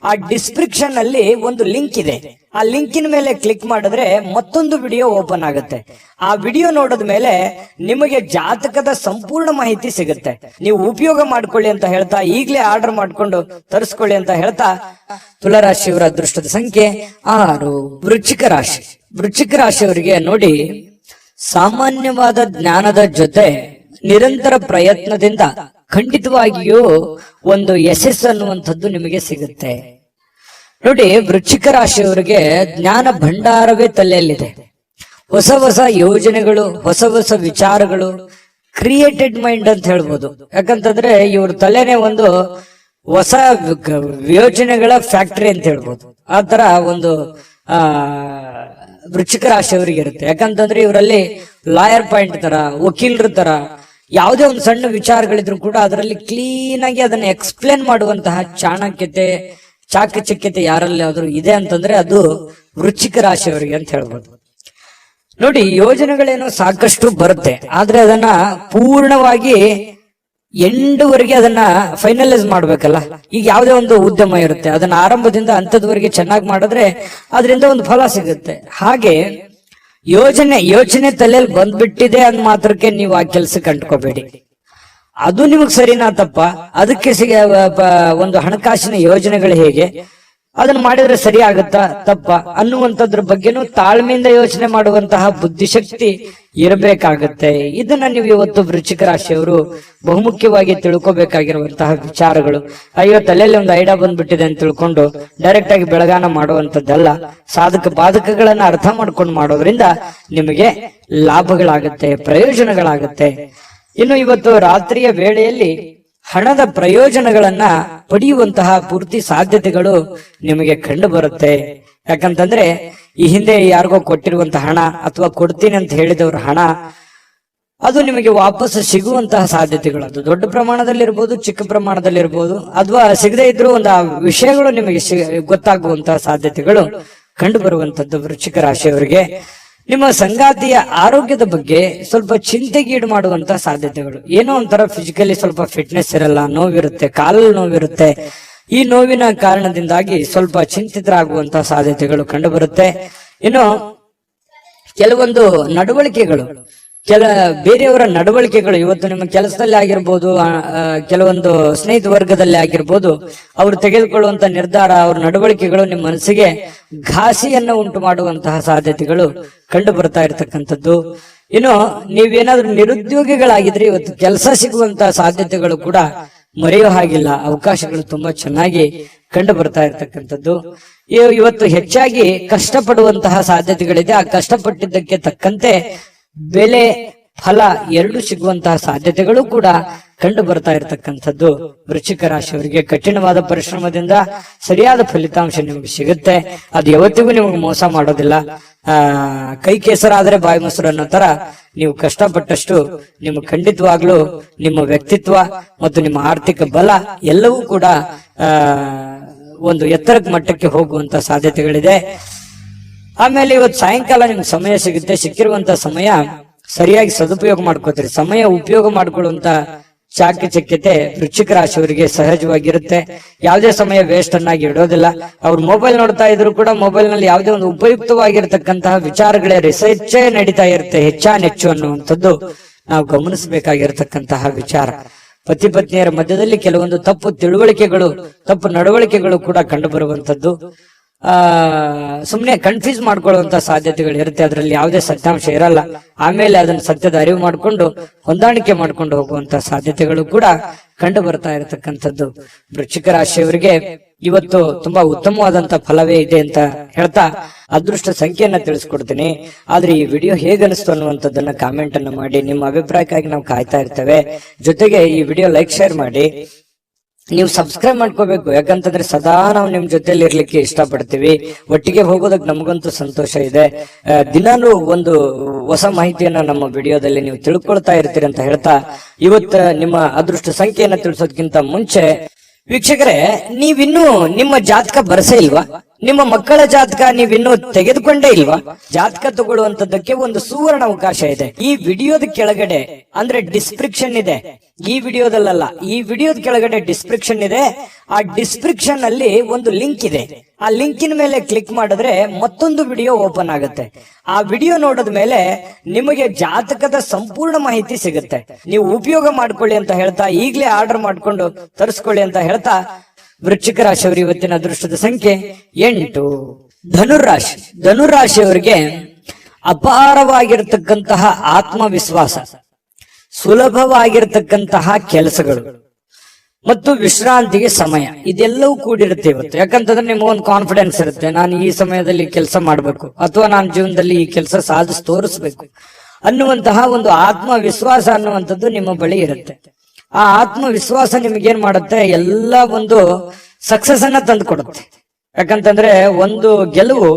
ಆ ಡಿಸ್ಕ್ರಿಪ್ಷನ್ ಅಲ್ಲಿ ಒಂದು ಲಿಂಕ್ ಇದೆ. ಆ ಲಿಂಕಿನ ಮೇಲೆ ಕ್ಲಿಕ್ ಮಾಡಿದ್ರೆ ಮತ್ತೊಂದು ವಿಡಿಯೋ ಓಪನ್ ಆಗುತ್ತೆ. ಆ ವಿಡಿಯೋ ನೋಡಿದ ಮೇಲೆ ನಿಮಗೆ ಜಾತಕದ ಸಂಪೂರ್ಣ ಮಾಹಿತಿ ಸಿಗುತ್ತೆ. ನೀವು ಉಪಯೋಗ ಮಾಡ್ಕೊಳ್ಳಿ ಅಂತ ಹೇಳ್ತಾ, ಈಗಲೇ ಆರ್ಡರ್ ಮಾಡ್ಕೊಂಡು ತರಿಸ್ಕೊಳ್ಳಿ ಅಂತ ಹೇಳ್ತಾ, ತುಲಾರಾಶಿಯವರ ಅದೃಷ್ಟದ ಸಂಖ್ಯೆ 6. ವೃಶ್ಚಿಕ ರಾಶಿ. ವೃಶ್ಚಿಕ ರಾಶಿಯವರಿಗೆ ನೋಡಿ, ಸಾಮಾನ್ಯವಾದ ಜ್ಞಾನದ ಜೊತೆ ನಿರಂತರ ಪ್ರಯತ್ನದಿಂದ ಖಂಡಿತವಾಗಿಯೂ ಒಂದು ಯಶಸ್ಸು ಅನ್ನುವಂಥದ್ದು ನಿಮಗೆ ಸಿಗುತ್ತೆ. ನೋಡಿ, ವೃಶ್ಚಿಕ ರಾಶಿಯವರಿಗೆ ಜ್ಞಾನ ಭಂಡಾರವೇ ತಲೆಯಲ್ಲಿದೆ. ಹೊಸ ಹೊಸ ಯೋಜನೆಗಳು, ಹೊಸ ಹೊಸ ವಿಚಾರಗಳು, ಕ್ರಿಯೇಟೆಡ್ ಮೈಂಡ್ ಅಂತ ಹೇಳ್ಬೋದು. ಯಾಕಂತಂದ್ರೆ ಇವ್ರ ತಲೆನೇ ಒಂದು ಹೊಸ ಯೋಜನೆಗಳ ಫ್ಯಾಕ್ಟರಿ ಅಂತ ಹೇಳ್ಬೋದು. ಆ ತರ ಒಂದು ವೃಶ್ಚಿಕ ರಾಶಿಯವರಿಗೆ ಇರುತ್ತೆ. ಯಾಕಂತಂದ್ರೆ ಇವರಲ್ಲಿ ಲಾಯರ್ ಪಾಯಿಂಟ್ ತರ, ವಕೀಲರ ತರ, ಯಾವುದೇ ಒಂದು ಸಣ್ಣ ವಿಚಾರಗಳಿದ್ರು ಕೂಡ ಅದರಲ್ಲಿ ಕ್ಲೀನ್ ಆಗಿ ಅದನ್ನ ಎಕ್ಸ್ಪ್ಲೇನ್ ಮಾಡುವಂತಹ ಚಾಕಚಕ್ಯತೆ ಯಾರಲ್ಲಿ ಆದ್ರೂ ಇದೆ ಅಂತಂದ್ರೆ ಅದು ವೃಶ್ಚಿಕ ರಾಶಿಯವರಿಗೆ ಅಂತ ಹೇಳ್ಬೋದು. ನೋಡಿ, ಯೋಜನೆಗಳೇನೋ ಸಾಕಷ್ಟು ಬರುತ್ತೆ, ಆದ್ರೆ ಅದನ್ನ ಪೂರ್ಣವಾಗಿ ಎಂಡ್ವರೆಗೆ ಅದನ್ನ ಫೈನಲೈಸ್ ಮಾಡ್ಬೇಕಲ್ಲ. ಈಗ ಯಾವುದೇ ಒಂದು ಉದ್ಯಮ ಇರುತ್ತೆ, ಅದನ್ನ ಆರಂಭದಿಂದ ಅಂತ್ಯದವರೆಗೆ ಚೆನ್ನಾಗಿ ಮಾಡಿದ್ರೆ ಅದರಿಂದ ಒಂದು ಫಲ ಸಿಗುತ್ತೆ. ಹಾಗೆ ಯೋಚನೆ ತಲೆಯಲ್ಲಿ ಬಂದ್ಬಿಟ್ಟಿದೆ ಅಂದ್ ಮಾತ್ರಕ್ಕೆ ನೀವು ಆ ಕೆಲ್ಸಕ್ಕೆ ಅಂಟ್ಕೋಬೇಡಿ. ಅದು ನಿಮಗ್ ಸರಿನಾ ತಪ್ಪ, ಅದಕ್ಕೆ ಒಂದು ಹಣಕಾಸಿನ ಯೋಜನೆಗಳು ಹೇಗೆ, ಅದನ್ನ ಮಾಡಿದ್ರೆ ಸರಿ ಆಗುತ್ತಾ ತಪ್ಪ ಅನ್ನುವಂಥದ್ರ ಬಗ್ಗೆನೂ ತಾಳ್ಮೆಯಿಂದ ಯೋಚನೆ ಮಾಡುವಂತಹ ಬುದ್ಧಿಶಕ್ತಿ ಇರಬೇಕಾಗತ್ತೆ. ಇದನ್ನ ನೀವು ಇವತ್ತು ವೃಶ್ಚಿಕ ರಾಶಿಯವರು ಬಹುಮುಖ್ಯವಾಗಿ ತಿಳ್ಕೊಬೇಕಾಗಿರುವಂತಹ ವಿಚಾರಗಳು. ಅಯ್ಯೋ, ತಲೆಯಲ್ಲಿ ಒಂದು ಐಡಿಯಾ ಬಂದ್ಬಿಟ್ಟಿದೆ ಅಂತ ತಿಳ್ಕೊಂಡು ಡೈರೆಕ್ಟ್ ಆಗಿ ಬೆಳಗಾನ ಮಾಡುವಂತದ್ದಲ್ಲ. ಸಾಧಕ ಬಾಧಕಗಳನ್ನ ಅರ್ಥ ಮಾಡ್ಕೊಂಡು ಮಾಡೋದ್ರಿಂದ ನಿಮಗೆ ಲಾಭಗಳಾಗತ್ತೆ, ಪ್ರಯೋಜನಗಳಾಗತ್ತೆ. ಇನ್ನು ಇವತ್ತು ರಾತ್ರಿಯ ವೇಳೆಯಲ್ಲಿ ಹಣದ ಪ್ರಯೋಜನಗಳನ್ನ ಪಡೆಯುವಂತಹ ಪೂರ್ತಿ ಸಾಧ್ಯತೆಗಳು ನಿಮಗೆ ಕಂಡು ಬರುತ್ತೆ. ಯಾಕಂತಂದ್ರೆ ಈ ಹಿಂದೆ ಯಾರಿಗೋ ಕೊಟ್ಟಿರುವಂತಹ ಹಣ ಅಥವಾ ಕೊಡ್ತೀನಿ ಅಂತ ಹೇಳಿದವ್ರ ಹಣ ಅದು ನಿಮಗೆ ವಾಪಸ್ ಸಿಗುವಂತಹ ಸಾಧ್ಯತೆಗಳು, ಅದು ದೊಡ್ಡ ಪ್ರಮಾಣದಲ್ಲಿ ಇರ್ಬೋದು, ಚಿಕ್ಕ ಪ್ರಮಾಣದಲ್ಲಿ ಇರ್ಬೋದು, ಅಥವಾ ಸಿಗದೆ ಇದ್ರೂ ಒಂದು ವಿಷಯಗಳು ನಿಮಗೆ ಗೊತ್ತಾಗುವಂತಹ ಸಾಧ್ಯತೆಗಳು ಕಂಡು ಬರುವಂತದ್ದು ವೃಶ್ಚಿಕ ರಾಶಿಯವರಿಗೆ. ನಿಮ್ಮ ಸಂಗಾತಿಯ ಆರೋಗ್ಯದ ಬಗ್ಗೆ ಸ್ವಲ್ಪ ಚಿಂತೆಗೀಡು ಮಾಡುವಂತಹ ಸಾಧ್ಯತೆಗಳು. ಏನೋ ಒಂಥರ ಫಿಸಿಕಲಿ ಸ್ವಲ್ಪ ಫಿಟ್ನೆಸ್ ಇರಲ್ಲ, ನೋವಿರುತ್ತೆ, ಕಾಲಲ್ಲಿ ನೋವಿರುತ್ತೆ. ಈ ನೋವಿನ ಕಾರಣದಿಂದಾಗಿ ಸ್ವಲ್ಪ ಚಿಂತಿತರಾಗುವಂತಹ ಸಾಧ್ಯತೆಗಳು ಕಂಡು ಬರುತ್ತೆ. ಇನ್ನು ಕೆಲವೊಂದು ನಡವಳಿಕೆಗಳು, ಬೇರೆಯವರ ನಡವಳಿಕೆಗಳು ಇವತ್ತು ನಿಮ್ಮ ಕೆಲಸದಲ್ಲಿ ಆಗಿರ್ಬೋದು, ಕೆಲವೊಂದು ಸ್ನೇಹಿತ ವರ್ಗದಲ್ಲಿ ಆಗಿರ್ಬೋದು, ಅವರು ತೆಗೆದುಕೊಳ್ಳುವಂತ ನಿರ್ಧಾರ, ಅವ್ರ ನಡವಳಿಕೆಗಳು ನಿಮ್ಮ ಮನಸ್ಸಿಗೆ ಘಾಸಿಯನ್ನು ಉಂಟು ಮಾಡುವಂತಹ ಸಾಧ್ಯತೆಗಳು ಕಂಡು ಬರ್ತಾ ಇರತಕ್ಕಂಥದ್ದು. ಇನ್ನು ನೀವೇನಾದ್ರೂ ನಿರುದ್ಯೋಗಿಗಳಾಗಿದ್ರೆ ಇವತ್ತು ಕೆಲಸ ಸಿಗುವಂತಹ ಸಾಧ್ಯತೆಗಳು ಕೂಡ ಮರೆಯೋ ಹಾಗಿಲ್ಲ. ಅವಕಾಶಗಳು ತುಂಬಾ ಚೆನ್ನಾಗಿ ಕಂಡು ಬರ್ತಾ ಇರ್ತಕ್ಕಂಥದ್ದು. ಇವತ್ತು ಹೆಚ್ಚಾಗಿ ಕಷ್ಟಪಡುವಂತಹ ಸಾಧ್ಯತೆಗಳಿದೆ. ಆ ಕಷ್ಟಪಟ್ಟಿದ್ದಕ್ಕೆ ತಕ್ಕಂತೆ ಬೆಲೆ ಫಲ ಎರಡು ಸಿಗುವಂತಹ ಸಾಧ್ಯತೆಗಳು ಕೂಡ ಕಂಡು ಬರ್ತಾ ಇರತಕ್ಕಂಥದ್ದು. ವೃಶ್ಚಿಕ ರಾಶಿಯವರಿಗೆ ಕಠಿಣವಾದ ಪರಿಶ್ರಮದಿಂದ ಸರಿಯಾದ ಫಲಿತಾಂಶ ನಿಮಗೆ ಸಿಗುತ್ತೆ. ಅದು ಯಾವತ್ತಿಗೂ ನಿಮಗೆ ಮೋಸ ಮಾಡೋದಿಲ್ಲ. ಕೈ ಕೆಸರಾದ್ರೆ ಬಾಯಿ ಮೊಸರು ಅನ್ನೋ ತರ ನೀವು ಕಷ್ಟಪಟ್ಟಷ್ಟು ನಿಮಗೆ ಖಂಡಿತವಾಗ್ಲೂ ನಿಮ್ಮ ವ್ಯಕ್ತಿತ್ವ ಮತ್ತು ನಿಮ್ಮ ಆರ್ಥಿಕ ಬಲ ಎಲ್ಲವೂ ಕೂಡ ಒಂದು ಎತ್ತರದ ಮಟ್ಟಕ್ಕೆ ಹೋಗುವಂತ ಸಾಧ್ಯತೆಗಳಿದೆ. ಆಮೇಲೆ ಇವತ್ತು ಸಾಯಂಕಾಲ ನಿಮ್ಗೆ ಸಮಯ ಸಿಗುತ್ತೆ. ಸಿಕ್ಕಿರುವಂತ ಸಮಯ ಸರಿಯಾಗಿ ಸದುಪಯೋಗ ಮಾಡ್ಕೋತೀರಿ. ಸಮಯ ಉಪಯೋಗ ಮಾಡ್ಕೊಳ್ಳುವಂತ ಚಾಕಚಕ್ಯತೆ ವೃಶ್ಚಿಕ ರಾಶಿಯವರಿಗೆ ಸಹಜವಾಗಿರುತ್ತೆ. ಯಾವುದೇ ಸಮಯ ವೇಸ್ಟ್ ಅನ್ನಾಗಿ ಇಡೋದಿಲ್ಲ. ಅವ್ರು ಮೊಬೈಲ್ ನೋಡ್ತಾ ಇದ್ರು ಕೂಡ ಮೊಬೈಲ್ ನಲ್ಲಿ ಯಾವುದೇ ಒಂದು ಉಪಯುಕ್ತವಾಗಿರತಕ್ಕಂತಹ ವಿಚಾರಗಳೇ ರಿಸರ್ಚ್ ನಡೀತಾ ಇರುತ್ತೆ ಹೆಚ್ಚಾನೆಚ್ಚು ಅನ್ನುವಂಥದ್ದು ನಾವು ಗಮನಿಸಬೇಕಾಗಿರತಕ್ಕಂತಹ ವಿಚಾರ. ಪತಿ ಪತ್ನಿಯರ ಮಧ್ಯದಲ್ಲಿ ಕೆಲವೊಂದು ತಪ್ಪು ತಿಳುವಳಿಕೆಗಳು, ತಪ್ಪು ನಡವಳಿಕೆಗಳು ಕೂಡ ಕಂಡು ಬರುವಂತದ್ದು. ಸುಮ್ನೆ ಕನ್ಫ್ಯೂಸ್ ಮಾಡ್ಕೊಳ್ಳುವಂತ ಸಾಧ್ಯತೆಗಳು ಇರುತ್ತೆ. ಅದರಲ್ಲಿ ಯಾವುದೇ ಸತ್ಯಾಂಶ ಇರಲ್ಲ. ಆಮೇಲೆ ಅದನ್ನ ಸತ್ಯದ ಅರಿವು ಮಾಡಿಕೊಂಡು ಹೊಂದಾಣಿಕೆ ಮಾಡ್ಕೊಂಡು ಹೋಗುವಂತ ಸಾಧ್ಯತೆಗಳು ಕೂಡ ಕಂಡು ಬರ್ತಾ ಇರತಕ್ಕಂಥದ್ದು. ವೃಶ್ಚಿಕ ರಾಶಿಯವರಿಗೆ ಇವತ್ತು ತುಂಬಾ ಉತ್ತಮವಾದಂತ ಫಲವೇ ಇದೆ ಅಂತ ಹೇಳ್ತಾ ಅದೃಷ್ಟ ಸಂಖ್ಯೆಯನ್ನ ತಿಳಿಸ್ಕೊಡ್ತೀನಿ. ಆದ್ರೆ ಈ ವಿಡಿಯೋ ಹೇಗನಿಸ್ತು ಅನ್ನುವಂಥದ್ದನ್ನ ಕಾಮೆಂಟ್ ಅನ್ನು ಮಾಡಿ. ನಿಮ್ಮ ಅಭಿಪ್ರಾಯಕ್ಕಾಗಿ ನಾವು ಕಾಯ್ತಾ ಇರ್ತೇವೆ. ಜೊತೆಗೆ ಈ ವಿಡಿಯೋ ಲೈಕ್ ಶೇರ್ ಮಾಡಿ. ನೀವು ಸಬ್ಸ್ಕ್ರೈಬ್ ಮಾಡ್ಕೋಬೇಕು. ಯಾಕಂತಂದ್ರೆ ಸದಾ ನಾವು ನಿಮ್ ಜೊತೆಲಿ ಇರ್ಲಿಕ್ಕೆ ಇಷ್ಟಪಡ್ತೀವಿ. ಒಟ್ಟಿಗೆ ಹೋಗೋದಕ್ಕೆ ನಮಗಂತೂ ಸಂತೋಷ ಇದೆ. ದಿನಾನು ಒಂದು ಹೊಸ ಮಾಹಿತಿಯನ್ನ ನಮ್ಮ ವಿಡಿಯೋದಲ್ಲಿ ನೀವು ತಿಳ್ಕೊಳ್ತಾ ಇರ್ತೀರಿ ಅಂತ ಹೇಳ್ತಾ ಇವತ್ತು ನಿಮ್ಮ ಅದೃಷ್ಟ ಸಂಖ್ಯೆಯನ್ನ ತಿಳಿಸೋದಕ್ಕಿಂತ ಮುಂಚೆ ವೀಕ್ಷಕರೇ, ನೀವಿನ್ನೂ ನಿಮ್ಮ ಜಾತಕ ಬರಸೇ ಇಲ್ವಾ? ನಿಮ್ಮ ಮಕ್ಕಳ ಜಾತಕ ನೀವಿನ್ನೂ ತೆಗೆದುಕೊಂಡೇ ಇಲ್ವಾ? ಜಾತಕ ತಗೊಳ್ಳುವಂತದ್ದಕ್ಕೆ ಒಂದು ಸುವರ್ಣ ಅವಕಾಶ ಇದೆ. ಈ ವಿಡಿಯೋದ ಕೆಳಗಡೆ ಅಂದ್ರೆ ಡಿಸ್ಕ್ರಿಪ್ಷನ್ ಇದೆ. ಈ ವಿಡಿಯೋದಲ್ಲ, ಈ ವಿಡಿಯೋದ ಕೆಳಗಡೆ ಡಿಸ್ಕ್ರಿಪ್ಷನ್ ಇದೆ. ಆ ಡಿಸ್ಕ್ರಿಪ್ಷನ್ ಅಲ್ಲಿ ಒಂದು ಲಿಂಕ್ ಇದೆ. ಆ ಲಿಂಕಿನ ಮೇಲೆ ಕ್ಲಿಕ್ ಮಾಡಿದ್ರೆ ಮತ್ತೊಂದು ವಿಡಿಯೋ ಓಪನ್ ಆಗುತ್ತೆ. ಆ ವಿಡಿಯೋ ನೋಡಿದ ಮೇಲೆ ನಿಮಗೆ ಜಾತಕದ ಸಂಪೂರ್ಣ ಮಾಹಿತಿ ಸಿಗುತ್ತೆ. ನೀವು ಉಪಯೋಗ ಮಾಡ್ಕೊಳ್ಳಿ ಅಂತ ಹೇಳ್ತಾ, ಈಗಲೇ ಆರ್ಡರ್ ಮಾಡ್ಕೊಂಡು ತರಿಸ್ಕೊಳ್ಳಿ ಅಂತ ಹೇಳ್ತಾ, ವೃಶ್ಚಿಕ ರಾಶಿಯವರು ಇವತ್ತಿನ ಅದೃಷ್ಟದ ಸಂಖ್ಯೆ 8. ಧನುರಾಶಿ. ಧನುರಾಶಿಯವರಿಗೆ ಅಪಾರವಾಗಿರ್ತಕ್ಕಂತಹ ಆತ್ಮವಿಶ್ವಾಸ, ಸುಲಭವಾಗಿರ್ತಕ್ಕಂತಹ ಕೆಲಸಗಳು ಮತ್ತು ವಿಶ್ರಾಂತಿಗೆ ಸಮಯ ಇದೆಲ್ಲವೂ ಕೂಡಿರುತ್ತೆ ಇವತ್ತು. ಯಾಕಂತಂದ್ರೆ ನಿಮಗೊಂದು ಕಾನ್ಫಿಡೆನ್ಸ್ ಇರುತ್ತೆ, ನಾನು ಈ ಸಮಯದಲ್ಲಿ ಕೆಲಸ ಮಾಡಬೇಕು ಅಥವಾ ನಾನು ಜೀವನದಲ್ಲಿ ಈ ಕೆಲಸ ಸಾಧಿಸಿ ತೋರಿಸ್ಬೇಕು ಅನ್ನುವಂತಹ ಒಂದು ಆತ್ಮವಿಶ್ವಾಸ ಅನ್ನುವಂಥದ್ದು ನಿಮ್ಮ ಬಳಿ ಇರುತ್ತೆ. ಆ ಆತ್ಮವಿಶ್ವಾಸ ನಿಮಗೇನ್ ಮಾಡುತ್ತೆ, ಎಲ್ಲ ಒಂದು ಸಕ್ಸಸ್ ಅನ್ನ ತಂದು ಕೊಡುತ್ತೆ. ಯಾಕಂತಂದ್ರೆ ಒಂದು ಗೆಲುವು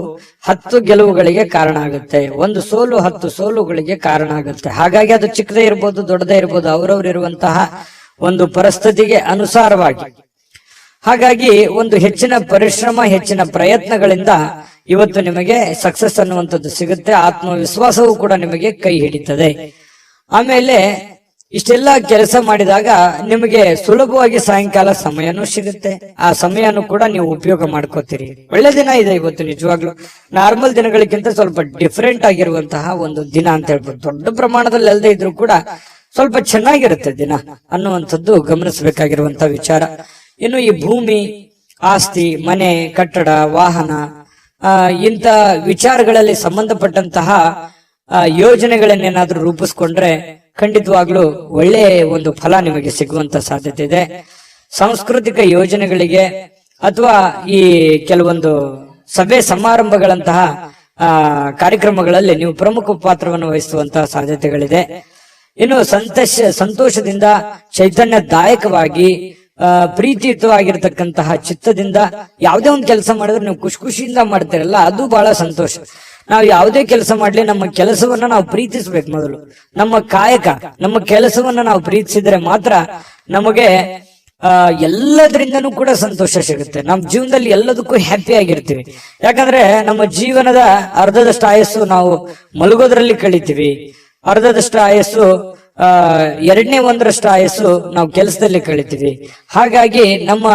10 ಗೆಲುವುಗಳಿಗೆ ಕಾರಣ ಆಗುತ್ತೆ, ಒಂದು ಸೋಲು 10 ಸೋಲುಗಳಿಗೆ ಕಾರಣ ಆಗುತ್ತೆ. ಹಾಗಾಗಿ ಅದು ಚಿಕ್ಕದೇ ಇರ್ಬೋದು, ದೊಡ್ಡದೇ ಇರ್ಬೋದು, ಅವರವರಿರುವಂತಹ ಒಂದು ಪರಿಸ್ಥಿತಿಗೆ ಅನುಸಾರವಾಗಿ. ಹಾಗಾಗಿ ಒಂದು ಹೆಚ್ಚಿನ ಪರಿಶ್ರಮ, ಹೆಚ್ಚಿನ ಪ್ರಯತ್ನಗಳಿಂದ ಇವತ್ತು ನಿಮಗೆ ಸಕ್ಸಸ್ ಅನ್ನುವಂಥದ್ದು ಸಿಗುತ್ತೆ. ಆತ್ಮವಿಶ್ವಾಸವೂ ಕೂಡ ನಿಮಗೆ ಕೈ ಹಿಡಿತದೆ. ಆಮೇಲೆ ಇಷ್ಟೆಲ್ಲ ಕೆಲಸ ಮಾಡಿದಾಗ ನಿಮಗೆ ಸುಲಭವಾಗಿ ಸಾಯಂಕಾಲ ಸಮಯನೂ ಸಿಗುತ್ತೆ. ಆ ಸಮಯನೂ ಕೂಡ ನೀವು ಉಪಯೋಗ ಮಾಡ್ಕೋತೀರಿ. ಒಳ್ಳೆ ದಿನ ಇದೆ ಇವತ್ತು. ನಿಜವಾಗ್ಲು ನಾರ್ಮಲ್ ದಿನಗಳಿಗಿಂತ ಸ್ವಲ್ಪ ಡಿಫರೆಂಟ್ ಆಗಿರುವಂತಹ ಒಂದು ದಿನ ಅಂತ ಹೇಳ್ಬೋದು. ದೊಡ್ಡ ಪ್ರಮಾಣದಲ್ಲಿ ಅಲ್ಲದೆ ಇದ್ರೂ ಕೂಡ ಸ್ವಲ್ಪ ಚೆನ್ನಾಗಿರುತ್ತೆ ದಿನ ಅನ್ನುವಂಥದ್ದು ಗಮನಿಸಬೇಕಾಗಿರುವಂತಹ ವಿಚಾರ. ಇನ್ನು ಈ ಭೂಮಿ, ಆಸ್ತಿ, ಮನೆ, ಕಟ್ಟಡ, ವಾಹನ ಇಂಥ ವಿಚಾರಗಳಲ್ಲಿ ಸಂಬಂಧಪಟ್ಟಂತಹ ಯೋಜನೆಗಳನ್ನೇನಾದ್ರೂ ರೂಪಿಸ್ಕೊಂಡ್ರೆ ಖಂಡಿತವಾಗ್ಲೂ ಒಳ್ಳೆ ಒಂದು ಫಲ ನಿಮಗೆ ಸಿಗುವಂತ ಸಾಧ್ಯತೆ ಇದೆ. ಸಾಂಸ್ಕೃತಿಕ ಯೋಜನೆಗಳಿಗೆ ಅಥವಾ ಈ ಕೆಲವೊಂದು ಸಭೆ ಸಮಾರಂಭಗಳಂತಹ ಕಾರ್ಯಕ್ರಮಗಳಲ್ಲಿ ನೀವು ಪ್ರಮುಖ ಪಾತ್ರವನ್ನು ವಹಿಸುವಂತಹ ಸಾಧ್ಯತೆಗಳಿದೆ. ಇನ್ನು ಸಂತೋಷದಿಂದ, ಚೈತನ್ಯದಾಯಕವಾಗಿ, ಪ್ರೀತಿಯುತವಾಗಿರ್ತಕ್ಕಂತಹ ಚಿತ್ತದಿಂದ ಯಾವುದೇ ಒಂದು ಕೆಲಸ ಮಾಡಿದ್ರೆ ನೀವು ಖುಷಿಯಿಂದ ಮಾಡ್ತೀರಲ್ಲ, ಅದು ಬಹಳ ಸಂತೋಷ. ನಾವು ಯಾವುದೇ ಕೆಲಸ ಮಾಡ್ಲಿ ನಮ್ಮ ಕೆಲಸವನ್ನ ನಾವು ಪ್ರೀತಿಸ್ಬೇಕು. ಮೊದಲು ನಮ್ಮ ಕಾಯಕ, ನಮ್ಮ ಕೆಲಸವನ್ನ ನಾವು ಪ್ರೀತಿಸಿದ್ರೆ ಮಾತ್ರ ನಮಗೆ ಎಲ್ಲದರಿಂದನೂ ಕೂಡ ಸಂತೋಷ ಸಿಗುತ್ತೆ. ನಮ್ಮ ಜೀವನದಲ್ಲಿ ಎಲ್ಲದಕ್ಕೂ ಹ್ಯಾಪಿ ಆಗಿರ್ತೀವಿ. ಯಾಕಂದ್ರೆ ನಮ್ಮ ಜೀವನದ ಅರ್ಧದಷ್ಟು ಆಯಸ್ಸು ನಾವು ಮಲಗೋದ್ರಲ್ಲಿ ಕಳಿತೀವಿ, ಅರ್ಧದಷ್ಟು ಆಯಸ್ಸು 1/2 ಆಯಸ್ಸು ನಾವು ಕೆಲಸದಲ್ಲಿ ಕಳಿತೀವಿ. ಹಾಗಾಗಿ ನಮ್ಮ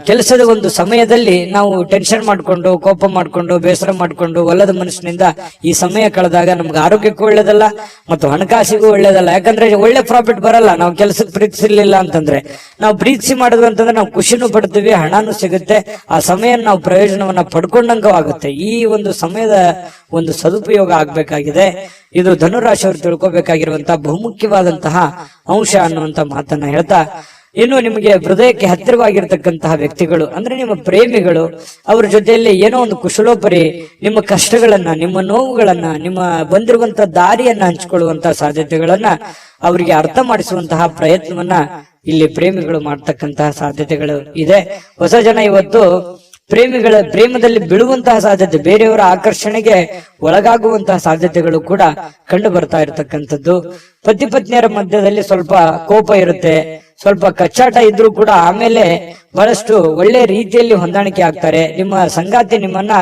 ಕೆಲಸದ ಒಂದು ಸಮಯದಲ್ಲಿ ನಾವು ಟೆನ್ಷನ್ ಮಾಡ್ಕೊಂಡು, ಕೋಪ ಮಾಡ್ಕೊಂಡು, ಬೇಸರ ಮಾಡ್ಕೊಂಡು, ಒಲ್ಲದ ಮನಸ್ಸಿನಿಂದ ಈ ಸಮಯ ಕಳೆದಾಗ ನಮ್ಗೆ ಆರೋಗ್ಯಕ್ಕೂ ಒಳ್ಳೇದಲ್ಲ ಮತ್ತು ಹಣಕಾಸಿಗೂ ಒಳ್ಳೇದಲ್ಲ. ಯಾಕಂದ್ರೆ ಒಳ್ಳೆ ಪ್ರಾಫಿಟ್ ಬರಲ್ಲ ನಾವು ಕೆಲಸಕ್ಕೆ ಪ್ರೀತಿಸಿರ್ಲಿಲ್ಲ ಅಂತಂದ್ರೆ. ನಾವು ಪ್ರೀತಿಸಿ ಮಾಡಿದ್ವಿ ಅಂತಂದ್ರೆ ನಾವು ಖುಷಿನೂ ಪಡ್ತೀವಿ, ಹಣನೂ ಸಿಗುತ್ತೆ, ಆ ಸಮಯ ನಾವು ಪ್ರಯೋಜನವನ್ನ ಪಡ್ಕೊಂಡಂಗೂ ಆಗುತ್ತೆ. ಈ ಒಂದು ಸಮಯದ ಒಂದು ಸದುಪಯೋಗ ಆಗ್ಬೇಕಾಗಿದೆ. ಇದು ಧನುರಾಶಿಯವರು ತಿಳ್ಕೊಬೇಕಾಗಿರುವಂತಹ ಬಹುಮುಖ್ಯವಾದಂತಹ ಅಂಶ ಅನ್ನುವಂತ ಮಾತನ್ನ ಹೇಳ್ತಾ ಇನ್ನು ನಿಮಗೆ ಹೃದಯಕ್ಕೆ ಹತ್ತಿರವಾಗಿರ್ತಕ್ಕಂತಹ ವ್ಯಕ್ತಿಗಳು ಅಂದ್ರೆ ನಿಮ್ಮ ಪ್ರೇಮಿಗಳು, ಅವರ ಜೊತೆಯಲ್ಲಿ ಏನೋ ಒಂದು ಕುಶಲೋಪರಿ ನಿಮ್ಮ ಕಷ್ಟಗಳನ್ನ, ನಿಮ್ಮ ನೋವುಗಳನ್ನ, ನಿಮ್ಮ ಬಂದಿರುವಂತಹ ದಾರಿಯನ್ನ ಹಂಚಿಕೊಳ್ಳುವಂತಹ ಸಾಧ್ಯತೆಗಳನ್ನ ಅವರಿಗೆ ಅರ್ಥ ಮಾಡಿಸುವಂತಹ ಪ್ರಯತ್ನವನ್ನ ಇಲ್ಲಿ ಪ್ರೇಮಿಗಳು ಮಾಡ್ತಕ್ಕಂತಹ ಸಾಧ್ಯತೆಗಳು ಇದೆ. ಹೊಸ ಜನ ಇವತ್ತು ಪ್ರೇಮದಲ್ಲಿ ಬೀಳುವಂತಹ ಸಾಧ್ಯತೆ, ಬೇರೆಯವರ ಆಕರ್ಷಣೆಗೆ ಒಳಗಾಗುವಂತಹ ಸಾಧ್ಯತೆಗಳು ಕೂಡ ಕಂಡು ಬರ್ತಾ ಇರತಕ್ಕಂಥದ್ದು. ಪತಿ ಪತ್ನಿಯರ ಮಧ್ಯದಲ್ಲಿ ಸ್ವಲ್ಪ ಕೋಪ ಇರುತ್ತೆ, ಸ್ವಲ್ಪ ಕಚ್ಚಾಟ ಇದ್ರೂ ಕೂಡ ಆಮೇಲೆ ಬಹಳಷ್ಟು ಒಳ್ಳೆ ರೀತಿಯಲ್ಲಿ ಹೊಂದಾಣಿಕೆ ಆಗ್ತಾರೆ. ನಿಮ್ಮ ಸಂಗಾತಿ ನಿಮ್ಮನ್ನ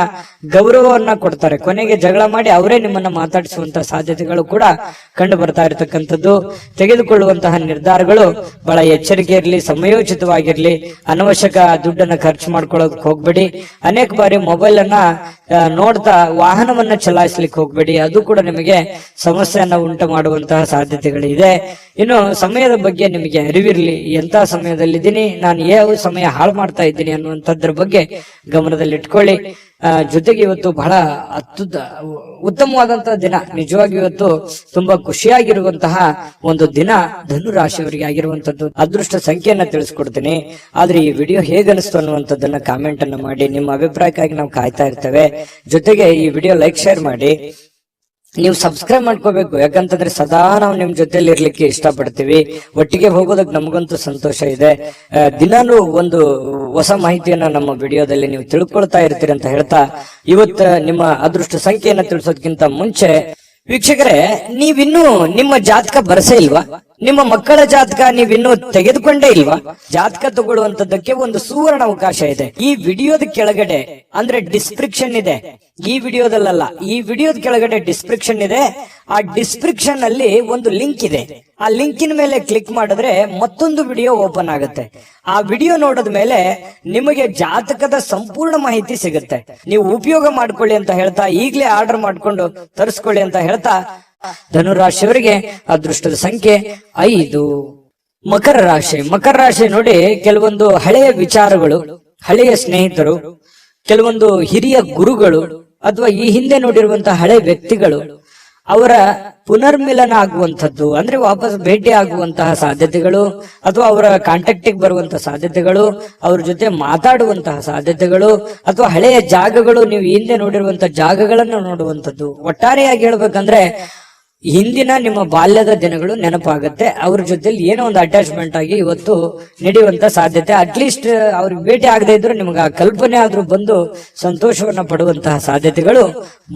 ಗೌರವವನ್ನ ಕೊಡ್ತಾರೆ, ಕೊನೆಗೆ ಜಗಳ ಮಾಡಿ ಅವರೇ ನಿಮ್ಮನ್ನ ಮಾತಾಡಿಸುವಂತಹ ಸಾಧ್ಯತೆಗಳು ಕೂಡ ಕಂಡು ಬರ್ತಾ ಇರತಕ್ಕಂಥದ್ದು. ತೆಗೆದುಕೊಳ್ಳುವಂತಹ ನಿರ್ಧಾರಗಳು ಬಹಳ ಎಚ್ಚರಿಕೆ ಇರಲಿ, ಸಮಯೋಚಿತವಾಗಿರ್ಲಿ. ಅನವಶ್ಯಕ ದುಡ್ಡನ್ನ ಖರ್ಚು ಮಾಡ್ಕೊಳ್ಳೋದಕ್ಕೆ ಹೋಗ್ಬೇಡಿ. ಅನೇಕ ಬಾರಿ ಮೊಬೈಲ್ ಅನ್ನ ನೋಡ್ತಾ ವಾಹನವನ್ನ ಚಲಾಯಿಸ್ಲಿಕ್ಕೆ ಹೋಗ್ಬೇಡಿ, ಅದು ಕೂಡ ನಿಮಗೆ ಸಮಸ್ಯೆಯನ್ನ ಉಂಟು ಮಾಡುವಂತಹ ಸಾಧ್ಯತೆಗಳಿದೆ. ಇನ್ನು ಸಮಯದ ಬಗ್ಗೆ ನಿಮಗೆ ಅರಿವಿರ್ಲಿ, ಎಂತ ಸಮಯದಲ್ಲಿದ್ದೀನಿ, ನಾನು ಯಾವ ಸಮಯ ಹಾಳು ಮಾಡ್ತಾ ಇದ್ದೀನಿ ಅನ್ನುವಂಥದ್ರ ಬಗ್ಗೆ ಗಮನದಲ್ಲಿಟ್ಕೊಳ್ಳಿ. ಜೊತೆಗೆ ಇವತ್ತು ಬಹಳ ಉತ್ತಮವಾದಂತಹ ದಿನ, ನಿಜವಾಗಿ ಇವತ್ತು ತುಂಬಾ ಖುಷಿಯಾಗಿರುವಂತಹ ಒಂದು ದಿನ ಧನು ರಾಶಿಯವರಿಗೆ ಆಗಿರುವಂತದ್ದು. ಅದೃಷ್ಟ ಸಂಖ್ಯೆಯನ್ನ ತಿಳಿಸ್ಕೊಡ್ತೀನಿ, ಆದ್ರೆ ಈ ವಿಡಿಯೋ ಹೇಗನಿಸ್ತು ಅನ್ನುವಂಥದ್ದನ್ನ ಕಾಮೆಂಟ್ ಅನ್ನ ಮಾಡಿ. ನಿಮ್ಮ ಅಭಿಪ್ರಾಯಕ್ಕಾಗಿ ನಾವು ಕಾಯ್ತಾ ಇರ್ತೇವೆ. ಜೊತೆಗೆ ಈ ವಿಡಿಯೋ ಲೈಕ್, ಶೇರ್ ಮಾಡಿ. ನೀವು ಸಬ್ಸ್ಕ್ರೈಬ್ ಮಾಡ್ಕೋಬೇಕು, ಯಾಕಂತಂದ್ರೆ ಸದಾ ನಾವು ನಿಮ್ ಜೊತೆಲಿ ಇರ್ಲಿಕ್ಕೆ ಇಷ್ಟಪಡ್ತೀವಿ. ಒಟ್ಟಿಗೆ ಹೋಗೋದಕ್ಕೆ ನಮಗಂತೂ ಸಂತೋಷ ಇದೆ. ದಿನಾನು ಒಂದು ಹೊಸ ಮಾಹಿತಿಯನ್ನ ನಮ್ಮ ವಿಡಿಯೋದಲ್ಲಿ ನೀವು ತಿಳ್ಕೊಳ್ತಾ ಇರ್ತೀರಿ ಅಂತ ಹೇಳ್ತಾ, ಇವತ್ತು ನಿಮ್ಮ ಅದೃಷ್ಟ ಸಂಖ್ಯೆಯನ್ನ ತಿಳಿಸೋದಕ್ಕಿಂತ ಮುಂಚೆ ವೀಕ್ಷಕರೇ, ನೀವಿನ್ನೂ ನಿಮ್ಮ ಜಾತಕ ಬರಸೇ ಇಲ್ವಾ? ನಿಮ್ಮ ಮಕ್ಕಳ ಜಾತಕ ನೀವಿನ್ನೂ ತೆಗೆದುಕೊಂಡೇ ಇಲ್ವಾ? ಜಾತಕ ತಗೊಳ್ಳುವಂತದ್ದಕ್ಕೆ ಒಂದು ಸುವರ್ಣ ಅವಕಾಶ ಇದೆ. ಈ ವಿಡಿಯೋದ ಕೆಳಗಡೆ ಅಂದ್ರೆ ಡಿಸ್ಕ್ರಿಪ್ಷನ್ ಇದೆ, ಈ ವಿಡಿಯೋದಲ್ಲ, ಈ ವಿಡಿಯೋದ ಕೆಳಗಡೆ ಡಿಸ್ಕ್ರಿಪ್ಷನ್ ಇದೆ. ಆ ಡಿಸ್ಕ್ರಿಪ್ಷನ್ ಅಲ್ಲಿ ಒಂದು ಲಿಂಕ್ ಇದೆ. ಆ ಲಿಂಕಿನ ಮೇಲೆ ಕ್ಲಿಕ್ ಮಾಡಿದ್ರೆ ಮತ್ತೊಂದು ವಿಡಿಯೋ ಓಪನ್ ಆಗುತ್ತೆ. ಆ ವಿಡಿಯೋ ನೋಡಿದ ಮೇಲೆ ನಿಮಗೆ ಜಾತಕದ ಸಂಪೂರ್ಣ ಮಾಹಿತಿ ಸಿಗುತ್ತೆ. ನೀವು ಉಪಯೋಗ ಮಾಡ್ಕೊಳ್ಳಿ ಅಂತ ಹೇಳ್ತಾ, ಈಗಲೇ ಆರ್ಡರ್ ಮಾಡ್ಕೊಂಡು ತರಿಸ್ಕೊಳ್ಳಿ ಅಂತ ಹೇಳ್ತಾ, ಧನುರಾಶಿಯವರಿಗೆ ಅದೃಷ್ಟದ ಸಂಖ್ಯೆ 5. ಮಕರ ರಾಶಿ ನೋಡಿ, ಕೆಲವೊಂದು ಹಳೆಯ ವಿಚಾರಗಳು, ಹಳೆಯ ಸ್ನೇಹಿತರು, ಕೆಲವೊಂದು ಹಿರಿಯ ಗುರುಗಳು ಅಥವಾ ಈ ಹಿಂದೆ ನೋಡಿರುವಂತಹ ಹಳೆ ವ್ಯಕ್ತಿಗಳು, ಅವರ ಪುನರ್ಮಿಲನ ಆಗುವಂಥದ್ದು, ಅಂದ್ರೆ ವಾಪಸ್ ಭೇಟಿ ಆಗುವಂತಹ ಸಾಧ್ಯತೆಗಳು, ಅಥವಾ ಅವರ ಕಾಂಟ್ಯಾಕ್ಟಿಗೆ ಬರುವಂತಹ ಸಾಧ್ಯತೆಗಳು, ಅವ್ರ ಜೊತೆ ಮಾತಾಡುವಂತಹ ಸಾಧ್ಯತೆಗಳು, ಅಥವಾ ಹಳೆಯ ಜಾಗಗಳು, ನೀವು ಹಿಂದೆ ನೋಡಿರುವಂತಹ ಜಾಗಗಳನ್ನು ನೋಡುವಂಥದ್ದು. ಒಟ್ಟಾರೆಯಾಗಿ ಹೇಳ್ಬೇಕಂದ್ರೆ ಹಿಂದಿನ ನಿಮ್ಮ ಬಾಲ್ಯದ ದಿನಗಳು ನೆನಪಾಗುತ್ತೆ. ಅವ್ರ ಜೊತೆಲಿ ಏನೋ ಒಂದು ಅಟ್ಯಾಚ್ಮೆಂಟ್ ಆಗಿ ಇವತ್ತು ನಡೆಯುವಂತ ಸಾಧ್ಯತೆ. ಅಟ್ಲೀಸ್ಟ್ ಅವ್ರಿಗೆ ಭೇಟಿ ಆಗದೆ ಇದ್ರು ನಿಮ್ಗೆ ಆ ಕಲ್ಪನೆ ಆದ್ರೂ ಬಂದು ಸಂತೋಷವನ್ನ ಪಡುವಂತಹ ಸಾಧ್ಯತೆಗಳು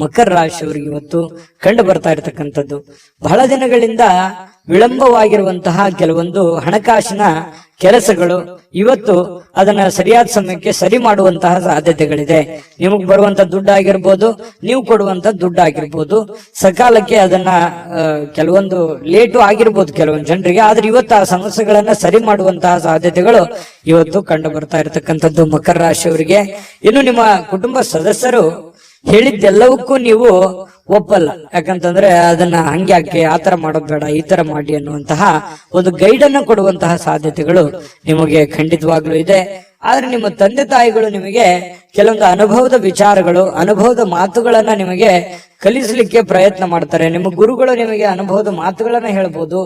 ಮಕರ ರಾಶಿಯವರಿಗೆ ಇವತ್ತು ಕಂಡು ಬರ್ತಾ ಇರತಕ್ಕಂಥದ್ದು. ಬಹಳ ದಿನಗಳಿಂದ ವಿಳಂಬವಾಗಿರುವಂತಹ ಕೆಲವೊಂದು ಹಣಕಾಸಿನ ಕೆಲಸಗಳು ಇವತ್ತು ಅದನ್ನ ಸರಿಯಾದ ಸಮಯಕ್ಕೆ ಸರಿ ಮಾಡುವಂತಹ ಸಾಧ್ಯತೆಗಳಿದೆ. ನಿಮಗ್ ಬರುವಂತ ದುಡ್ಡು ಆಗಿರ್ಬೋದು, ನೀವು ಕೊಡುವಂತ ದುಡ್ಡು ಆಗಿರ್ಬೋದು, ಸಕಾಲಕ್ಕೆ ಅದನ್ನ ಕೆಲವೊಂದು ಲೇಟು ಆಗಿರ್ಬೋದು ಕೆಲವೊಂದು ಜನರಿಗೆ, ಆದ್ರೆ ಇವತ್ತು ಆ ಸಮಸ್ಯೆಗಳನ್ನ ಸರಿ ಮಾಡುವಂತಹ ಸಾಧ್ಯತೆಗಳು ಇವತ್ತು ಕಂಡು ಬರ್ತಾ ಇರತಕ್ಕಂಥದ್ದು ಮಕರ ರಾಶಿಯವರಿಗೆ. ಇನ್ನು ನಿಮ್ಮ ಕುಟುಂಬ ಸದಸ್ಯರು ಹೇಳಿದ್ದೆಲ್ಲವಕ್ಕೂ ನೀವು ಒಪ್ಪಲ್ಲ, ಯಾಕಂತಂದ್ರೆ ಅದನ್ನ ಹಂಗ್ಯಾಕೆ, ಆತರ ಮಾಡೋದ್ ಬೇಡ, ಈ ತರ ಮಾಡಿ ಅನ್ನುವಂತಹ ಒಂದು ಗೈಡ್ ಅನ್ನ ಕೊಡುವಂತಹ ಸಾಧ್ಯತೆಗಳು ನಿಮಗೆ ಖಂಡಿತವಾಗ್ಲೂ ಇದೆ. ಆದ್ರೆ ನಿಮ್ಮ ತಂದೆ ತಾಯಿಗಳು ನಿಮಗೆ ಕೆಲವೊಂದು ಅನುಭವದ ವಿಚಾರಗಳು, ಅನುಭವದ ಮಾತುಗಳನ್ನ ನಿಮಗೆ ಕಲಿಸಲಿಕ್ಕೆ ಪ್ರಯತ್ನ ಮಾಡ್ತಾರೆ. ನಿಮ್ಮ ಗುರುಗಳು ನಿಮಗೆ ಅನುಭವದ ಮಾತುಗಳನ್ನ ಹೇಳ್ಬೋದು,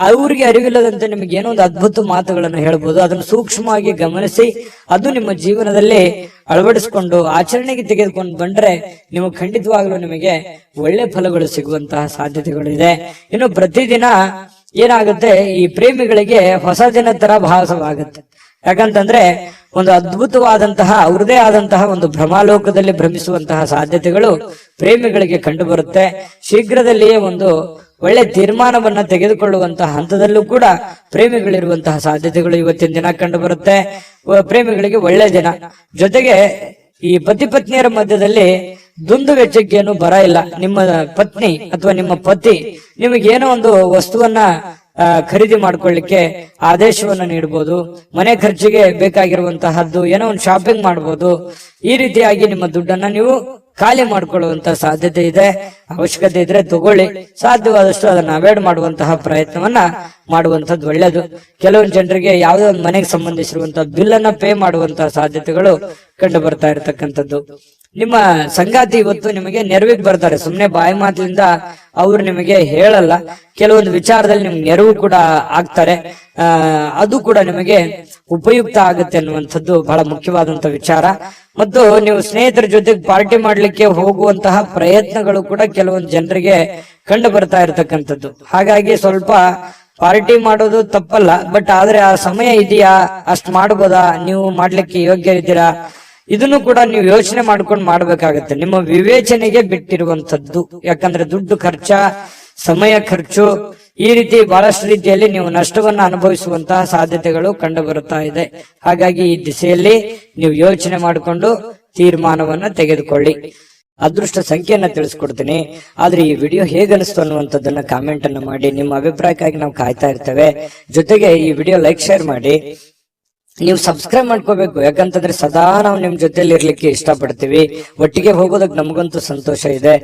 ಅವ್ರಿಗೆ ಅರಿವಿಲ್ಲದಂತೆ ನಿಮಗೆ ಏನೋ ಒಂದು ಅದ್ಭುತ ಮಾತುಗಳನ್ನು ಹೇಳ್ಬೋದು. ಅದನ್ನು ಸೂಕ್ಷ್ಮವಾಗಿ ಗಮನಿಸಿ ಅದು ನಿಮ್ಮ ಜೀವನದಲ್ಲಿ ಅಳವಡಿಸಿಕೊಂಡು ಆಚರಣೆಗೆ ತೆಗೆದುಕೊಂಡು ಬಂದ್ರೆ ನೀವು ಖಂಡಿತವಾಗ್ಲೂ ನಿಮಗೆ ಒಳ್ಳೆ ಫಲಗಳು ಸಿಗುವಂತಹ ಸಾಧ್ಯತೆಗಳು ಇದೆ. ಇನ್ನು ಪ್ರತಿದಿನ ಏನಾಗುತ್ತೆ, ಈ ಪ್ರೇಮಿಗಳಿಗೆ ಹೊಸ ದಿನ ತರ ಭಾಸವಾಗುತ್ತೆ. ಯಾಕಂತಂದ್ರೆ ಒಂದು ಅದ್ಭುತವಾದಂತಹ ಅವ್ರದೇ ಆದಂತಹ ಒಂದು ಭ್ರಮಾಲೋಕದಲ್ಲಿ ಭ್ರಮಿಸುವಂತಹ ಸಾಧ್ಯತೆಗಳು ಪ್ರೇಮಿಗಳಿಗೆ ಕಂಡು ಬರುತ್ತೆ. ಶೀಘ್ರದಲ್ಲಿಯೇ ಒಂದು ಒಳ್ಳೆ ತೀರ್ಮಾನವನ್ನ ತೆಗೆದುಕೊಳ್ಳುವಂತಹ ಹಂತದಲ್ಲೂ ಕೂಡ ಪ್ರೇಮಿಗಳಿರುವಂತಹ ಸಾಧ್ಯತೆಗಳು ಇವತ್ತಿನ ದಿನ ಕಂಡು ಬರುತ್ತೆ. ಪ್ರೇಮಿಗಳಿಗೆ ಒಳ್ಳೆ ದಿನ. ಜೊತೆಗೆ ಈ ಪತಿ ಪತ್ನಿಯರ ಮಧ್ಯದಲ್ಲಿ ದುಂದು ವೆಚ್ಚಕ್ಕೇನು ಬರ ಇಲ್ಲ. ನಿಮ್ಮ ಪತ್ನಿ ಅಥವಾ ನಿಮ್ಮ ಪತಿ ನಿಮಗೇನೋ ಒಂದು ವಸ್ತುವನ್ನ ಖರೀದಿ ಮಾಡ್ಕೊಳ್ಳಿಕ್ಕೆ ಆದೇಶವನ್ನ ನೀಡಬಹುದು. ಮನೆ ಖರ್ಚಿಗೆ ಬೇಕಾಗಿರುವಂತಹದ್ದು ಏನೋ ಒಂದು ಶಾಪಿಂಗ್ ಮಾಡಬಹುದು. ಈ ರೀತಿಯಾಗಿ ನಿಮ್ಮ ದುಡ್ಡನ್ನ ನೀವು ಖಾಲಿ ಮಾಡ್ಕೊಳ್ಳುವಂತಹ ಸಾಧ್ಯತೆ ಇದೆ. ಅವಶ್ಯಕತೆ ಇದ್ರೆ ತಗೊಳ್ಳಿ, ಸಾಧ್ಯವಾದಷ್ಟು ಅದನ್ನ ಅವಾಯ್ಡ್ ಮಾಡುವಂತಹ ಪ್ರಯತ್ನವನ್ನ ಮಾಡುವಂತದ್ದು ಒಳ್ಳೇದು. ಕೆಲವೊಂದು ಜನರಿಗೆ ಯಾವುದೋ ಒಂದು ಮನೆಗೆ ಸಂಬಂಧಿಸಿರುವಂತಹ ಬಿಲ್ ಅನ್ನ ಪೇ ಮಾಡುವಂತಹ ಸಾಧ್ಯತೆಗಳು ಕಂಡು ಬರ್ತಾ ಇರತಕ್ಕಂಥದ್ದು. ನಿಮ್ಮ ಸಂಗಾತಿ ಇವತ್ತು ನಿಮಗೆ ನೆರವಿಗೆ ಬರ್ತಾರೆ. ಸುಮ್ನೆ ಬಾಯಿ ಮಾತಿನಿಂದ ಅವ್ರು ನಿಮಗೆ ಹೇಳಲ್ಲ, ಕೆಲವೊಂದು ವಿಚಾರದಲ್ಲಿ ನಿಮ್ಗೆ ನೆರವು ಕೂಡ ಆಗ್ತಾರೆ. ಅದು ಕೂಡ ನಿಮಗೆ ಉಪಯುಕ್ತ ಆಗುತ್ತೆ ಅನ್ನುವಂಥದ್ದು ಬಹಳ ಮುಖ್ಯವಾದಂತ ವಿಚಾರ. ಮತ್ತು ನೀವು ಸ್ನೇಹಿತರ ಜೊತೆಗೆ ಪಾರ್ಟಿ ಮಾಡ್ಲಿಕ್ಕೆ ಹೋಗುವಂತಹ ಪ್ರಯತ್ನಗಳು ಕೂಡ ಕೆಲವೊಂದು ಜನರಿಗೆ ಕಂಡು ಬರ್ತಾ ಇರತಕ್ಕಂಥದ್ದು. ಹಾಗಾಗಿ ಸ್ವಲ್ಪ ಪಾರ್ಟಿ ಮಾಡೋದು ತಪ್ಪಲ್ಲ, ಬಟ್ ಆದ್ರೆ ಆ ಸಮಯ ಇದೆಯಾ, ಅಷ್ಟ್ ಮಾಡ್ಬೋದಾ, ನೀವು ಮಾಡ್ಲಿಕ್ಕೆ ಯೋಗ್ಯ ಇದ್ದೀರಾ, ಇದನ್ನು ಕೂಡ ನೀವು ಯೋಚನೆ ಮಾಡ್ಕೊಂಡು ಮಾಡ್ಬೇಕಾಗತ್ತೆ. ನಿಮ್ಮ ವಿವೇಚನೆಗೆ ಬಿಟ್ಟಿರುವಂತದ್ದು. ಯಾಕಂದ್ರೆ ದುಡ್ಡು ಖರ್ಚ, ಸಮಯ ಖರ್ಚು, ಈ ರೀತಿ ಬಹಳಷ್ಟು ರೀತಿಯಲ್ಲಿ ನೀವು ನಷ್ಟವನ್ನ ಅನುಭವಿಸುವಂತಹ ಸಾಧ್ಯತೆಗಳು ಕಂಡು ಬರುತ್ತಾ ಇದೆ. ಹಾಗಾಗಿ ಈ ದಿಸೆಯಲ್ಲಿ ನೀವು ಯೋಚನೆ ಮಾಡಿಕೊಂಡು ತೀರ್ಮಾನವನ್ನ ತೆಗೆದುಕೊಳ್ಳಿ. ಅದೃಷ್ಟ ಸಂಖ್ಯೆಯನ್ನ ತಿಳಿಸ್ಕೊಡ್ತೀನಿ. ಆದ್ರೆ ಈ ವಿಡಿಯೋ ಹೇಗನಿಸ್ತು ಅನ್ನುವಂಥದ್ದನ್ನ ಕಾಮೆಂಟ್ ಅನ್ನು ಮಾಡಿ. ನಿಮ್ಮ ಅಭಿಪ್ರಾಯಕ್ಕಾಗಿ ನಾವು ಕಾಯ್ತಾ ಇರ್ತೇವೆ. ಜೊತೆಗೆ ಈ ವಿಡಿಯೋ ಲೈಕ್, ಶೇರ್ ಮಾಡಿ. ನೀವು ಸಬ್ಸ್ಕ್ರೈಬ್ ಮಾಡ್ಕೋಬೇಕು, ಯಾಕಂತಂದ್ರೆ ಸದಾ ನಾವು ನಿಮ್ ಜೊತೆಲಿ ಇರ್ಲಿಕ್ಕೆ ಇಷ್ಟಪಡ್ತೀವಿ. ಒಟ್ಟಿಗೆ ಹೋಗೋದಕ್ಕೆ ನಮಗಂತೂ ಸಂತೋಷ ಇದೆ.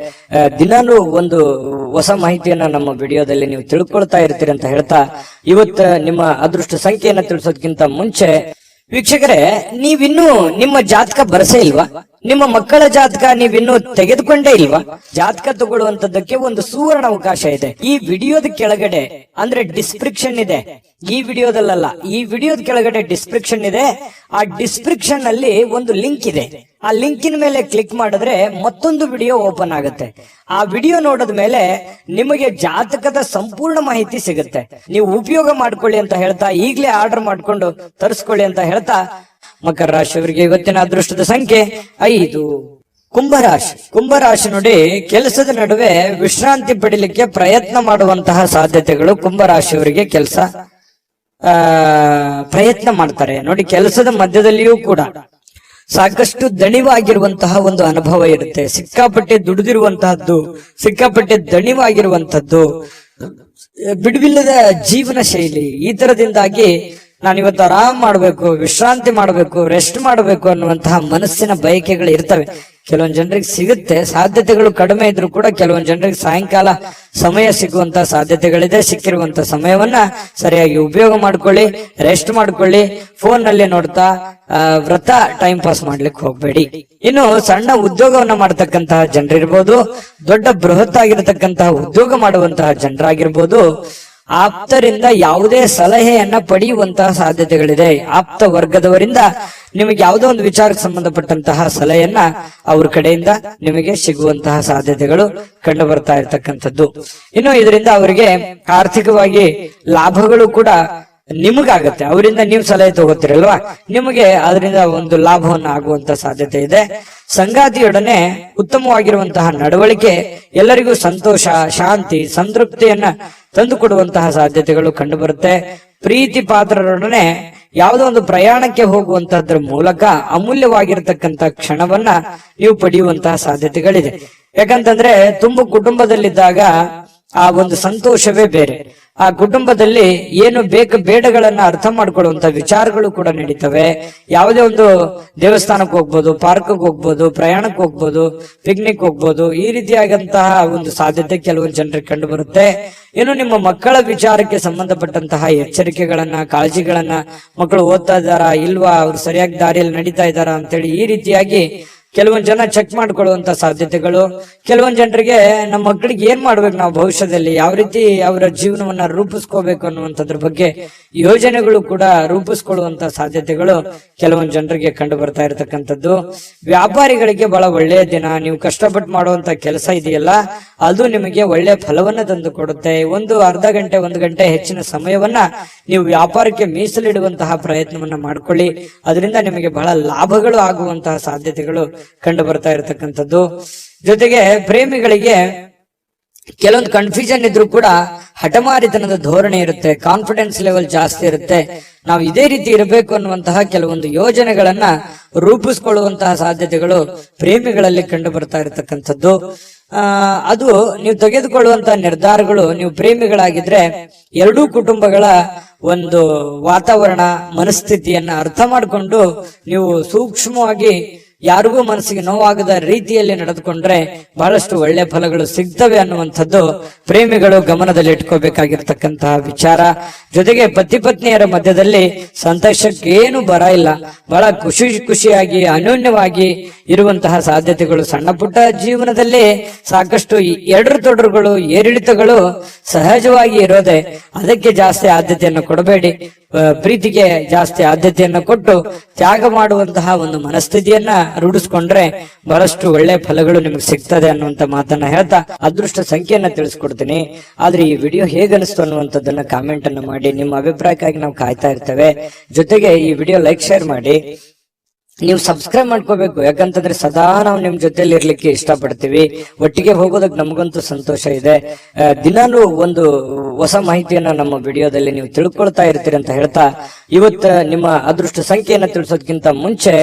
ದಿನಾನು ಒಂದು ಹೊಸ ಮಾಹಿತಿಯನ್ನ ನಮ್ಮ ವಿಡಿಯೋದಲ್ಲಿ ನೀವು ತಿಳ್ಕೊಳ್ತಾ ಇರ್ತೀರಿ ಅಂತ ಹೇಳ್ತಾ, ಇವತ್ತು ನಿಮ್ಮ ಅದೃಷ್ಟ ಸಂಖ್ಯೆಯನ್ನ ತಿಳಿಸೋದಕ್ಕಿಂತ ಮುಂಚೆ ವೀಕ್ಷಕರೇ, ನೀವಿನ್ನೂ ನಿಮ್ಮ ಜಾತಕ ಬರಸೇ ಇಲ್ವಾ? ನಿಮ್ಮ ಮಕ್ಕಳ ಜಾತಕ ನೀವಿನ್ನೂ ತೆಗೆದುಕೊಂಡೇ ಇಲ್ವಾ? ಜಾತಕ ತಗೊಳ್ಳುವಂತದ್ದಕ್ಕೆ ಒಂದು ಸುವರ್ಣ ಅವಕಾಶ ಇದೆ. ಈ ವಿಡಿಯೋದ ಕೆಳಗಡೆ ಅಂದ್ರೆ ಡಿಸ್ಕ್ರಿಪ್ಷನ್ ಇದೆ. ಈ ವಿಡಿಯೋದಲ್ಲ, ಈ ವಿಡಿಯೋದ ಕೆಳಗಡೆ ಡಿಸ್ಕ್ರಿಪ್ಷನ್ ಇದೆ. ಆ ಡಿಸ್ಕ್ರಿಪ್ಷನ್ ಅಲ್ಲಿ ಒಂದು ಲಿಂಕ್ ಇದೆ. ಆ ಲಿಂಕಿನ ಮೇಲೆ ಕ್ಲಿಕ್ ಮಾಡಿದ್ರೆ ಮತ್ತೊಂದು ವಿಡಿಯೋ ಓಪನ್ ಆಗುತ್ತೆ. ಆ ವಿಡಿಯೋ ನೋಡಿದ ಮೇಲೆ ನಿಮಗೆ ಜಾತಕದ ಸಂಪೂರ್ಣ ಮಾಹಿತಿ ಸಿಗುತ್ತೆ. ನೀವು ಉಪಯೋಗ ಮಾಡ್ಕೊಳ್ಳಿ ಅಂತ ಹೇಳ್ತಾ, ಈಗಲೇ ಆರ್ಡರ್ ಮಾಡ್ಕೊಂಡು ತರಿಸ್ಕೊಳ್ಳಿ ಅಂತ ಹೇಳ್ತಾ, ಮಕರ ರಾಶಿಯವರಿಗೆ ಇವತ್ತಿನ ಅದೃಷ್ಟದ ಸಂಖ್ಯೆ 5. ಕುಂಭರಾಶಿ ನೋಡಿ, ಕೆಲಸದ ನಡುವೆ ವಿಶ್ರಾಂತಿ ಪಡಿಲಿಕ್ಕೆ ಪ್ರಯತ್ನ ಮಾಡುವಂತಹ ಸಾಧ್ಯತೆಗಳು ಕುಂಭರಾಶಿಯವರಿಗೆ ಪ್ರಯತ್ನ ಮಾಡ್ತಾರೆ ನೋಡಿ. ಕೆಲಸದ ಮಧ್ಯದಲ್ಲಿಯೂ ಕೂಡ ಸಾಕಷ್ಟು ದಣಿವಾಗಿರುವಂತಹ ಒಂದು ಅನುಭವ ಇರುತ್ತೆ. ಸಿಕ್ಕಾಪಟ್ಟೆ ದುಡಿದಿರುವಂತಹದ್ದು, ಸಿಕ್ಕಾಪಟ್ಟೆ ದಣಿವಾಗಿರುವಂತದ್ದು, ಬಿಡುವಿಲ್ಲದ ಜೀವನ ಶೈಲಿ, ಈ ತರದಿಂದಾಗಿ ನಾನಿವತ್ತು ಆರಾಮ್ ಮಾಡ್ಬೇಕು, ವಿಶ್ರಾಂತಿ ಮಾಡ್ಬೇಕು, ರೆಸ್ಟ್ ಮಾಡ್ಬೇಕು ಅನ್ನುವಂತಹ ಮನಸ್ಸಿನ ಬಯಕೆಗಳು ಇರ್ತವೆ. ಕೆಲವೊಂದು ಜನರಿಗೆ ಸಿಗುತ್ತೆ, ಸಾಧ್ಯತೆಗಳು ಕಡಿಮೆ ಇದ್ರೂ ಕೂಡ ಕೆಲವೊಂದು ಜನರಿಗೆ ಸಾಯಂಕಾಲ ಸಮಯ ಸಿಗುವಂತಹ ಸಾಧ್ಯತೆಗಳಿದೆ. ಸಿಕ್ಕಿರುವಂತಹ ಸಮಯವನ್ನ ಸರಿಯಾಗಿ ಉಪಯೋಗ ಮಾಡ್ಕೊಳ್ಳಿ, ರೆಸ್ಟ್ ಮಾಡ್ಕೊಳ್ಳಿ. ಫೋನ್ ನಲ್ಲಿ ನೋಡ್ತಾ ವ್ರತ ಟೈಮ್ ಪಾಸ್ ಮಾಡ್ಲಿಕ್ಕೆ ಹೋಗ್ಬೇಡಿ. ಇನ್ನು ಸಣ್ಣ ಉದ್ಯೋಗವನ್ನ ಮಾಡತಕ್ಕಂತಹ ಜನರಿರ್ಬೋದು, ದೊಡ್ಡ ಬೃಹತ್ ಆಗಿರತಕ್ಕಂತಹ ಉದ್ಯೋಗ ಮಾಡುವಂತಹ ಜನರಾಗಿರ್ಬೋದು, ಆಪ್ತರಿಂದ ಯಾವುದೇ ಸಲಹೆಯನ್ನ ಪಡೆಯುವಂತಹ ಸಾಧ್ಯತೆಗಳಿದೆ. ಆಪ್ತ ವರ್ಗದವರಿಂದ ನಿಮಗೆ ಯಾವುದೋ ಒಂದು ವಿಚಾರಕ್ಕೆ ಸಂಬಂಧಪಟ್ಟಂತಹ ಸಲಹೆಯನ್ನ ಅವ್ರ ಕಡೆಯಿಂದ ನಿಮಗೆ ಸಿಗುವಂತಹ ಸಾಧ್ಯತೆಗಳು ಕಂಡು ಬರ್ತಾ ಇರತಕ್ಕಂಥದ್ದು. ಇನ್ನು ಇದರಿಂದ ಅವರಿಗೆ ಆರ್ಥಿಕವಾಗಿ ಲಾಭಗಳು ಕೂಡ ನಿಮಗಾಗತ್ತೆ. ಅವರಿಂದ ನೀವು ಸಲಹೆ ತಗೋತೀರಲ್ವಾ, ನಿಮಗೆ ಅದರಿಂದ ಒಂದು ಲಾಭವನ್ನು ಆಗುವಂತ ಸಾಧ್ಯತೆ ಇದೆ. ಸಂಗಾತಿಯೊಡನೆ ಉತ್ತಮವಾಗಿರುವಂತಹ ನಡವಳಿಕೆ ಎಲ್ಲರಿಗೂ ಸಂತೋಷ, ಶಾಂತಿ, ಸಂತೃಪ್ತಿಯನ್ನ ತಂದು ಕೊಡುವಂತಹ ಸಾಧ್ಯತೆಗಳು ಕಂಡು ಬರುತ್ತೆ. ಪ್ರೀತಿ ಪಾತ್ರರೊಡನೆ ಯಾವುದೋ ಒಂದು ಪ್ರಯಾಣಕ್ಕೆ ಹೋಗುವಂತಹದ್ರ ಮೂಲಕ ಅಮೂಲ್ಯವಾಗಿರತಕ್ಕಂತ ಕ್ಷಣವನ್ನ ನೀವು ಪಡೆಯುವಂತಹ ಸಾಧ್ಯತೆಗಳಿದೆ. ಯಾಕಂತಂದ್ರೆ ತುಂಬ ಕುಟುಂಬದಲ್ಲಿದ್ದಾಗ ಆ ಒಂದು ಸಂತೋಷವೇ ಬೇರೆ. ಆ ಕುಟುಂಬದಲ್ಲಿ ಏನು ಬೇಡಗಳನ್ನ ಅರ್ಥ ಮಾಡ್ಕೊಳ್ಳುವಂತ ವಿಚಾರಗಳು ಕೂಡ ನಡೀತವೆ. ಯಾವುದೇ ಒಂದು ದೇವಸ್ಥಾನಕ್ಕೆ ಹೋಗ್ಬೋದು, ಪಾರ್ಕ್ಗೆ ಹೋಗ್ಬೋದು, ಪ್ರಯಾಣಕ್ಕೆ ಹೋಗ್ಬೋದು, ಪಿಕ್ನಿಕ್ ಹೋಗ್ಬೋದು. ಈ ರೀತಿಯಾದಂತಹ ಒಂದು ಸಾಧ್ಯತೆ ಕೆಲವೊಂದು ಜನರಿಗೆ ಕಂಡು ಬರುತ್ತೆ. ಇನ್ನು ನಿಮ್ಮ ಮಕ್ಕಳ ವಿಚಾರಕ್ಕೆ ಸಂಬಂಧಪಟ್ಟಂತಹ ಎಚ್ಚರಿಕೆಗಳನ್ನ, ಕಾಳಜಿಗಳನ್ನ, ಮಕ್ಕಳು ಓದ್ತಾ ಇದ್ದಾರಾ ಇಲ್ವಾ, ಅವ್ರು ಸರಿಯಾಗಿ ದಾರಿಯಲ್ಲಿ ನಡೀತಾ ಇದ್ದಾರಾ ಅಂತೇಳಿ ಈ ರೀತಿಯಾಗಿ ಕೆಲವೊಂದು ಜನ ಚೆಕ್ ಮಾಡ್ಕೊಳ್ಳುವಂತ ಸಾಧ್ಯತೆಗಳು. ಕೆಲವೊಂದು ಜನರಿಗೆ ನಮ್ಮ ಮಕ್ಕಳಿಗೆ ಏನ್ ಮಾಡ್ಬೇಕು, ನಾವು ಭವಿಷ್ಯದಲ್ಲಿ ಯಾವ ರೀತಿ ಅವರ ಜೀವನವನ್ನ ರೂಪಿಸ್ಕೋಬೇಕು ಅನ್ನುವಂಥದ್ರ ಬಗ್ಗೆ ಯೋಜನೆಗಳು ಕೂಡ ರೂಪಿಸ್ಕೊಳ್ಳುವಂತ ಸಾಧ್ಯತೆಗಳು ಕೆಲವೊಂದು ಜನರಿಗೆ ಕಂಡು ಬರ್ತಾ ಇರತಕ್ಕಂಥದ್ದು. ವ್ಯಾಪಾರಿಗಳಿಗೆ ಬಹಳ ಒಳ್ಳೆಯ ದಿನ. ನೀವು ಕಷ್ಟಪಟ್ಟು ಮಾಡುವಂತ ಕೆಲಸ ಇದೆಯಲ್ಲ, ಅದು ನಿಮಗೆ ಒಳ್ಳೆಯ ಫಲವನ್ನ ತಂದು ಕೊಡುತ್ತೆ. ಒಂದು ಅರ್ಧ ಗಂಟೆ, 1 ಗಂಟೆ ಹೆಚ್ಚಿನ ಸಮಯವನ್ನ ನೀವು ವ್ಯಾಪಾರಕ್ಕೆ ಮೀಸಲಿಡುವಂತಹ ಪ್ರಯತ್ನವನ್ನ ಮಾಡ್ಕೊಳ್ಳಿ. ಅದರಿಂದ ನಿಮಗೆ ಬಹಳ ಲಾಭಗಳು ಆಗುವಂತಹ ಸಾಧ್ಯತೆಗಳು ಕಂಡು ಬರ್ತಾ ಇರತಕ್ಕಂಥದ್ದು. ಜೊತೆಗೆ ಪ್ರೇಮಿಗಳಿಗೆ ಕೆಲವೊಂದು ಕನ್ಫ್ಯೂಷನ್ ಇದ್ರೂ ಕೂಡ ಹಠಮಾರಿತನದ ಧೋರಣೆ ಇರುತ್ತೆ, ಕಾನ್ಫಿಡೆನ್ಸ್ ಲೆವೆಲ್ ಜಾಸ್ತಿ ಇರುತ್ತೆ. ನಾವು ಇದೇ ರೀತಿ ಇರಬೇಕು ಅನ್ನುವಂತಹ ಕೆಲವೊಂದು ಯೋಜನೆಗಳನ್ನ ರೂಪಿಸ್ಕೊಳ್ಳುವಂತಹ ಸಾಧ್ಯತೆಗಳು ಪ್ರೇಮಿಗಳಲ್ಲಿ ಕಂಡು ಬರ್ತಾ ಇರತಕ್ಕಂಥದ್ದು. ಅದು ನೀವು ತೆಗೆದುಕೊಳ್ಳುವಂತಹ ನಿರ್ಧಾರಗಳು, ನೀವು ಪ್ರೇಮಿಗಳಾಗಿದ್ರೆ ಎರಡೂ ಕುಟುಂಬಗಳ ಒಂದು ವಾತಾವರಣ, ಮನಸ್ಥಿತಿಯನ್ನ ಅರ್ಥ ಮಾಡಿಕೊಂಡು ನೀವು ಸೂಕ್ಷ್ಮವಾಗಿ ಯಾರಿಗೂ ಮನಸ್ಸಿಗೆ ನೋವಾಗದ ರೀತಿಯಲ್ಲಿ ನಡೆದುಕೊಂಡ್ರೆ ಬಹಳಷ್ಟು ಒಳ್ಳೆ ಫಲಗಳು ಸಿಗ್ತವೆ ಅನ್ನುವಂಥದ್ದು ಪ್ರೇಮಿಗಳು ಗಮನದಲ್ಲಿ ಇಟ್ಕೋಬೇಕಾಗಿರ್ತಕ್ಕಂತಹ ವಿಚಾರ. ಜೊತೆಗೆ ಪತಿ ಪತ್ನಿಯರ ಮಧ್ಯದಲ್ಲಿ ಸಂತೋಷಕ್ಕೆ ಏನು ಬರ ಇಲ್ಲ, ಬಹಳ ಖುಷಿಯಾಗಿ ಅನ್ಯೋನ್ಯವಾಗಿ ಇರುವಂತಹ ಸಾಧ್ಯತೆಗಳು. ಸಣ್ಣ ಪುಟ್ಟ ಜೀವನದಲ್ಲಿ ಸಾಕಷ್ಟು ಎಡರು ತೊಡರುಗಳು ಏರಿಳಿತಗಳು ಸಹಜವಾಗಿ ಇರೋದೆ, ಅದಕ್ಕೆ ಜಾಸ್ತಿ ಆದ್ಯತೆಯನ್ನು ಕೊಡಬೇಡಿ. ಪ್ರೀತಿಗೆ ಜಾಸ್ತಿ ಆದ್ಯತೆಯನ್ನು ಕೊಟ್ಟು ತ್ಯಾಗ ಮಾಡುವಂತಹ ಒಂದು ಮನಸ್ಥಿತಿಯನ್ನ ರೂಢಿಸ್ಕೊಂಡ್ರೆ ಬಹಳಷ್ಟು ಒಳ್ಳೆ ಫಲಗಳು ನಿಮಗೆ ಸಿಗ್ತದೆ ಅನ್ನುವಂತ ಮಾತನ್ನ ಹೇಳ್ತಾ ಅದೃಷ್ಟ ಸಂಖ್ಯೆಯನ್ನ ತಿಳಿಸ್ಕೊಡ್ತೀನಿ. ಆದ್ರೆ ಈ ವಿಡಿಯೋ ಹೇಗನಿಸ್ತು ಅನ್ನುವಂಥದ್ದನ್ನ ಕಾಮೆಂಟ್ ಅನ್ನು ಮಾಡಿ. ನಿಮ್ಮ ಅಭಿಪ್ರಾಯಕ್ಕಾಗಿ ನಾವು ಕಾಯ್ತಾ ಇರ್ತೇವೆ. ಜೊತೆಗೆ ಈ ವಿಡಿಯೋ ಲೈಕ್ ಶೇರ್ ಮಾಡಿ. ನೀವು ಸಬ್ಸ್ಕ್ರೈಬ್ ಮಾಡ್ಕೋಬೇಕು, ಯಾಕಂತಂದ್ರೆ ಸದಾ ನಾವು ನಿಮ್ ಜೊತೆಲಿ ಇರ್ಲಿಕ್ಕೆ ಇಷ್ಟಪಡ್ತೀವಿ. ಒಟ್ಟಿಗೆ ಹೋಗೋದಕ್ಕೆ ನಮಗಂತೂ ಸಂತೋಷ ಇದೆ. ದಿನಾಲೂ ಒಂದು ಹೊಸ ಮಾಹಿತಿಯನ್ನ ನಮ್ಮ ವಿಡಿಯೋದಲ್ಲಿ ನೀವು ತಿಳ್ಕೊಳ್ತಾ ಇರ್ತೀರಿ ಅಂತ ಹೇಳ್ತಾ ಇವತ್ತು ನಿಮ್ಮ ಅದೃಷ್ಟ ಸಂಖ್ಯೆಯನ್ನ ತಿಳಿಸೋದಕ್ಕಿಂತ ಮುಂಚೆ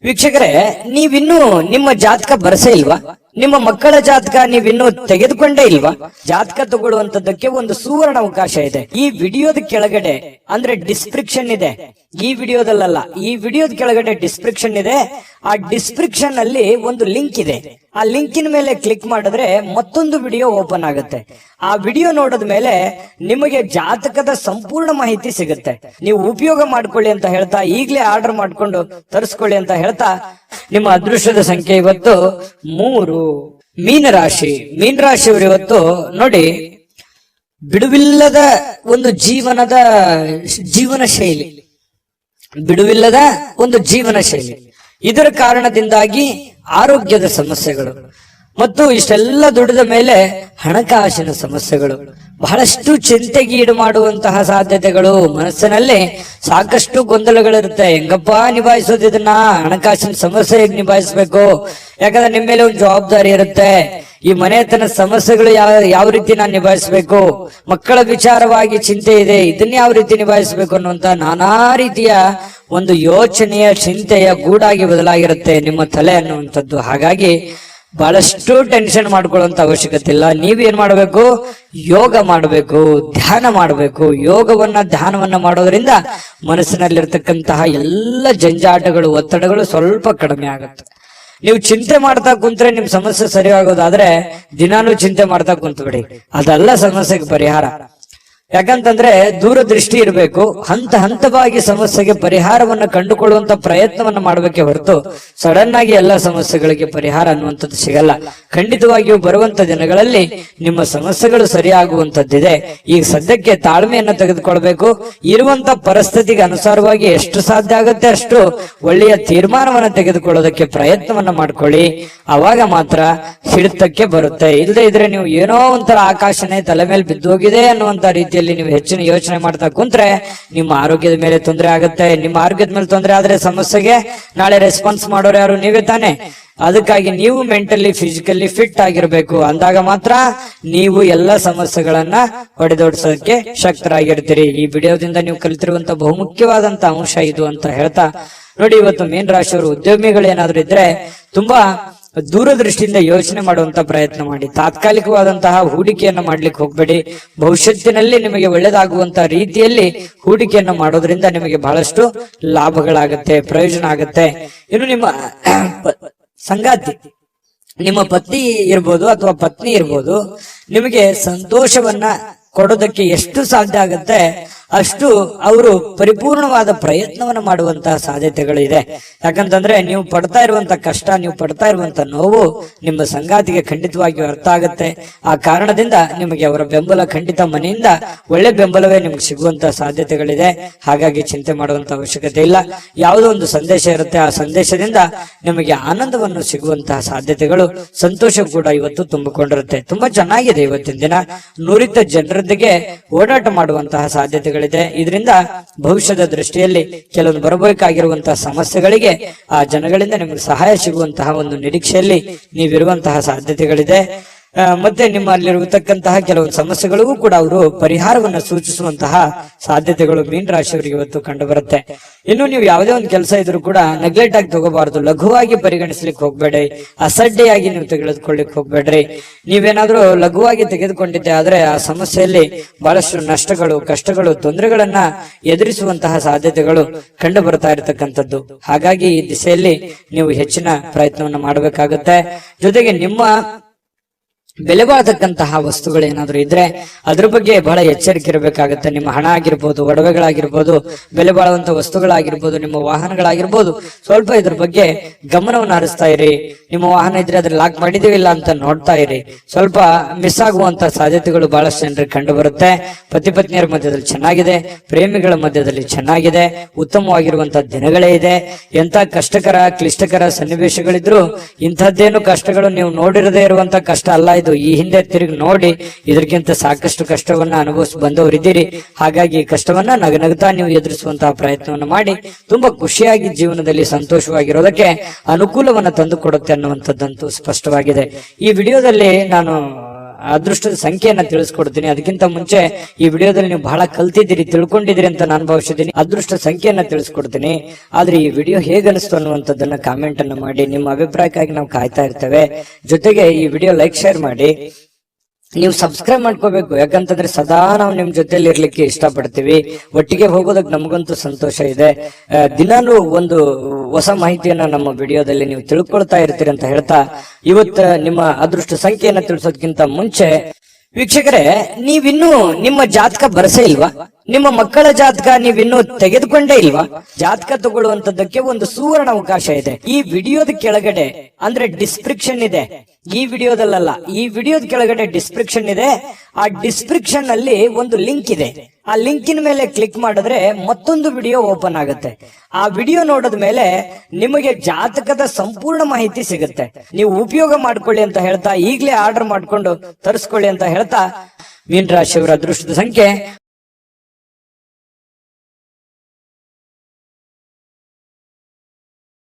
ವೀಕ್ಷಕರೇ, ನೀವಿನ್ನೂ ನಿಮ್ಮ ಜಾತಕ ಬರಸೇ ಇಲ್ವಾ? ನಿಮ್ಮ ಮಕ್ಕಳ ಜಾತಕ ನೀವಿನ್ನೂ ತೆಗೆದುಕೊಂಡೇ ಇಲ್ವಾ? ಜಾತಕ ತಗೊಳ್ಳುವಂತದ್ದಕ್ಕೆ ಒಂದು ಸುವರ್ಣ ಅವಕಾಶ ಇದೆ. ಈ ವಿಡಿಯೋದ ಕೆಳಗಡೆ ಅಂದ್ರೆ ಡಿಸ್ಕ್ರಿಪ್ಷನ್ ಇದೆ, ಈ ವಿಡಿಯೋದಲ್ಲ, ಈ ವಿಡಿಯೋದ ಕೆಳಗಡೆ ಡಿಸ್ಕ್ರಿಪ್ಷನ್ ಇದೆ. ಆ ಡಿಸ್ಕ್ರಿಪ್ಷನ್ ಅಲ್ಲಿ ಒಂದು ಲಿಂಕ್ ಇದೆ. ಆ ಲಿಂಕಿನ ಮೇಲೆ ಕ್ಲಿಕ್ ಮಾಡಿದ್ರೆ ಮತ್ತೊಂದು ವಿಡಿಯೋ ಓಪನ್ ಆಗುತ್ತೆ. ಆ ವಿಡಿಯೋ ನೋಡಿದ ಮೇಲೆ ನಿಮಗೆ ಜಾತಕದ ಸಂಪೂರ್ಣ ಮಾಹಿತಿ ಸಿಗುತ್ತೆ. ನೀವು ಉಪಯೋಗ ಮಾಡ್ಕೊಳ್ಳಿ ಅಂತ ಹೇಳ್ತಾ, ಈಗಲೇ ಆರ್ಡರ್ ಮಾಡ್ಕೊಂಡು ತರಿಸ್ಕೊಳ್ಳಿ ಅಂತ ಹೇಳ್ತಾ, ನಿಮ್ಮ ಅದೃಷ್ಟದ ಸಂಖ್ಯೆ ಇವತ್ತು 3. ಮೀನರಾಶಿ. ಮೀನರಾಶಿಯವರು ಇವತ್ತು ನೋಡಿ, ಬಿಡುವಿಲ್ಲದ ಒಂದು ಜೀವನ ಶೈಲಿ, ಬಿಡುವಿಲ್ಲದ ಒಂದು ಜೀವನ ಶೈಲಿ. ಇದರ ಕಾರಣದಿಂದಾಗಿ ಆರೋಗ್ಯದ ಸಮಸ್ಯೆಗಳು ಮತ್ತು ಇಷ್ಟೆಲ್ಲ ದುಡಿದ ಮೇಲೆ ಹಣಕಾಸಿನ ಸಮಸ್ಯೆಗಳು, ಬಹಳಷ್ಟು ಚಿಂತೆಗೀಡು ಮಾಡುವಂತಹ ಸಾಧ್ಯತೆಗಳು. ಮನಸ್ಸಿನಲ್ಲಿ ಸಾಕಷ್ಟು ಗೊಂದಲಗಳಿರುತ್ತೆ. ಹೆಂಗಪ್ಪ ನಿಭಾಯಿಸೋದು ಇದನ್ನ? ಹಣಕಾಸಿನ ಸಮಸ್ಯೆ ಹೇಗೆ ನಿಭಾಯಿಸ್ಬೇಕು? ಯಾಕಂದ್ರೆ ನಿಮ್ಮ ಮೇಲೆ ಒಂದು ಜವಾಬ್ದಾರಿ ಇರುತ್ತೆ. ಈ ಮನೆತನ ಸಮಸ್ಯೆಗಳು ಯಾವ ರೀತಿ ನಾನು ನಿಭಾಯಿಸ್ಬೇಕು? ಮಕ್ಕಳ ವಿಚಾರವಾಗಿ ಚಿಂತೆ ಇದೆ, ಇದನ್ನ ಯಾವ ರೀತಿ ನಿಭಾಯಿಸ್ಬೇಕು ಅನ್ನುವಂತ ನಾನಾ ರೀತಿಯ ಒಂದು ಯೋಚನೆಯ ಚಿಂತೆಯ ಗೂಡಾಗಿ ಬದಲಾಗಿರುತ್ತೆ ನಿಮ್ಮ ತಲೆ ಅನ್ನುವಂಥದ್ದು. ಹಾಗಾಗಿ ಬಹಳಷ್ಟು ಟೆನ್ಷನ್ ಮಾಡ್ಕೊಳ್ಳುವಂತ ಅವಶ್ಯಕತೆ ಇಲ್ಲ. ನೀವೇನ್ ಮಾಡಬೇಕು? ಯೋಗ ಮಾಡಬೇಕು, ಧ್ಯಾನ ಮಾಡಬೇಕು. ಧ್ಯಾನವನ್ನ ಮಾಡೋದ್ರಿಂದ ಮನಸ್ಸಿನಲ್ಲಿರ್ತಕ್ಕಂತಹ ಎಲ್ಲ ಜಂಜಾಟಗಳು, ಒತ್ತಡಗಳು ಸ್ವಲ್ಪ ಕಡಿಮೆ ಆಗುತ್ತೆ. ನೀವು ಚಿಂತೆ ಮಾಡ್ತಾ ಕುಂತ್ರೆ ನಿಮ್ ಸಮಸ್ಯೆ ಸರಿ ಆಗೋದಾದ್ರೆ ದಿನಾಲೂ ಚಿಂತೆ ಮಾಡ್ತಾ ಕುಂತ್ಬಿಡಿ, ಅದೆಲ್ಲ ಸಮಸ್ಯೆಗೆ ಪರಿಹಾರ. ಯಾಕಂತಂದ್ರೆ ದೂರದೃಷ್ಟಿ ಇರಬೇಕು. ಹಂತವಾಗಿ ಸಮಸ್ಯೆಗೆ ಪರಿಹಾರವನ್ನ ಕಂಡುಕೊಳ್ಳುವಂತ ಪ್ರಯತ್ನವನ್ನ ಮಾಡಬೇಕೆ ಹೊರತು ಸಡನ್ ಆಗಿ ಎಲ್ಲ ಸಮಸ್ಯೆಗಳಿಗೆ ಪರಿಹಾರ ಅನ್ನುವಂಥದ್ದು ಸಿಗಲ್ಲ. ಖಂಡಿತವಾಗಿಯೂ ಬರುವಂತ ದಿನಗಳಲ್ಲಿ ನಿಮ್ಮ ಸಮಸ್ಯೆಗಳು ಸರಿಯಾಗುವಂತದ್ದಿದೆ. ಈಗ ಸದ್ಯಕ್ಕೆ ತಾಳ್ಮೆಯನ್ನ ತೆಗೆದುಕೊಳ್ಬೇಕು. ಇರುವಂತ ಪರಿಸ್ಥಿತಿಗೆ ಅನುಸಾರವಾಗಿ ಎಷ್ಟು ಸಾಧ್ಯ ಆಗುತ್ತೆ ಅಷ್ಟು ಒಳ್ಳೆಯ ತೀರ್ಮಾನವನ್ನ ತೆಗೆದುಕೊಳ್ಳೋದಕ್ಕೆ ಪ್ರಯತ್ನವನ್ನ ಮಾಡ್ಕೊಳ್ಳಿ. ಅವಾಗ ಮಾತ್ರ ಹಿಡಿತಕ್ಕೆ ಬರುತ್ತೆ. ಇಲ್ಲದೆ ಇದ್ರೆ ನೀವು ಏನೋ ಒಂಥರ ಆಕಾಶನೇ ತಲೆ ಮೇಲೆ ಬಿದ್ದೋಗಿದೆ ಅನ್ನುವಂತ ರೀತಿ ನೀವು ಹೆಚ್ಚಿನ ಯೋಚನೆ ಮಾಡ್ತಾ ಕುಂತ್ರೆ ನಿಮ್ಮ ಆರೋಗ್ಯದ ಮೇಲೆ ತೊಂದರೆ ಆಗುತ್ತೆ. ನಿಮ್ಮ ಆರೋಗ್ಯದ ಮೇಲೆ ತೊಂದರೆ ಆದ್ರೆ ಸಮಸ್ಯೆಗೆ ನಾಳೆ ರೆಸ್ಪಾನ್ಸ್ ಮಾಡೋರು ಯಾರು? ನೀವೇ ತಾನೆ. ಅದಕ್ಕಾಗಿ ನೀವು ಮೆಂಟಲಿ ಫಿಸಿಕಲಿ ಫಿಟ್ ಆಗಿರ್ಬೇಕು. ಅಂದಾಗ ಮಾತ್ರ ನೀವು ಎಲ್ಲ ಸಮಸ್ಯೆಗಳನ್ನ ಹೊಡೆದೋಡಿಸೋದಕ್ಕೆ ಶಕ್ತರಾಗಿರ್ತೀರಿ. ಈ ವಿಡಿಯೋದಿಂದ ನೀವು ಕಲಿತಿರುವಂತ ಬಹುಮುಖ್ಯವಾದಂತ ಅಂಶ ಇದು ಅಂತ ಹೇಳ್ತಾ ನೋಡಿ, ಇವತ್ತು ಮೀನ ರಾಶಿಯವರು ಉದ್ಯಮಿಗಳೇನಾದ್ರೂ ಇದ್ರೆ ತುಂಬಾ ದೂರದೃಷ್ಟಿಯಿಂದ ಯೋಚನೆ ಮಾಡುವಂತ ಪ್ರಯತ್ನ ಮಾಡಿ. ತಾತ್ಕಾಲಿಕವಾದಂತಹ ಹೂಡಿಕೆಯನ್ನ ಮಾಡ್ಲಿಕ್ಕೆ ಹೋಗ್ಬೇಡಿ. ಭವಿಷ್ಯತ್ತಿನಲ್ಲಿ ನಿಮಗೆ ಒಳ್ಳೆದಾಗುವಂತ ರೀತಿಯಲ್ಲಿ ಹೂಡಿಕೆಯನ್ನ ಮಾಡೋದ್ರಿಂದ ನಿಮಗೆ ಬಹಳಷ್ಟು ಲಾಭಗಳಾಗತ್ತೆ, ಪ್ರಯೋಜನ ಆಗತ್ತೆ. ಇನ್ನು ನಿಮ್ಮ ಸಂಗಾತಿ, ನಿಮ್ಮ ಪತಿ ಇರ್ಬೋದು ಅಥವಾ ಪತ್ನಿ ಇರ್ಬೋದು, ನಿಮಗೆ ಸಂತೋಷವನ್ನ ಕೊಡೋದಕ್ಕೆ ಎಷ್ಟು ಸಾಧ್ಯ ಆಗತ್ತೆ ಅಷ್ಟು ಅವರು ಪರಿಪೂರ್ಣವಾದ ಪ್ರಯತ್ನವನ್ನು ಮಾಡುವಂತಹ ಸಾಧ್ಯತೆಗಳಿದೆ. ಯಾಕಂತಂದ್ರೆ ನೀವು ಪಡ್ತಾ ಇರುವಂತ ಕಷ್ಟ, ನೀವು ಪಡ್ತಾ ಇರುವಂತ ನೋವು ನಿಮ್ಮ ಸಂಗಾತಿಗೆ ಖಂಡಿತವಾಗಿಯೂ ಅರ್ಥ ಆಗತ್ತೆ. ಆ ಕಾರಣದಿಂದ ನಿಮಗೆ ಅವರ ಬೆಂಬಲ ಖಂಡಿತ ಮನೆಯಿಂದ ಒಳ್ಳೆ ಬೆಂಬಲವೇ ನಿಮ್ಗೆ ಸಿಗುವಂತ ಸಾಧ್ಯತೆಗಳಿದೆ. ಹಾಗಾಗಿ ಚಿಂತೆ ಮಾಡುವಂತ ಅವಶ್ಯಕತೆ ಇಲ್ಲ. ಯಾವುದೋ ಒಂದು ಸಂದೇಶ ಇರುತ್ತೆ, ಆ ಸಂದೇಶದಿಂದ ನಿಮಗೆ ಆನಂದವನ್ನು ಸಿಗುವಂತಹ ಸಾಧ್ಯತೆಗಳು, ಸಂತೋಷ ಕೂಡ ಇವತ್ತು ತುಂಬಿಕೊಂಡಿರುತ್ತೆ. ತುಂಬಾ ಚೆನ್ನಾಗಿದೆ ಇವತ್ತಿನ ದಿನ. ನುರಿತ ಜನರೊಂದಿಗೆ ಓಡಾಟ ಮಾಡುವಂತಹ ಸಾಧ್ಯತೆಗಳು ಇದರಿಂದ ಭವಿಷ್ಯದ ದೃಷ್ಟಿಯಲ್ಲಿ ಕೆಲವೊಂದು ಬರಬೇಕಾಗಿರುವಂತಹ ಸಮಸ್ಯೆಗಳಿಗೆ ಆ ಜನಗಳಿಂದ ನಿಮಗೆ ಸಹಾಯ ಸಿಗುವಂತಹ ಒಂದು ನಿರೀಕ್ಷೆಯಲ್ಲಿ ನೀವಿರುವಂತಹ ಸಾಧ್ಯತೆಗಳಿದೆ. ಮತ್ತೆ ನಿಮ್ಮಲ್ಲಿರತಕ್ಕಂತಹ ಕೆಲವು ಸಮಸ್ಯೆಗಳಿಗೂ ಕೂಡ ಅವರು ಪರಿಹಾರವನ್ನ ಸೂಚಿಸುವಂತಹ ಸಾಧ್ಯತೆಗಳು ಮೀನ ರಾಶಿಯವರಿಗೆ ಇವತ್ತು ಕಂಡು ಬರುತ್ತೆ. ಇನ್ನು ನೀವು ಯಾವುದೇ ಒಂದು ಕೆಲಸ ಇದ್ರೂ ಕೂಡ ನೆಗ್ಲೆಕ್ಟ್ ಆಗಿ ತಗೋಬಾರದು, ಲಘುವಾಗಿ ಪರಿಗಣಿಸ್ಲಿಕ್ಕೆ ಹೋಗ್ಬೇಡಿ, ಅಸಡ್ಡೆಯಾಗಿ ನೀವು ತೆಗೆದುಕೊಳ್ಳಿಕ್ ಹೋಗ್ಬೇಡ್ರಿ. ನೀವೇನಾದ್ರೂ ಲಘುವಾಗಿ ತೆಗೆದುಕೊಂಡಿದ್ದೆ ಆದ್ರೆ ಆ ಸಮಸ್ಯೆಯಲ್ಲಿ ಬಹಳಷ್ಟು ನಷ್ಟಗಳು, ಕಷ್ಟಗಳು, ತೊಂದರೆಗಳನ್ನ ಎದುರಿಸುವಂತಹ ಸಾಧ್ಯತೆಗಳು ಕಂಡು ಬರ್ತಾ ಇರತಕ್ಕಂಥದ್ದು. ಹಾಗಾಗಿ ಈ ದಿಸೆಯಲ್ಲಿ ನೀವು ಹೆಚ್ಚಿನ ಪ್ರಯತ್ನವನ್ನು ಮಾಡಬೇಕಾಗುತ್ತೆ. ಜೊತೆಗೆ ನಿಮ್ಮ ಬೆಲೆ ಬಾಳತಕ್ಕಂತಹ ವಸ್ತುಗಳೇನಾದ್ರೂ ಇದ್ರೆ ಅದ್ರ ಬಗ್ಗೆ ಬಹಳ ಎಚ್ಚರಿಕೆ ಇರಬೇಕಾಗುತ್ತೆ. ನಿಮ್ಮ ಹಣ ಆಗಿರ್ಬೋದು, ಒಡವೆಗಳಾಗಿರ್ಬೋದು, ಬೆಲೆ ಬಾಳುವಂತ ವಸ್ತುಗಳಾಗಿರ್ಬೋದು, ನಿಮ್ಮ ವಾಹನಗಳಾಗಿರ್ಬೋದು, ಸ್ವಲ್ಪ ಇದ್ರ ಬಗ್ಗೆ ಗಮನವನ್ನು ಹರಿಸ್ತಾ ಇರಿ. ನಿಮ್ಮ ವಾಹನ ಇದ್ರೆ ಅದ್ರ ಲಾಕ್ ಮಾಡಿದೀವಿಲ್ಲ ಅಂತ ನೋಡ್ತಾ ಇರಿ. ಸ್ವಲ್ಪ ಮಿಸ್ ಆಗುವಂತ ಸಾಧ್ಯತೆಗಳು ಬಹಳಷ್ಟು ಜನರಿಗೆ ಕಂಡು ಬರುತ್ತೆ. ಪತಿ ಪತ್ನಿಯರ ಮಧ್ಯದಲ್ಲಿ ಚೆನ್ನಾಗಿದೆ, ಪ್ರೇಮಿಗಳ ಮಧ್ಯದಲ್ಲಿ ಚೆನ್ನಾಗಿದೆ, ಉತ್ತಮವಾಗಿರುವಂತಹ ದಿನಗಳೇ ಇದೆ. ಎಂತ ಕಷ್ಟಕರ ಕ್ಲಿಷ್ಟಕರ ಸನ್ನಿವೇಶಗಳಿದ್ರು ಇಂಥದ್ದೇನು ಕಷ್ಟಗಳು ನೀವು ನೋಡಿರದೇ ಇರುವಂತ ಕಷ್ಟ ಅಲ್ಲ ಇದು. ಈ ಹಿಂದೆ ತಿರುಗಿ ನೋಡಿ ಇದಕ್ಕಿಂತ ಸಾಕಷ್ಟು ಕಷ್ಟವನ್ನ ಅನುಭವಿಸಿ ಬಂದವರಿದ್ದೀರಿ. ಹಾಗಾಗಿ ಕಷ್ಟವನ್ನ ನಗನಗ್ತಾ ನೀವು ಎದುರಿಸುವಂತಹ ಪ್ರಯತ್ನವನ್ನು ಮಾಡಿ ತುಂಬಾ ಖುಷಿಯಾಗಿ ಜೀವನದಲ್ಲಿ ಸಂತೋಷವಾಗಿರೋದಕ್ಕೆ ಅನುಕೂಲವನ್ನ ತಂದು ಕೊಡುತ್ತೆ ಅನ್ನುವಂಥದ್ದಂತೂ ಸ್ಪಷ್ಟವಾಗಿದೆ. ಈ ವಿಡಿಯೋದಲ್ಲಿ ನಾನು ಅದೃಷ್ಟದ ಸಂಖ್ಯೆಯನ್ನ ತಿಳಿಸ್ಕೊಡ್ತೀನಿ. ಅದಕ್ಕಿಂತ ಮುಂಚೆ ಈ ವಿಡಿಯೋದಲ್ಲಿ ನೀವು ಬಹಳ ಕಲ್ತಿದ್ದೀರಿ, ತಿಳ್ಕೊಂಡಿದ್ದೀರಿ ಅಂತ ನಾನು ಭಾವಿಸಿದ್ದೀನಿ. ಅದೃಷ್ಟ ಸಂಖ್ಯೆಯನ್ನ ತಿಳಿಸ್ಕೊಡ್ತೀನಿ. ಆದ್ರೆ ಈ ವಿಡಿಯೋ ಹೇಗನಿಸ್ತು ಅನ್ನುವಂಥದ್ದನ್ನ ಕಾಮೆಂಟ್ ಅನ್ನು ಮಾಡಿ. ನಿಮ್ಮ ಅಭಿಪ್ರಾಯಕ್ಕಾಗಿ ನಾವು ಕಾಯ್ತಾ ಇರ್ತೇವೆ. ಜೊತೆಗೆ ಈ ವಿಡಿಯೋ ಲೈಕ್, ಶೇರ್ ಮಾಡಿ. ನೀವು ಸಬ್ಸ್ಕ್ರೈಬ್ ಮಾಡ್ಕೋಬೇಕು, ಯಾಕಂತಂದ್ರೆ ಸದಾ ನಾವು ನಿಮ್ ಜೊತೆಲಿ ಇರ್ಲಿಕ್ಕೆ ಇಷ್ಟಪಡ್ತೀವಿ. ಒಟ್ಟಿಗೆ ಹೋಗೋದಕ್ಕೆ ನಮಗಂತೂ ಸಂತೋಷ ಇದೆ. ದಿನಾನು ಒಂದು ಹೊಸ ಮಾಹಿತಿಯನ್ನ ನಮ್ಮ ವಿಡಿಯೋದಲ್ಲಿ ನೀವು ತಿಳ್ಕೊಳ್ತಾ ಇರ್ತೀರಿ ಅಂತ ಹೇಳ್ತಾ, ಇವತ್ತು ನಿಮ್ಮ ಅದೃಷ್ಟ ಸಂಖ್ಯೆಯನ್ನ ತಿಳಿಸೋದಕ್ಕಿಂತ ಮುಂಚೆ ವೀಕ್ಷಕರೇ, ನೀವಿನ್ನೂ ನಿಮ್ಮ ಜಾತಕ ಬರಸೇ ಇಲ್ವಾ? ನಿಮ್ಮ ಮಕ್ಕಳ ಜಾತಕ ನೀವಿನ್ನೂ ತೆಗೆದುಕೊಂಡೇ ಇಲ್ವಾ? ಜಾತಕ ತಗೊಳ್ಳುವಂತದ್ದಕ್ಕೆ ಒಂದು ಸುವರ್ಣ ಅವಕಾಶ ಇದೆ. ಈ ವಿಡಿಯೋದ ಕೆಳಗಡೆ ಅಂದ್ರೆ ಡಿಸ್ಕ್ರಿಪ್ಷನ್ ಇದೆ. ಈ ವಿಡಿಯೋದಲ್ಲ, ಈ ವಿಡಿಯೋದ ಕೆಳಗಡೆ ಡಿಸ್ಕ್ರಿಪ್ಷನ್ ಇದೆ. ಆ ಡಿಸ್ಕ್ರಿಪ್ಷನ್ ಅಲ್ಲಿ ಒಂದು ಲಿಂಕ್ ಇದೆ. ಆ ಲಿಂಕಿನ ಮೇಲೆ ಕ್ಲಿಕ್ ಮಾಡಿದ್ರೆ ಮತ್ತೊಂದು ವಿಡಿಯೋ ಓಪನ್ ಆಗುತ್ತೆ. ಆ ವಿಡಿಯೋ ನೋಡಿದ ಮೇಲೆ ನಿಮಗೆ ಜಾತಕದ ಸಂಪೂರ್ಣ ಮಾಹಿತಿ ಸಿಗುತ್ತೆ. ನೀವು ಉಪಯೋಗ ಮಾಡ್ಕೊಳ್ಳಿ ಅಂತ ಹೇಳ್ತಾ, ಈಗಲೇ ಆರ್ಡರ್ ಮಾಡ್ಕೊಂಡು ತರಿಸ್ಕೊಳ್ಳಿ ಅಂತ ಹೇಳ್ತಾ, ಮೀನ ರಾಶಿಯವರ ಅದೃಷ್ಟದ ಸಂಖ್ಯೆ